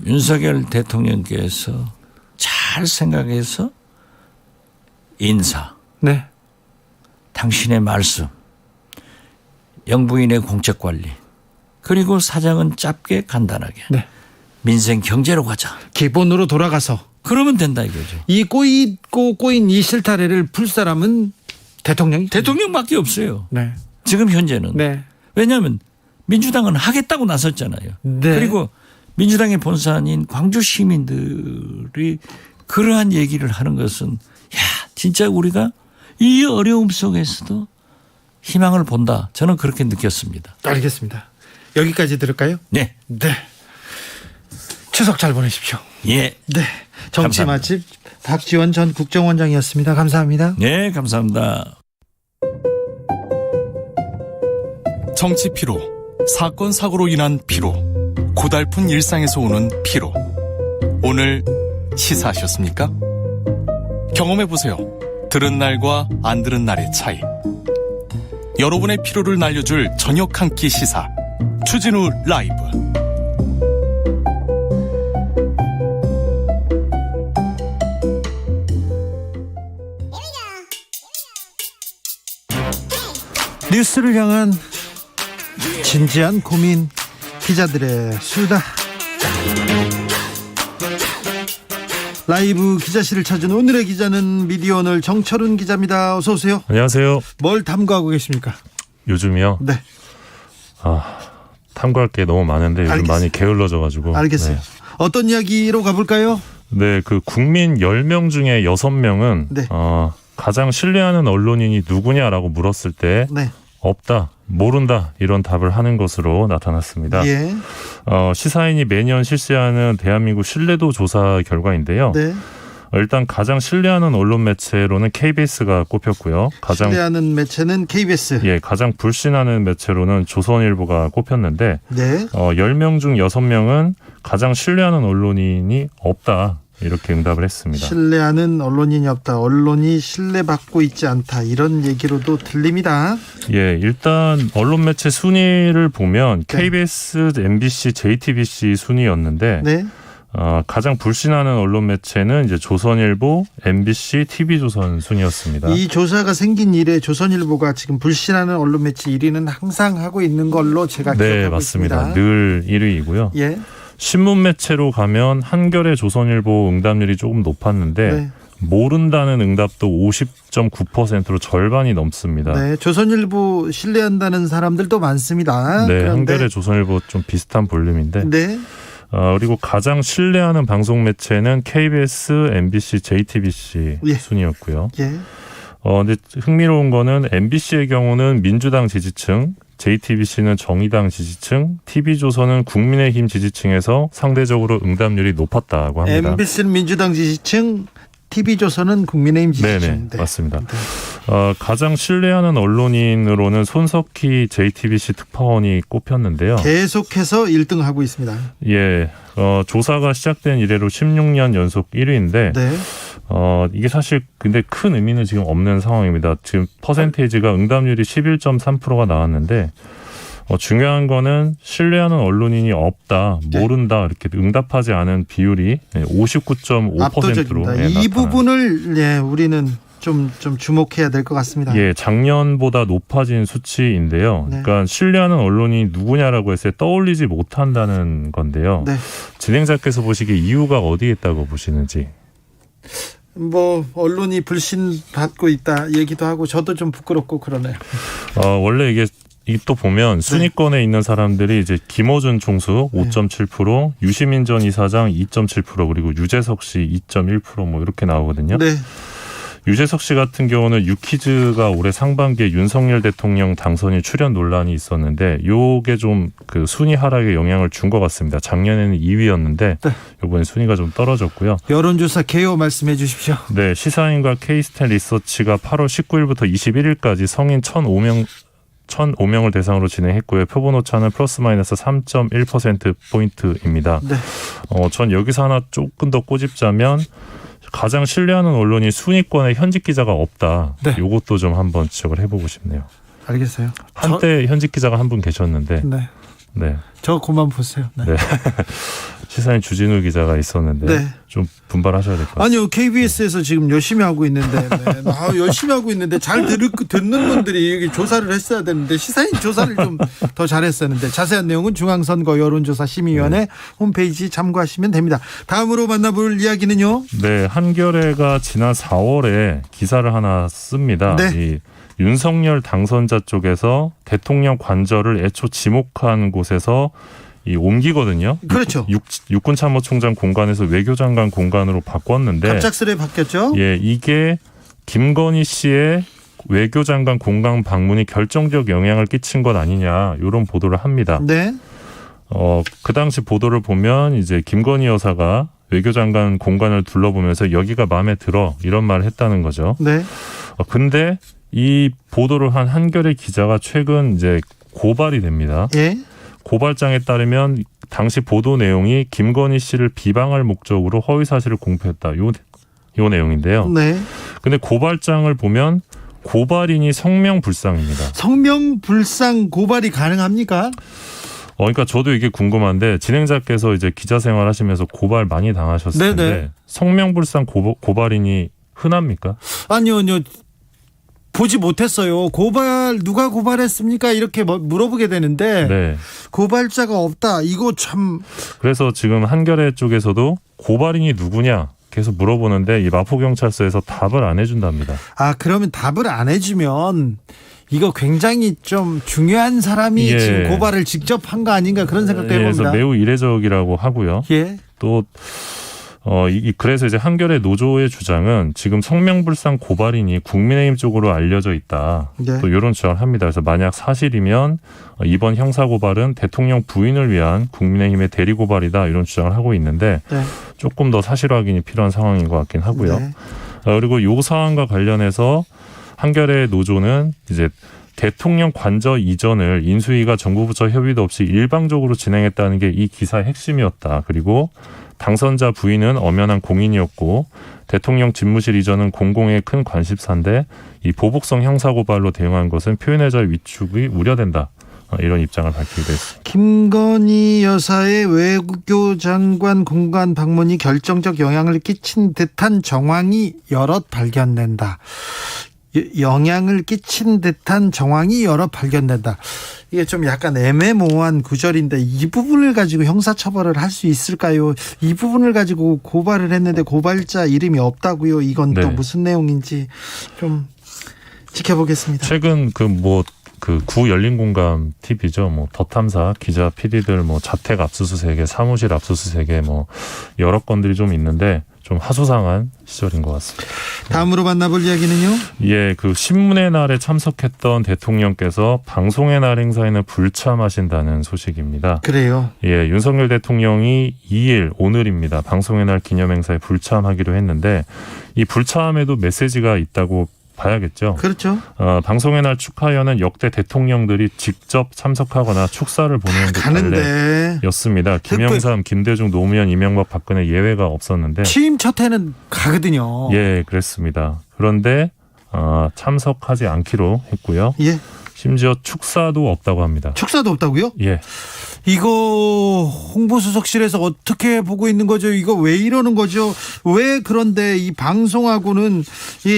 Speaker 14: 윤석열 대통령께서 잘 생각해서 인사,
Speaker 3: 네.
Speaker 14: 당신의 말씀, 영부인의 공적 관리, 그리고 사정은 짧게 간단하게.
Speaker 3: 네.
Speaker 14: 민생 경제로 가자.
Speaker 3: 기본으로 돌아가서
Speaker 14: 그러면 된다 이거죠.
Speaker 3: 이 꼬인 이 실타래를 풀 사람은
Speaker 14: 대통령밖에 없어요.
Speaker 3: 네.
Speaker 14: 지금 현재는.
Speaker 3: 네.
Speaker 14: 왜냐하면 민주당은 하겠다고 나섰잖아요.
Speaker 3: 네.
Speaker 14: 그리고 민주당의 본산인 광주 시민들이 그러한 얘기를 하는 것은 진짜 우리가 이 어려움 속에서도 희망을 본다. 저는 그렇게 느꼈습니다.
Speaker 3: 알겠습니다. 여기까지 들을까요?
Speaker 14: 네.
Speaker 3: 네. 추석 잘 보내십시오.
Speaker 14: 예.
Speaker 3: 네. 정치 맛집 박지원 전 국정원장이었습니다. 감사합니다.
Speaker 14: 네, 감사합니다.
Speaker 2: 정치 피로, 사건 사고로 인한 피로, 고달픈 일상에서 오는 피로. 오늘 시사하셨습니까? 경험해보세요. 들은 날과 안 들은 날의 차이. 여러분의 피로를 날려줄 저녁 한 끼 시사. 추진우 라이브.
Speaker 3: 뉴스를 향한 진지한 고민, 기자들의 수다. 라이브 기자실을 찾은 오늘의 기자는 미디어오늘 정철훈 기자입니다. 어서 오세요.
Speaker 15: 안녕하세요.
Speaker 3: 뭘 탐구하고 계십니까?
Speaker 15: 요즘이요?
Speaker 3: 네.
Speaker 15: 탐구할 게 너무 많은데 요즘
Speaker 3: 알겠어요.
Speaker 15: 많이 게을러져가지고.
Speaker 3: 알겠어요.
Speaker 15: 네.
Speaker 3: 어떤 이야기로 가볼까요?
Speaker 15: 네, 그 국민 10명 중에 6명은
Speaker 3: 네.
Speaker 15: 가장 신뢰하는 언론인이 누구냐라고 물었을 때
Speaker 3: 네.
Speaker 15: 없다, 모른다 이런 답을 하는 것으로 나타났습니다.
Speaker 3: 예.
Speaker 15: 시사인이 매년 실시하는 대한민국 신뢰도 조사 결과인데요.
Speaker 3: 네.
Speaker 15: 일단 가장 신뢰하는 언론 매체로는 KBS가 꼽혔고요.
Speaker 3: 신뢰하는 매체는 KBS.
Speaker 15: 예, 가장 불신하는 매체로는 조선일보가 꼽혔는데
Speaker 3: 네.
Speaker 15: 10명 중 6명은 가장 신뢰하는 언론인이 없다. 이렇게 응답을 했습니다.
Speaker 3: 신뢰하는 언론인이 없다. 언론이 신뢰받고 있지 않다. 이런 얘기로도 들립니다.
Speaker 15: 예, 일단 언론 매체 순위를 보면 KBS, MBC, JTBC 순위였는데
Speaker 3: 네.
Speaker 15: 가장 불신하는 언론 매체는 이제 조선일보, MBC, TV조선 순이었습니다.
Speaker 3: 이 조사가 생긴 이래 조선일보가 지금 불신하는 언론 매체 1위는 항상 하고 있는 걸로 제가 기억하고
Speaker 15: 맞습니다.
Speaker 3: 있습니다.
Speaker 15: 늘 1위이고요.
Speaker 3: 예.
Speaker 15: 신문 매체로 가면 한겨레, 조선일보 응답률이 조금 높았는데
Speaker 3: 네.
Speaker 15: 모른다는 응답도 50.9%로 절반이 넘습니다.
Speaker 3: 네, 조선일보 신뢰한다는 사람들도 많습니다.
Speaker 15: 네,
Speaker 3: 그런데
Speaker 15: 한겨레, 조선일보 좀 비슷한 볼륨인데.
Speaker 3: 네.
Speaker 15: 그리고 가장 신뢰하는 방송 매체는 KBS, MBC, JTBC 순이었고요.
Speaker 3: 예.
Speaker 15: 근데 흥미로운 거는 MBC의 경우는 민주당 지지층, JTBC는 정의당 지지층, TV조선은 국민의힘 지지층에서 상대적으로 응답률이 높았다고 합니다.
Speaker 3: MBC는 민주당 지지층, TV조선은 국민의힘 지지층.
Speaker 15: 네네, 맞습니다. 가장 신뢰하는 언론인으로는 손석희 JTBC 특파원이 꼽혔는데요.
Speaker 3: 계속해서 1등하고 있습니다.
Speaker 15: 예, 조사가 시작된 이래로 16년 연속 1위인데
Speaker 3: 네.
Speaker 15: 이게 사실 근데 큰 의미는 지금 없는 상황입니다. 지금 퍼센테이지가 응답률이 11.3%가 나왔는데 중요한 거는 신뢰하는 언론인이 없다, 모른다 이렇게 응답하지 않은 비율이 59.5%로
Speaker 3: 압도적입니다. 이 부분을 우리는 좀 주목해야 될 것 같습니다.
Speaker 15: 예, 작년보다 높아진 수치인데요.
Speaker 3: 네.
Speaker 15: 그러니까 신뢰하는 언론이 누구냐라고 했을 때 떠올리지 못한다는 건데요.
Speaker 3: 네.
Speaker 15: 진행자께서 보시기에 이유가 어디에 있다고 보시는지.
Speaker 3: 언론이 불신받고 있다 얘기도 하고 저도 좀 부끄럽고 그러네요.
Speaker 15: 원래 이게 또 보면 순위권에 있는 사람들이 이제 김어준 총수 5.7%, 유시민 전 이사장 2.7%, 그리고 유재석 씨 2.1% 뭐 이렇게 나오거든요.
Speaker 3: 네.
Speaker 15: 유재석 씨 같은 경우는 유퀴즈가 올해 상반기에 윤석열 대통령 당선인 출연 논란이 있었는데 요게 좀 그 순위 하락에 영향을 준 것 같습니다. 작년에는 2위였는데 이번에 순위가 좀 떨어졌고요.
Speaker 3: 여론조사 개요 말씀해 주십시오.
Speaker 15: 네, 시사인과 K스탠 리서치가 8월 19일부터 21일까지 성인 1,005명을 대상으로 진행했고요. 표본 오차는 플러스 마이너스 3.1%포인트입니다.
Speaker 3: 네.
Speaker 15: 전 여기서 하나 조금 더 꼬집자면 가장 신뢰하는 언론이 순위권에 현직 기자가 없다.
Speaker 3: 네.
Speaker 15: 이것도 좀 한번 지적을 해보고 싶네요.
Speaker 3: 알겠어요.
Speaker 15: 한때 현직 기자가 한 분 계셨는데.
Speaker 3: 네.
Speaker 15: 네.
Speaker 3: 저 그만 보세요. 네.
Speaker 15: 네. 시사인 주진우 기자가 있었는데
Speaker 3: 네.
Speaker 15: 좀 분발하셔야 될 것 같아요.
Speaker 3: 아니요, KBS에서 지금 열심히 하고 있는데 열심히 하고 있는데 잘 듣는 분들이 여기 조사를 했어야 되는데 시사인 조사를 좀 더 잘했었는데 자세한 내용은 중앙선거 여론조사 심의위원회 홈페이지 참고하시면 됩니다. 다음으로 만나볼 이야기는요.
Speaker 15: 네, 한겨레가 지난 4월에 기사를 하나 씁니다.
Speaker 3: 네.
Speaker 15: 이 윤석열 당선자 쪽에서 대통령 관저를 애초 지목한 곳에서 옮기거든요.
Speaker 3: 그렇죠.
Speaker 15: 육군참모총장 공간에서 외교장관 공간으로 바꿨는데
Speaker 3: 갑작스레 바뀌었죠.
Speaker 15: 예, 이게 김건희 씨의 외교장관 공간 방문이 결정적 영향을 끼친 것 아니냐 이런 보도를 합니다.
Speaker 3: 네.
Speaker 15: 그 당시 보도를 보면 이제 김건희 여사가 외교장관 공간을 둘러보면서 여기가 마음에 들어 이런 말을 했다는 거죠.
Speaker 3: 네.
Speaker 15: 근데 이 보도를 한 한겨레 기자가 최근 이제 고발이 됩니다.
Speaker 3: 예.
Speaker 15: 고발장에 따르면 당시 보도 내용이 김건희 씨를 비방할 목적으로 허위 사실을 공표했다. 요 내용인데요.
Speaker 3: 네.
Speaker 15: 근데 고발장을 보면 고발인이 성명불상입니다.
Speaker 3: 성명불상 고발이 가능합니까?
Speaker 15: 그러니까 저도 이게 궁금한데 진행자께서 이제 기자 생활하시면서 고발 많이 당하셨을 텐데
Speaker 3: 네네.
Speaker 15: 성명불상 고발인이 흔합니까?
Speaker 3: 아니요. 보지 못했어요. 누가 고발했습니까? 이렇게 물어보게 되는데
Speaker 15: 네.
Speaker 3: 고발자가 없다. 이거 참.
Speaker 15: 그래서 지금 한겨레 쪽에서도 고발인이 누구냐 계속 물어보는데 이 마포경찰서에서 답을 안 해준답니다.
Speaker 3: 그러면 답을 안 해주면 이거 굉장히 좀 중요한 사람이 지금 고발을 직접 한 거 아닌가 그런 생각도 해봅니다.
Speaker 15: 그래서 매우 이례적이라고 하고요.
Speaker 3: 예.
Speaker 15: 또 그래서 이제 한겨레 노조의 주장은 지금 성명불상 고발인이 국민의힘 쪽으로 알려져 있다.
Speaker 3: 네.
Speaker 15: 또 이런 주장을 합니다. 그래서 만약 사실이면 이번 형사고발은 대통령 부인을 위한 국민의힘의 대리고발이다. 이런 주장을 하고 있는데
Speaker 3: 네.
Speaker 15: 조금 더 사실 확인이 필요한 상황인 것 같긴 하고요.
Speaker 3: 네.
Speaker 15: 그리고 이 사안과 관련해서 한겨레 노조는 이제 대통령 관저 이전을 인수위가 정부 부처 협의도 없이 일방적으로 진행했다는 게 이 기사의 핵심이었다. 그리고 당선자 부인은 엄연한 공인이었고 대통령 집무실 이전은 공공의 큰 관심사인데 이 보복성 형사고발로 대응한 것은 표현의 자유 위축이 우려된다. 이런 입장을 밝히기도 했습니다.
Speaker 3: 김건희 여사의 외교장관 공간 방문이 결정적 영향을 끼친 듯한 정황이 여럿 발견된다. 영향을 끼친 듯한 정황이 여럿 발견된다. 이게 좀 약간 애매모호한 구절인데 이 부분을 가지고 형사처벌을 할 수 있을까요? 이 부분을 가지고 고발을 했는데 고발자 이름이 없다고요. 이건 또 무슨 내용인지 좀 지켜보겠습니다.
Speaker 15: 최근 구 열린공감 TV죠. 더 탐사 기자 PD들 자택 압수수색에 사무실 압수수색에 여러 건들이 좀 있는데 좀 하소상한 시절인 것 같습니다.
Speaker 3: 다음으로 만나볼 이야기는요?
Speaker 15: 예, 신문의 날에 참석했던 대통령께서 방송의 날 행사에는 불참하신다는 소식입니다.
Speaker 3: 그래요?
Speaker 15: 예, 윤석열 대통령이 2일 오늘입니다. 방송의 날 기념행사에 불참하기로 했는데 이 불참에도 메시지가 있다고 봐야겠죠.
Speaker 3: 그렇죠.
Speaker 15: 방송의 날 축하회는 역대 대통령들이 직접 참석하거나 축사를 보내는 게 관례였습니다. 김영삼, 김대중, 노무현, 이명박, 박근혜 예외가 없었는데
Speaker 3: 취임 첫 해는 가거든요.
Speaker 15: 예, 그랬습니다. 그런데 참석하지 않기로 했고요.
Speaker 3: 예.
Speaker 15: 심지어 축사도 없다고 합니다.
Speaker 3: 축사도 없다고요?
Speaker 15: 예.
Speaker 3: 이거 홍보수석실에서 어떻게 보고 있는 거죠? 이거 왜 이러는 거죠? 왜 그런데 이 방송하고는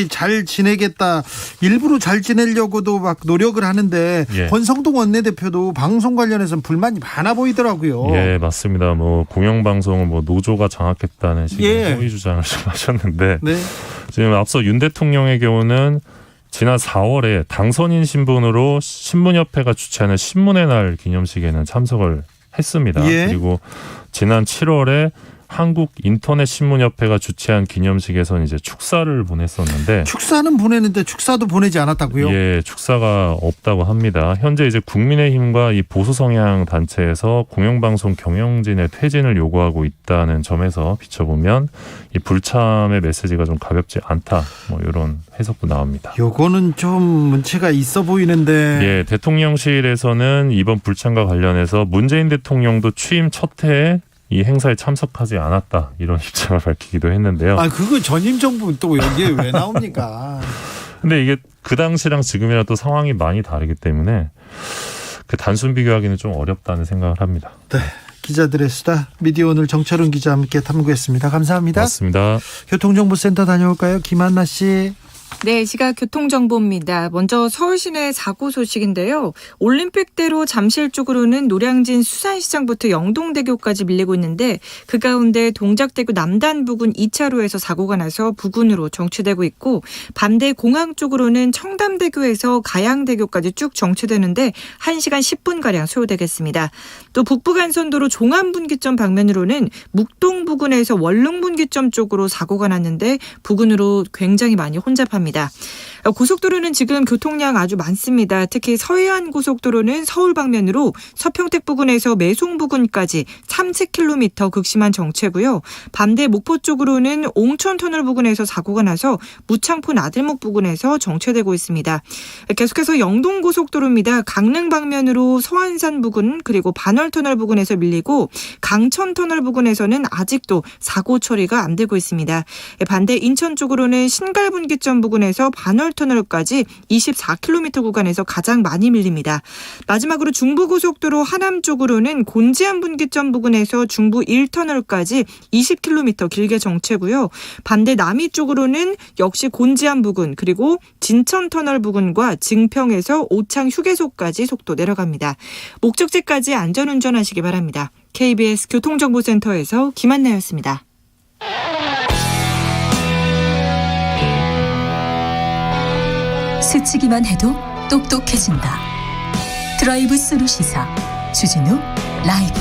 Speaker 3: 잘 지내겠다, 일부러 잘 지내려고도 막 노력을 하는데 권성동 원내대표도 방송 관련해서는 불만이 많아 보이더라고요.
Speaker 15: 예, 맞습니다. 공영방송을 노조가 장악했다는 식의 허위 주장을 좀 하셨는데 지금 앞서 윤 대통령의 경우는 지난 4월에 당선인 신분으로 신문협회가 주최하는 신문의 날 기념식에는 참석을 했습니다. 그리고 지난 7월에 한국인터넷신문협회가 주최한 기념식에서는 이제 축사를 보냈었는데
Speaker 3: 축사는 보냈는데 축사도 보내지 않았다고요?
Speaker 15: 예, 축사가 없다고 합니다. 현재 이제 국민의힘과 이 보수 성향 단체에서 공영방송 경영진의 퇴진을 요구하고 있다는 점에서 비춰보면 이 불참의 메시지가 좀 가볍지 않다. 이런 해석도 나옵니다.
Speaker 3: 요거는 좀 문제가 있어 보이는데.
Speaker 15: 예, 대통령실에서는 이번 불참과 관련해서 문재인 대통령도 취임 첫 해에 이 행사에 참석하지 않았다, 이런 입장을 밝히기도 했는데요.
Speaker 3: 그거 전임 정부 또 여기에 왜 나옵니까?
Speaker 15: 근데 이게 그 당시랑 지금이랑 또 상황이 많이 다르기 때문에 단순 비교하기는 좀 어렵다는 생각을 합니다.
Speaker 3: 네. 기자들의 수다, 미디어 오늘 정철은 기자 함께 탐구했습니다. 감사합니다.
Speaker 15: 맞습니다.
Speaker 3: 교통정보센터 다녀올까요? 김한나 씨.
Speaker 6: 네, 시각 교통정보입니다. 먼저 서울 시내 사고 소식인데요. 올림픽대로 잠실 쪽으로는 노량진 수산시장부터 영동대교까지 밀리고 있는데 그 가운데 동작대교 남단 부근 2차로에서 사고가 나서 부근으로 정체되고 있고 반대 공항 쪽으로는 청담대교에서 가양대교까지 쭉 정체되는데 1시간 10분가량 소요되겠습니다. 또 북부간선도로 종암분기점 방면으로는 묵동 부근에서 원릉분기점 쪽으로 사고가 났는데 부근으로 굉장히 많이 혼잡합니다. 고속도로는 지금 교통량 아주 많습니다. 특히 서해안 고속도로는 서울 방면으로 서평택 부근에서 매송 부근까지 30km 극심한 정체고요. 반대 목포 쪽으로는 옹천터널 부근에서 사고가 나서 무창포 나들목 부근에서 정체되고 있습니다. 계속해서 영동고속도로입니다. 강릉 방면으로 서안산 부근 그리고 반월터널 부근에서 밀리고 강천터널 부근에서는 아직도 사고 처리가 안 되고 있습니다. 반대 인천 쪽으로는 신갈분기점 부근에서 반월터널까지 24km 구간에서 가장 많이 밀립니다. 마지막으로 중부고속도로 하남 쪽으로는 곤지암 분기점 부근에서 중부 1터널까지 20km 길게 정체고요. 반대 남이 쪽으로는 역시 곤지암 부근 그리고 진천터널 부근과 증평에서 오창 휴게소까지 속도 내려갑니다. 목적지까지 안전운전하시기 바랍니다. KBS 교통정보센터에서 김한나였습니다.
Speaker 4: 스치기만 해도 똑똑해진다. 드라이브 스루 시사 주진우 라이브.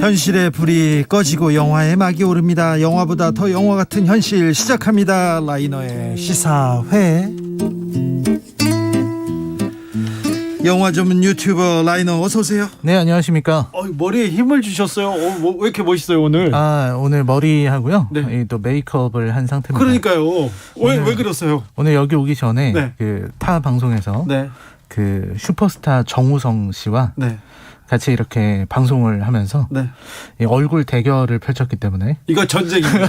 Speaker 3: 현실의 불이 꺼지고 영화의 막이 오릅니다. 영화보다 더 영화 같은 현실 시작합니다. 라이너의 시사회. 영화 전문 유튜버 라이너 어서 오세요.
Speaker 2: 네, 안녕하십니까.
Speaker 3: 머리에 힘을 주셨어요. 왜 이렇게 멋있어요 오늘?
Speaker 2: 오늘 머리하고요.
Speaker 3: 네.
Speaker 2: 또 메이크업을 한 상태입니다.
Speaker 3: 그러니까요. 왜 그러세요?
Speaker 2: 오늘 여기 오기 전에
Speaker 3: 네.
Speaker 2: 그 타 방송에서
Speaker 3: 네.
Speaker 2: 그 슈퍼스타 정우성 씨와
Speaker 3: 네.
Speaker 2: 같이 이렇게 방송을 하면서
Speaker 3: 네.
Speaker 2: 이 얼굴 대결을 펼쳤기 때문에
Speaker 3: 이거 전쟁이에요.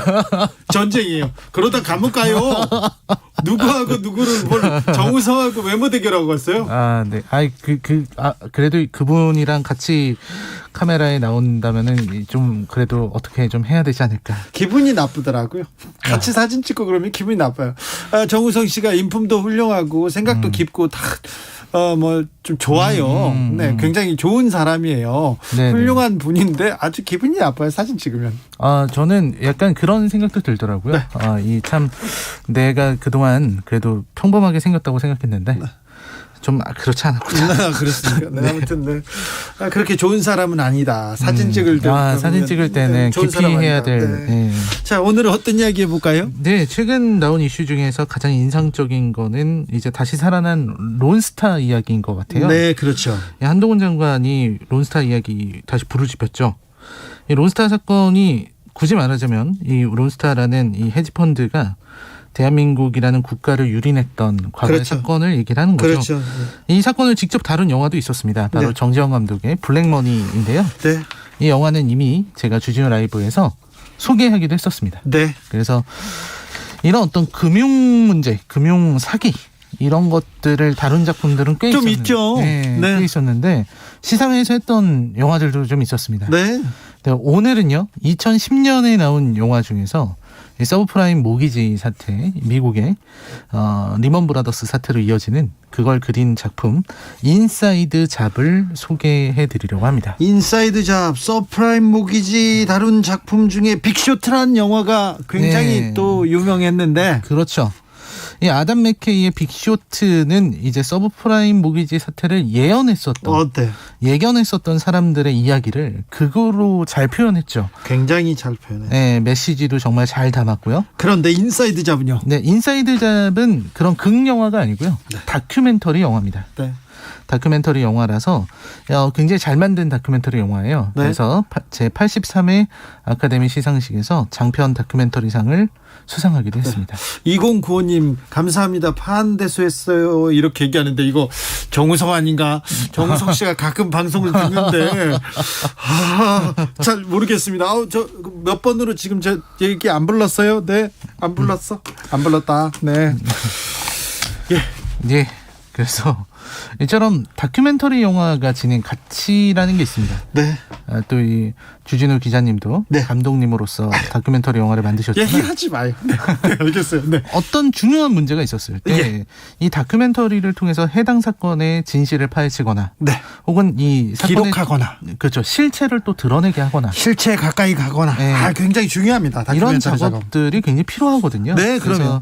Speaker 3: 전쟁이에요. 그러다 감옥 가요. 누구하고 누구를 정우성하고 외모 대결하고 갔어요?
Speaker 2: 네. 그래도 그분이랑 같이 카메라에 나온다면은 좀 그래도 어떻게 좀 해야 되지 않을까.
Speaker 3: 기분이 나쁘더라고요. 같이 사진 찍고 그러면 기분이 나빠요. 정우성 씨가 인품도 훌륭하고 생각도 깊고 다 좀 좋아요. 네, 굉장히 좋은 사람이에요.
Speaker 2: 네네.
Speaker 3: 훌륭한 분인데 아주 기분이 나빠요. 사진 찍으면.
Speaker 2: 저는 약간 그런 생각도 들더라고요.
Speaker 3: 네.
Speaker 2: 이 참 내가 그동안 그래도 평범하게 생겼다고 생각했는데 좀 그렇지 않았구나.
Speaker 3: 그렇습니까? 네, 아무튼 그렇게 좋은 사람은 아니다. 사진 찍을 때
Speaker 2: 사진 찍을 때는
Speaker 3: 좋은
Speaker 2: 깊이
Speaker 3: 사람
Speaker 2: 해야
Speaker 3: 아니다.
Speaker 2: 될.
Speaker 3: 네. 자, 오늘은 어떤 이야기 해볼까요?
Speaker 2: 네, 최근 나온 이슈 중에서 가장 인상적인 거는 이제 다시 살아난 론스타 이야기인 것 같아요.
Speaker 3: 네, 그렇죠.
Speaker 2: 한동훈 장관이 론스타 이야기 다시 부르짖혔죠. 이 론스타 사건이 굳이 말하자면 이 론스타라는 이 헤지펀드가 대한민국이라는 국가를 유린했던 과거의
Speaker 3: 그렇죠.
Speaker 2: 사건을 얘기를 하는 거죠.
Speaker 3: 그렇죠.
Speaker 2: 이 사건을 직접 다룬 영화도 있었습니다. 바로
Speaker 3: 네.
Speaker 2: 정지영 감독의 블랙머니인데요.
Speaker 3: 네.
Speaker 2: 이 영화는 이미 제가 주진우 라이브에서 소개하기도 했었습니다.
Speaker 3: 네.
Speaker 2: 그래서 이런 어떤 금융 문제, 금융 사기 이런 것들을 다룬 작품들은 꽤
Speaker 3: 좀
Speaker 2: 있었는데,
Speaker 3: 있죠.
Speaker 2: 네,
Speaker 3: 네.
Speaker 2: 꽤 있었는데 시사회에서 했던 영화들도 좀 있었습니다.
Speaker 3: 네.
Speaker 2: 네, 오늘은요 2010년에 나온 영화 중에서 이 서브프라임 모기지 사태, 미국의 리먼 브라더스 사태로 이어지는 그걸 그린 작품 인사이드 잡을 소개해드리려고 합니다.
Speaker 3: 인사이드 잡, 서프라임 모기지 다룬 작품 중에 빅쇼트라는 영화가 굉장히
Speaker 2: 네.
Speaker 3: 또 유명했는데.
Speaker 2: 그렇죠. 이 아담 맥케이의 빅쇼트는 이제 서브프라임 모기지 사태를 예견했었던 사람들의 이야기를 그거로 잘 표현했죠.
Speaker 3: 굉장히 잘 표현해요.
Speaker 2: 네, 메시지도 정말 잘 담았고요.
Speaker 3: 그런데 인사이드 잡은요?
Speaker 2: 네, 인사이드 잡은 그런 극영화가 아니고요. 다큐멘터리 영화입니다.
Speaker 3: 네.
Speaker 2: 다큐멘터리 영화라서 굉장히 잘 만든 다큐멘터리 영화예요.
Speaker 3: 네.
Speaker 2: 그래서 제83회 아카데미 시상식에서 장편 다큐멘터리상을 수상하기도 했습니다.
Speaker 3: 2095님 감사합니다. 파한대수 이렇게 얘기하는데 이거 정우성 아닌가? 정우성 씨가 가끔 방송을 듣는데 잘 모르겠습니다. 저 몇 번으로 지금 저 얘기 안 불렀어요? 네, 안 불렀어? 안 불렀다. 네.
Speaker 2: 예. 그래서 이처럼 다큐멘터리 영화가 지닌 가치라는 게 있습니다.
Speaker 3: 네.
Speaker 2: 또 이 주진우 기자님도
Speaker 3: 네.
Speaker 2: 감독님으로서 다큐멘터리 영화를 만드셨지만
Speaker 3: 얘기하지 마요. 네, 알겠어요. 네.
Speaker 2: 어떤 중요한 문제가 있었을 때 이 다큐멘터리를 통해서 해당 사건의 진실을 파헤치거나
Speaker 3: 네.
Speaker 2: 혹은 이 사건의
Speaker 3: 기록하거나
Speaker 2: 그렇죠. 실체를 또 드러내게 하거나
Speaker 3: 실체에 가까이 가거나
Speaker 2: 네.
Speaker 3: 굉장히 중요합니다.
Speaker 2: 이런
Speaker 3: 다큐멘터리
Speaker 2: 작업들이 굉장히 필요하거든요.
Speaker 3: 네,
Speaker 2: 그래서
Speaker 3: 그러면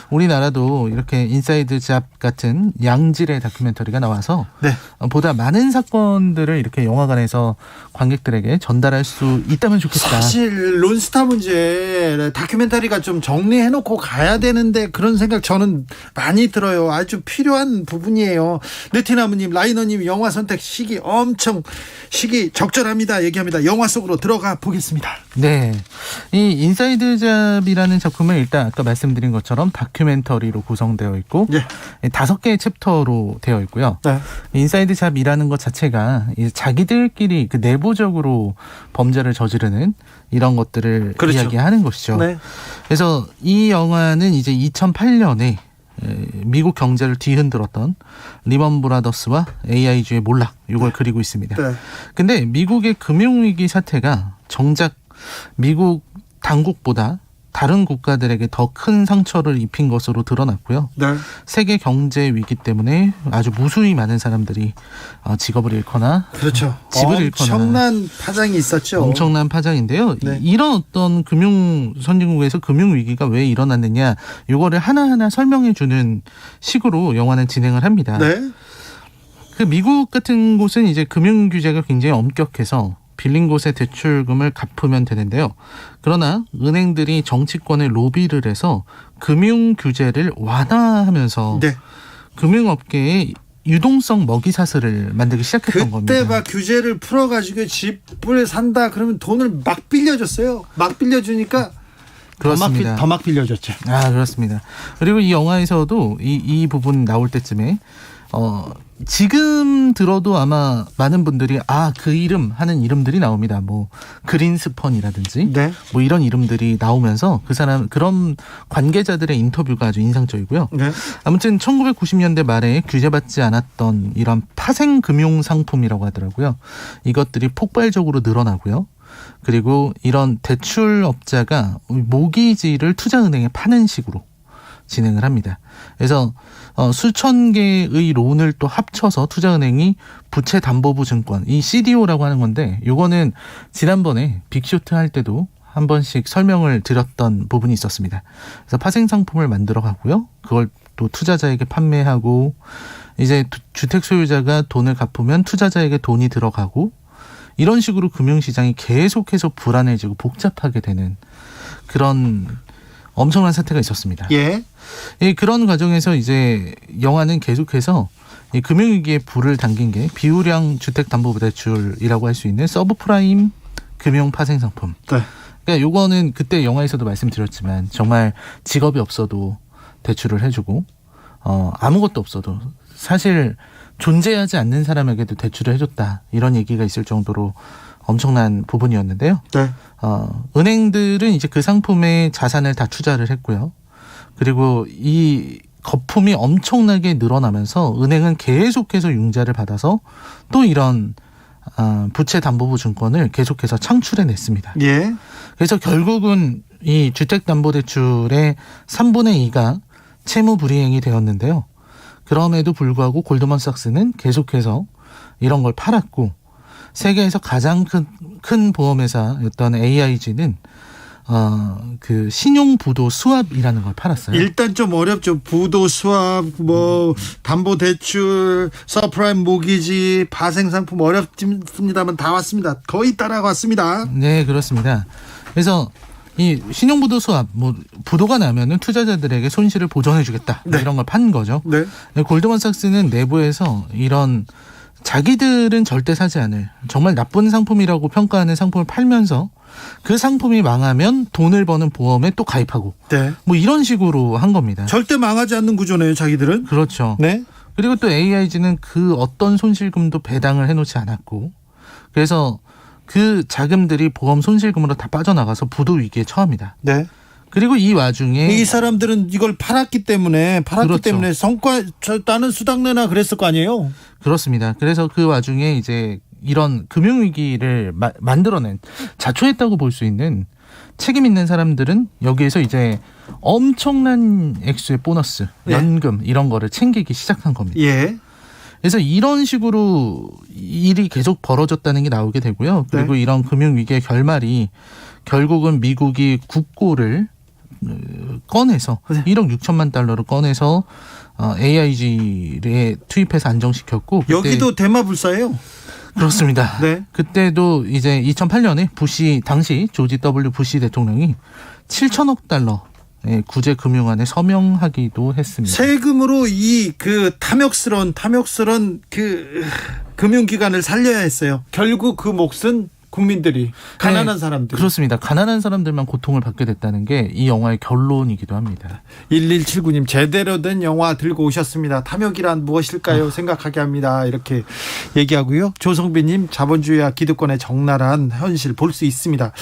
Speaker 2: 우리나라도 이렇게 인사이드 잡 같은 양질의 다큐멘터리가 나와서
Speaker 3: 네.
Speaker 2: 보다 많은 사건들을 이렇게 영화관에서 관객들에게 전달할 수 있다면 좋겠다.
Speaker 3: 사실 론스타 문제 다큐멘터리가 좀 정리해놓고 가야 되는데 그런 생각 저는 많이 들어요. 아주 필요한 부분이에요. 느티나무님, 라이너님 영화 선택 시기 적절합니다. 얘기합니다. 영화 속으로 들어가 보겠습니다.
Speaker 2: 네, 이 인사이드 잡이라는 작품은 일단 아까 말씀드린 것처럼 다큐멘터리로 구성되어 있고 5개의 챕터로 되어 있고요.
Speaker 3: 네.
Speaker 2: 인사이드 잡이라는 것 자체가 이제 자기들끼리 그 내부적으로 범죄를 저지르는 이런 것들을
Speaker 3: 그렇죠.
Speaker 2: 이야기하는 것이죠.
Speaker 3: 네.
Speaker 2: 그래서 이 영화는 이제 2008년에 미국 경제를 뒤흔들었던 리먼 브라더스와 AIG의 몰락 이걸 그리고 있습니다.
Speaker 3: 네.
Speaker 2: 근데 미국의 금융위기 사태가 정작 미국 당국보다 다른 국가들에게 더 큰 상처를 입힌 것으로 드러났고요.
Speaker 3: 네.
Speaker 2: 세계 경제 위기 때문에 아주 무수히 많은 사람들이 직업을 잃거나
Speaker 3: 그렇죠.
Speaker 2: 집을 잃거나
Speaker 3: 엄청난 파장이 있었죠.
Speaker 2: 엄청난 파장인데요.
Speaker 3: 네.
Speaker 2: 이런 어떤 금융 선진국에서 금융 위기가 왜 일어났느냐 이거를 하나하나 설명해 주는 식으로 영화는 진행을 합니다.
Speaker 3: 네.
Speaker 2: 그 미국 같은 곳은 이제 금융 규제가 굉장히 엄격해서 빌린 곳의 대출금을 갚으면 되는데요. 그러나 은행들이 정치권에 로비를 해서 금융 규제를 완화하면서
Speaker 3: 네.
Speaker 2: 금융업계에 유동성 먹이 사슬을 만들기 시작했던 겁니다.
Speaker 3: 그때 막 규제를 풀어가지고 집을 산다 그러면 돈을 막 빌려줬어요. 막 빌려주니까
Speaker 2: 그렇습니다.
Speaker 3: 더 막 빌려줬죠.
Speaker 2: 아, 그렇습니다. 그리고 이 영화에서도 이 부분 나올 때쯤에 지금 들어도 아마 많은 분들이 그 이름 하는 이름들이 나옵니다. 뭐 그린스펀이라든지
Speaker 3: 네.
Speaker 2: 뭐 이런 이름들이 나오면서 그런 관계자들의 인터뷰가 아주 인상적이고요.
Speaker 3: 네.
Speaker 2: 아무튼 1990년대 말에 규제받지 않았던 이런 파생 금융 상품이라고 하더라고요. 이것들이 폭발적으로 늘어나고요. 그리고 이런 대출업자가 모기지를 투자은행에 파는 식으로 진행을 합니다. 그래서 수천 개의 론을 또 합쳐서 투자은행이 부채담보부 증권, 이 CDO라고 하는 건데 요거는 지난번에 빅쇼트 할 때도 한 번씩 설명을 드렸던 부분이 있었습니다. 그래서 파생 상품을 만들어 가고요. 그걸 또 투자자에게 판매하고 이제 주택 소유자가 돈을 갚으면 투자자에게 돈이 들어가고 이런 식으로 금융시장이 계속해서 불안해지고 복잡하게 되는 그런 엄청난 사태가 있었습니다.
Speaker 3: 예.
Speaker 2: 그런 과정에서 이제 영화는 계속해서 이 금융위기에 불을 당긴 게 비우량 주택담보대출이라고 할 수 있는 서브프라임 금융 파생상품.
Speaker 3: 네.
Speaker 2: 그러니까 요거는 그때 영화에서도 말씀드렸지만 정말 직업이 없어도 대출을 해주고 아무것도 없어도 사실 존재하지 않는 사람에게도 대출을 해줬다 이런 얘기가 있을 정도로 엄청난 부분이었는데요.
Speaker 3: 네.
Speaker 2: 은행들은 이제 그 상품에 자산을 다 투자를 했고요. 그리고 이 거품이 엄청나게 늘어나면서 은행은 계속해서 융자를 받아서 또 이런 부채담보부 증권을 계속해서 창출해냈습니다.
Speaker 3: 예.
Speaker 2: 그래서 결국은 이 주택담보대출의 3분의 2가 채무 불이행이 되었는데요. 그럼에도 불구하고 골드만삭스는 계속해서 이런 걸 팔았고 세계에서 가장 큰 보험회사였던 AIG는 그 신용부도 수합이라는 걸 팔았어요.
Speaker 3: 일단 좀 어렵죠. 부도 수합, 뭐 담보대출, 서프라임 모기지, 파생상품 어렵습니다만 다 왔습니다. 거의 따라왔습니다.
Speaker 2: 네, 그렇습니다. 그래서 이 신용부도 수합, 뭐 부도가 나면은 투자자들에게 손실을 보전해주겠다
Speaker 3: 네.
Speaker 2: 이런 걸 판 거죠.
Speaker 3: 네.
Speaker 2: 골드만삭스는 내부에서 이런 자기들은 절대 사지 않을 정말 나쁜 상품이라고 평가하는 상품을 팔면서 그 상품이 망하면 돈을 버는 보험에 또 가입하고
Speaker 3: 네.
Speaker 2: 뭐 이런 식으로 한 겁니다.
Speaker 3: 절대 망하지 않는 구조네요, 자기들은.
Speaker 2: 그렇죠.
Speaker 3: 네.
Speaker 2: 그리고 또 AIG는 그 어떤 손실금도 배당을 해놓지 않았고 그래서 그 자금들이 보험 손실금으로 다 빠져나가서 부도 위기에 처합니다.
Speaker 3: 네.
Speaker 2: 그리고 이 와중에
Speaker 3: 이 사람들은 이걸 팔았기 때문에
Speaker 2: 그렇죠.
Speaker 3: 성과 나는 수당 내나 그랬을 거 아니에요.
Speaker 2: 그렇습니다. 그래서 그 와중에 이제 이런 금융위기를 만들어낸 자초했다고 볼 수 있는 책임 있는 사람들은 여기에서 이제 엄청난 액수의 보너스, 연금 이런 거를 챙기기 시작한 겁니다.
Speaker 3: 예.
Speaker 2: 그래서 이런 식으로 일이 계속 벌어졌다는 게 나오게 되고요. 그리고
Speaker 3: 네.
Speaker 2: 이런 금융위기의 결말이 결국은 미국이 국고를 꺼내서 1억 6천만 달러를 꺼내서 AIG에 투입해서 안정시켰고
Speaker 3: 여기도 대마불사예요.
Speaker 2: 그렇습니다.
Speaker 3: 네.
Speaker 2: 그때도 이제 2008년에 당시 조지 W 부시 대통령이 7천억 달러 구제 금융안에 서명하기도 했습니다.
Speaker 3: 세금으로 이 그 탐욕스러운 그 금융기관을 살려야 했어요. 결국 그 몫은 국민들이, 가난한 사람들.
Speaker 2: 그렇습니다. 가난한 사람들만 고통을 받게 됐다는 게 이 영화의 결론이기도 합니다.
Speaker 3: 1179님 제대로 된 영화 들고 오셨습니다. 탐욕이란 무엇일까요? 생각하게 합니다. 이렇게 얘기하고요. 조성빈님 자본주의와 기득권의 적나라한 현실 볼 수 있습니다.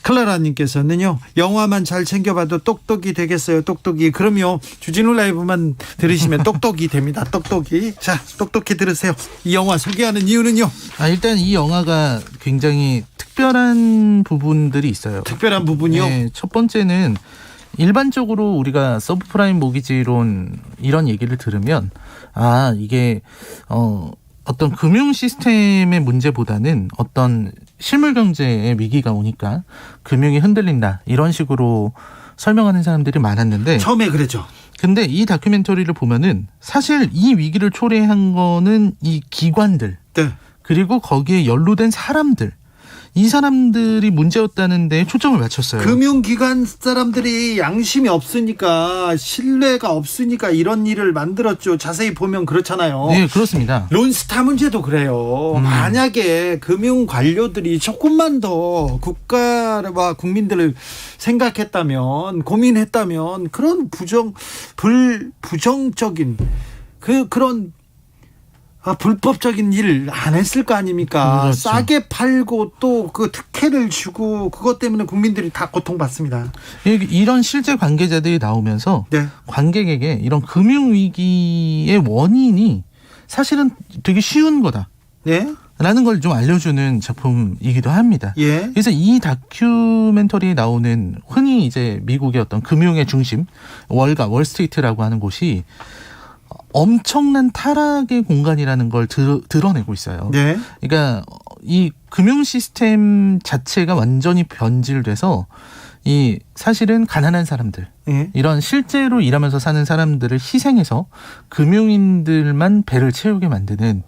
Speaker 3: 클라라님께서는요, 영화만 잘 챙겨봐도 똑똑이 되겠어요. 똑똑이. 그럼요, 주진우 라이브만 들으시면 똑똑이 됩니다. 똑똑이. 자, 똑똑히 들으세요. 이 영화 소개하는 이유는요?
Speaker 2: 일단 이 영화가 굉장히 특별한 부분들이 있어요.
Speaker 3: 특별한 부분이요?
Speaker 2: 네, 첫 번째는 일반적으로 우리가 서브프라임 모기지론 이런 얘기를 들으면 이게 어떤 금융 시스템의 문제보다는 어떤 실물 경제의 위기가 오니까 금융이 흔들린다 이런 식으로 설명하는 사람들이 많았는데
Speaker 3: 처음에 그랬죠.
Speaker 2: 근데 이 다큐멘터리를 보면은 사실 이 위기를 초래한 거는 이 기관들
Speaker 3: 네.
Speaker 2: 그리고 거기에 연루된 사람들 이 사람들이 문제였다는 데 초점을 맞췄어요.
Speaker 3: 금융기관 사람들이 양심이 없으니까 신뢰가 없으니까 이런 일을 만들었죠. 자세히 보면 그렇잖아요.
Speaker 2: 네, 그렇습니다.
Speaker 3: 론스타 문제도 그래요. 만약에 금융 관료들이 조금만 더 국가와 국민들을 생각했다면, 고민했다면 그런 부정적인 그런 불법적인 일 안 했을 거 아닙니까?
Speaker 2: 그렇죠.
Speaker 3: 싸게 팔고 또 그 특혜를 주고 그것 때문에 국민들이 다 고통받습니다.
Speaker 2: 이런 실제 관계자들이 나오면서
Speaker 3: 네.
Speaker 2: 관객에게 이런 금융위기의 원인이 사실은 되게 쉬운 거다.
Speaker 3: 네.
Speaker 2: 라는 걸 좀 알려주는 작품이기도 합니다.
Speaker 3: 예.
Speaker 2: 그래서 이 다큐멘터리에 나오는 흔히 이제 미국의 어떤 금융의 중심, 월스트리트라고 하는 곳이 엄청난 타락의 공간이라는 걸 드러내고 있어요.
Speaker 3: 네.
Speaker 2: 그러니까 이 금융 시스템 자체가 완전히 변질돼서 이 사실은 가난한 사람들, 이런 실제로 일하면서 사는 사람들을 희생해서 금융인들만 배를 채우게 만드는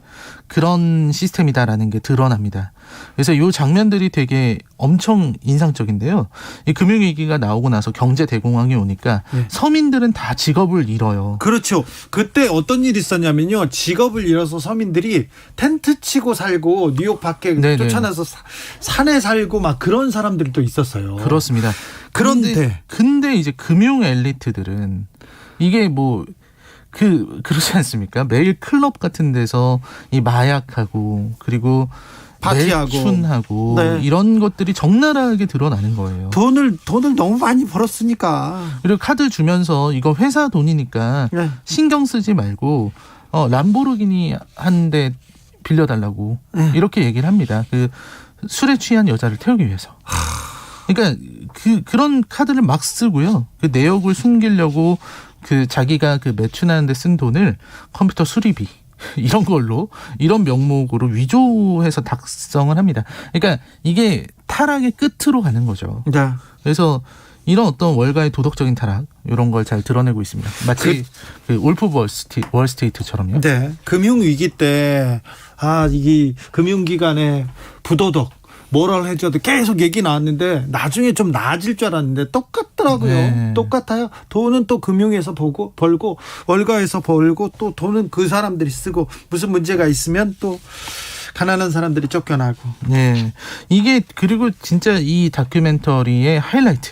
Speaker 2: 그런 시스템이다라는 게 드러납니다. 그래서 이 장면들이 되게 엄청 인상적인데요. 이 금융위기가 나오고 나서 경제 대공황이 오니까 서민들은 다 직업을 잃어요.
Speaker 3: 그렇죠. 그때 어떤 일이 있었냐면요. 직업을 잃어서 서민들이 텐트 치고 살고 뉴욕 밖에
Speaker 2: 네네.
Speaker 3: 쫓아나서 산에 살고 막 그런 사람들도 있었어요.
Speaker 2: 그렇습니다. 근데 이제 금융 엘리트들은 이게 뭐 그렇지 않습니까? 매일 클럽 같은 데서 이 마약하고 그리고
Speaker 3: 파티하고
Speaker 2: 매춘하고
Speaker 3: 네.
Speaker 2: 이런 것들이 적나라하게 드러나는 거예요.
Speaker 3: 돈을 너무 많이 벌었으니까.
Speaker 2: 그리고 카드 주면서 이거 회사 돈이니까
Speaker 3: 네.
Speaker 2: 신경 쓰지 말고 람보르기니 한 대 빌려달라고 이렇게 얘기를 합니다. 그 술에 취한 여자를 태우기 위해서. 그러니까 그런 카드를 막 쓰고요. 그 내역을 숨기려고 그 자기가 그 매춘하는데 쓴 돈을 컴퓨터 수리비 이런 걸로 이런 명목으로 위조해서 작성을 합니다. 그러니까 이게 타락의 끝으로 가는 거죠.
Speaker 3: 네.
Speaker 2: 그래서 이런 어떤 월가의 도덕적인 타락 이런 걸 잘 드러내고 있습니다. 마치 그 울프 오브 월스트리트처럼요.
Speaker 3: 네. 금융 위기 때 이 금융기관의 부도덕 모럴 해줘도 계속 얘기 나왔는데 나중에 좀 나아질 줄 알았는데 똑같더라고요.
Speaker 2: 네.
Speaker 3: 똑같아요. 돈은 또 금융에서 벌고 월가에서 벌고 또 돈은 그 사람들이 쓰고 무슨 문제가 있으면 또 가난한 사람들이 쫓겨나고.
Speaker 2: 네. 이게 그리고 진짜 이 다큐멘터리의 하이라이트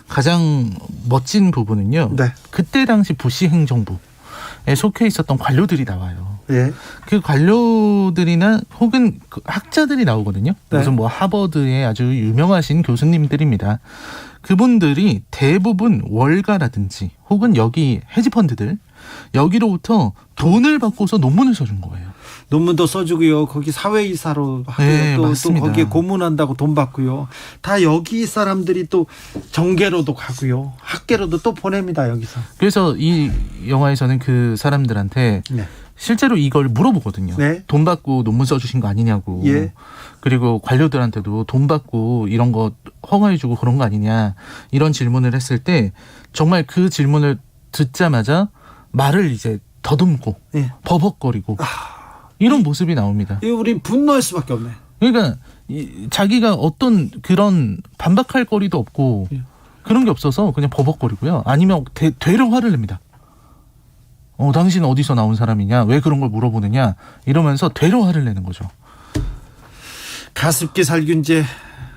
Speaker 2: 가장 멋진 부분은요.
Speaker 3: 네.
Speaker 2: 그때 당시 부시 행정부에 속해 있었던 관료들이 나와요.
Speaker 3: 예.
Speaker 2: 그 관료들이나 혹은 그 학자들이 나오거든요.
Speaker 3: 네.
Speaker 2: 무슨 뭐 하버드의 아주 유명하신 교수님들입니다. 그분들이 대부분 월가라든지 혹은 여기 헤지펀드들 여기로부터 돈을 받고서 논문을 써준 거예요.
Speaker 3: 논문도 써주고요. 거기 사회이사로 하고요.
Speaker 2: 네,
Speaker 3: 또
Speaker 2: 맞습니다.
Speaker 3: 거기에 고문한다고 돈 받고요. 다 여기 사람들이 또 정계로도 가고요. 학계로도 또 보냅니다. 여기서.
Speaker 2: 그래서 이 영화에서는 그 사람들한테
Speaker 3: 네.
Speaker 2: 실제로 이걸 물어보거든요.
Speaker 3: 네.
Speaker 2: 돈 받고 논문 써주신 거 아니냐고.
Speaker 3: 예.
Speaker 2: 그리고 관료들한테도 돈 받고 이런 거 허가해주고 그런 거 아니냐. 이런 질문을 했을 때 정말 그 질문을 듣자마자 말을 이제 더듬고 버벅거리고 이런 모습이 나옵니다.
Speaker 3: 우리 분노할 수밖에 없네.
Speaker 2: 그러니까 자기가 어떤 그런 반박할 거리도 없고 그런 게 없어서 그냥 버벅거리고요. 아니면 되려 화를 냅니다. 당신 어디서 나온 사람이냐? 왜 그런 걸 물어보느냐? 이러면서 되려 화를 내는 거죠.
Speaker 3: 가습기 살균제,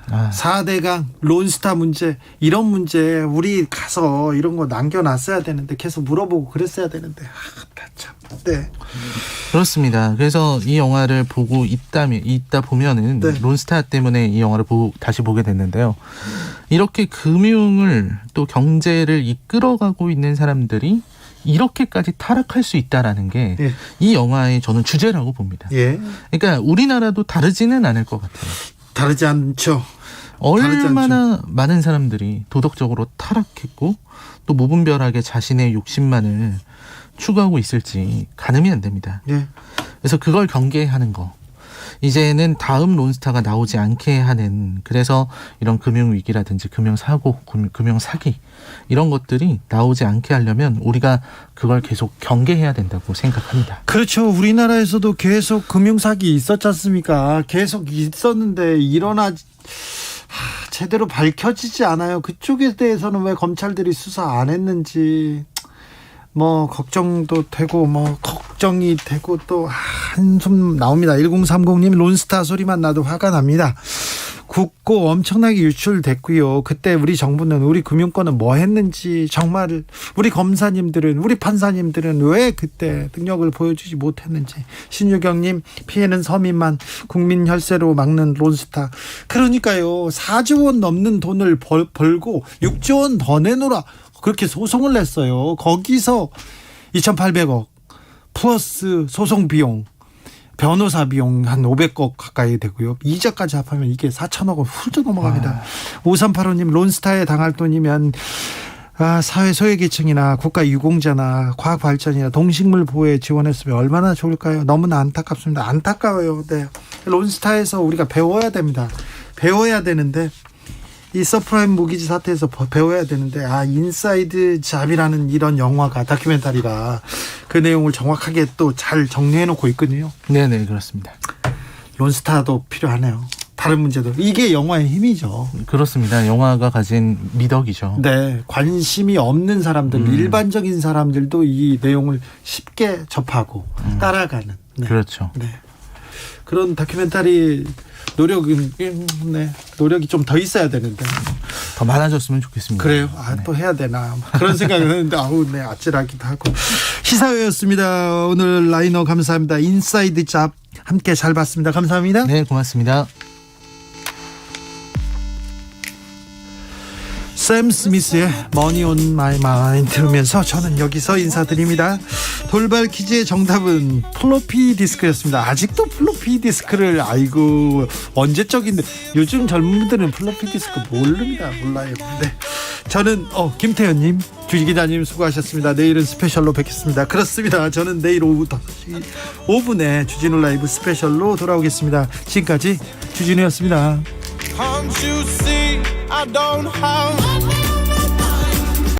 Speaker 3: 4대강, 론스타 문제, 이런 문제 우리 가서 이런 거 남겨놨어야 되는데 계속 물어보고 그랬어야 되는데 참. 네.
Speaker 2: 그렇습니다. 그래서 이 영화를 보고 있다 보면은 론스타 때문에 이 영화를 다시 보게 됐는데요. 이렇게 금융을 또 경제를 이끌어가고 있는 사람들이 이렇게까지 타락할 수 있다라는 게 이 영화의 저는 주제라고 봅니다.
Speaker 3: 예.
Speaker 2: 그러니까 우리나라도 다르지는 않을 것 같아요.
Speaker 3: 다르지 않죠.
Speaker 2: 얼마나 많은 사람들이 도덕적으로 타락했고 또 무분별하게 자신의 욕심만을 추구하고 있을지 가늠이 안 됩니다.
Speaker 3: 예.
Speaker 2: 그래서 그걸 경계하는 거. 이제는 다음 론스타가 나오지 않게 하는, 그래서 이런 금융위기라든지 금융사고, 금융사기 이런 것들이 나오지 않게 하려면 우리가 그걸 계속 경계해야 된다고 생각합니다.
Speaker 3: 그렇죠. 우리나라에서도 계속 금융사기 있었지 않습니까? 계속 있었는데 제대로 밝혀지지 않아요. 그쪽에 대해서는 왜 검찰들이 수사 안 했는지 걱정도 되고 걱정이 되고 또 한숨 나옵니다. 1030님 론스타 소리만 나도 화가 납니다. 굳고 엄청나게 유출됐고요. 그때 우리 정부는, 우리 금융권은 뭐 했는지, 정말 우리 검사님들은, 우리 판사님들은 왜 그때 능력을 보여주지 못했는지. 신유경님, 피해는 서민만, 국민 혈세로 막는 론스타. 그러니까요, 4조 원 넘는 돈을 벌고 6조 원 더 내놓으라, 그렇게 소송을 냈어요. 거기서 2,800억 플러스 소송 비용, 변호사 비용 한 500억 가까이 되고요. 이자까지 합하면 이게 4천억은 훌쩍 넘어갑니다. 5385님, 론스타에 당할 돈이면 사회 소외계층이나 국가 유공자나 과학발전이나 동식물 보호에 지원했으면 얼마나 좋을까요? 너무나 안타깝습니다. 안타까워요. 네. 론스타에서 우리가 배워야 됩니다. 배워야 되는데, 이 서프라임 모기지 사태에서 배워야 되는데, 인사이드 잡이라는 이런 영화가, 다큐멘터리가 그 내용을 정확하게 또 잘 정리해놓고 있거든요.
Speaker 2: 네네, 그렇습니다.
Speaker 3: 론스타도 필요하네요. 다른 문제도. 이게 영화의 힘이죠.
Speaker 2: 그렇습니다. 영화가 가진 미덕이죠.
Speaker 3: 네, 관심이 없는 사람들, 일반적인 사람들도 이 내용을 쉽게 접하고 따라가는. 네.
Speaker 2: 그렇죠.
Speaker 3: 네. 그런 다큐멘터리 노력이 좀 더 있어야 되는데,
Speaker 2: 더 많아졌으면 좋겠습니다.
Speaker 3: 그래요. 또 해야 되나 그런 생각을 했는데 아찔하기도 하고. 시사회였습니다. 오늘 라이너 감사합니다. 인사이드 잡 함께 잘 봤습니다. 감사합니다.
Speaker 2: 네, 고맙습니다.
Speaker 3: 샘 스미스의 Money on My Mind 들으면서 저는 여기서 인사드립니다. 돌발 퀴즈의 정답은 플로피 디스크였습니다. 아직도 플로피 디스크를, 언제적인데, 요즘 젊은 분들은 플로피 디스크 몰라요. 네. 저는 김태현님, 주기자님 수고하셨습니다. 내일은 스페셜로 뵙겠습니다. 그렇습니다. 저는 내일 오후 5시 5분에 주진우 라이브 스페셜로 돌아오겠습니다. 지금까지 주진우였습니다.
Speaker 16: Can't you see I don't have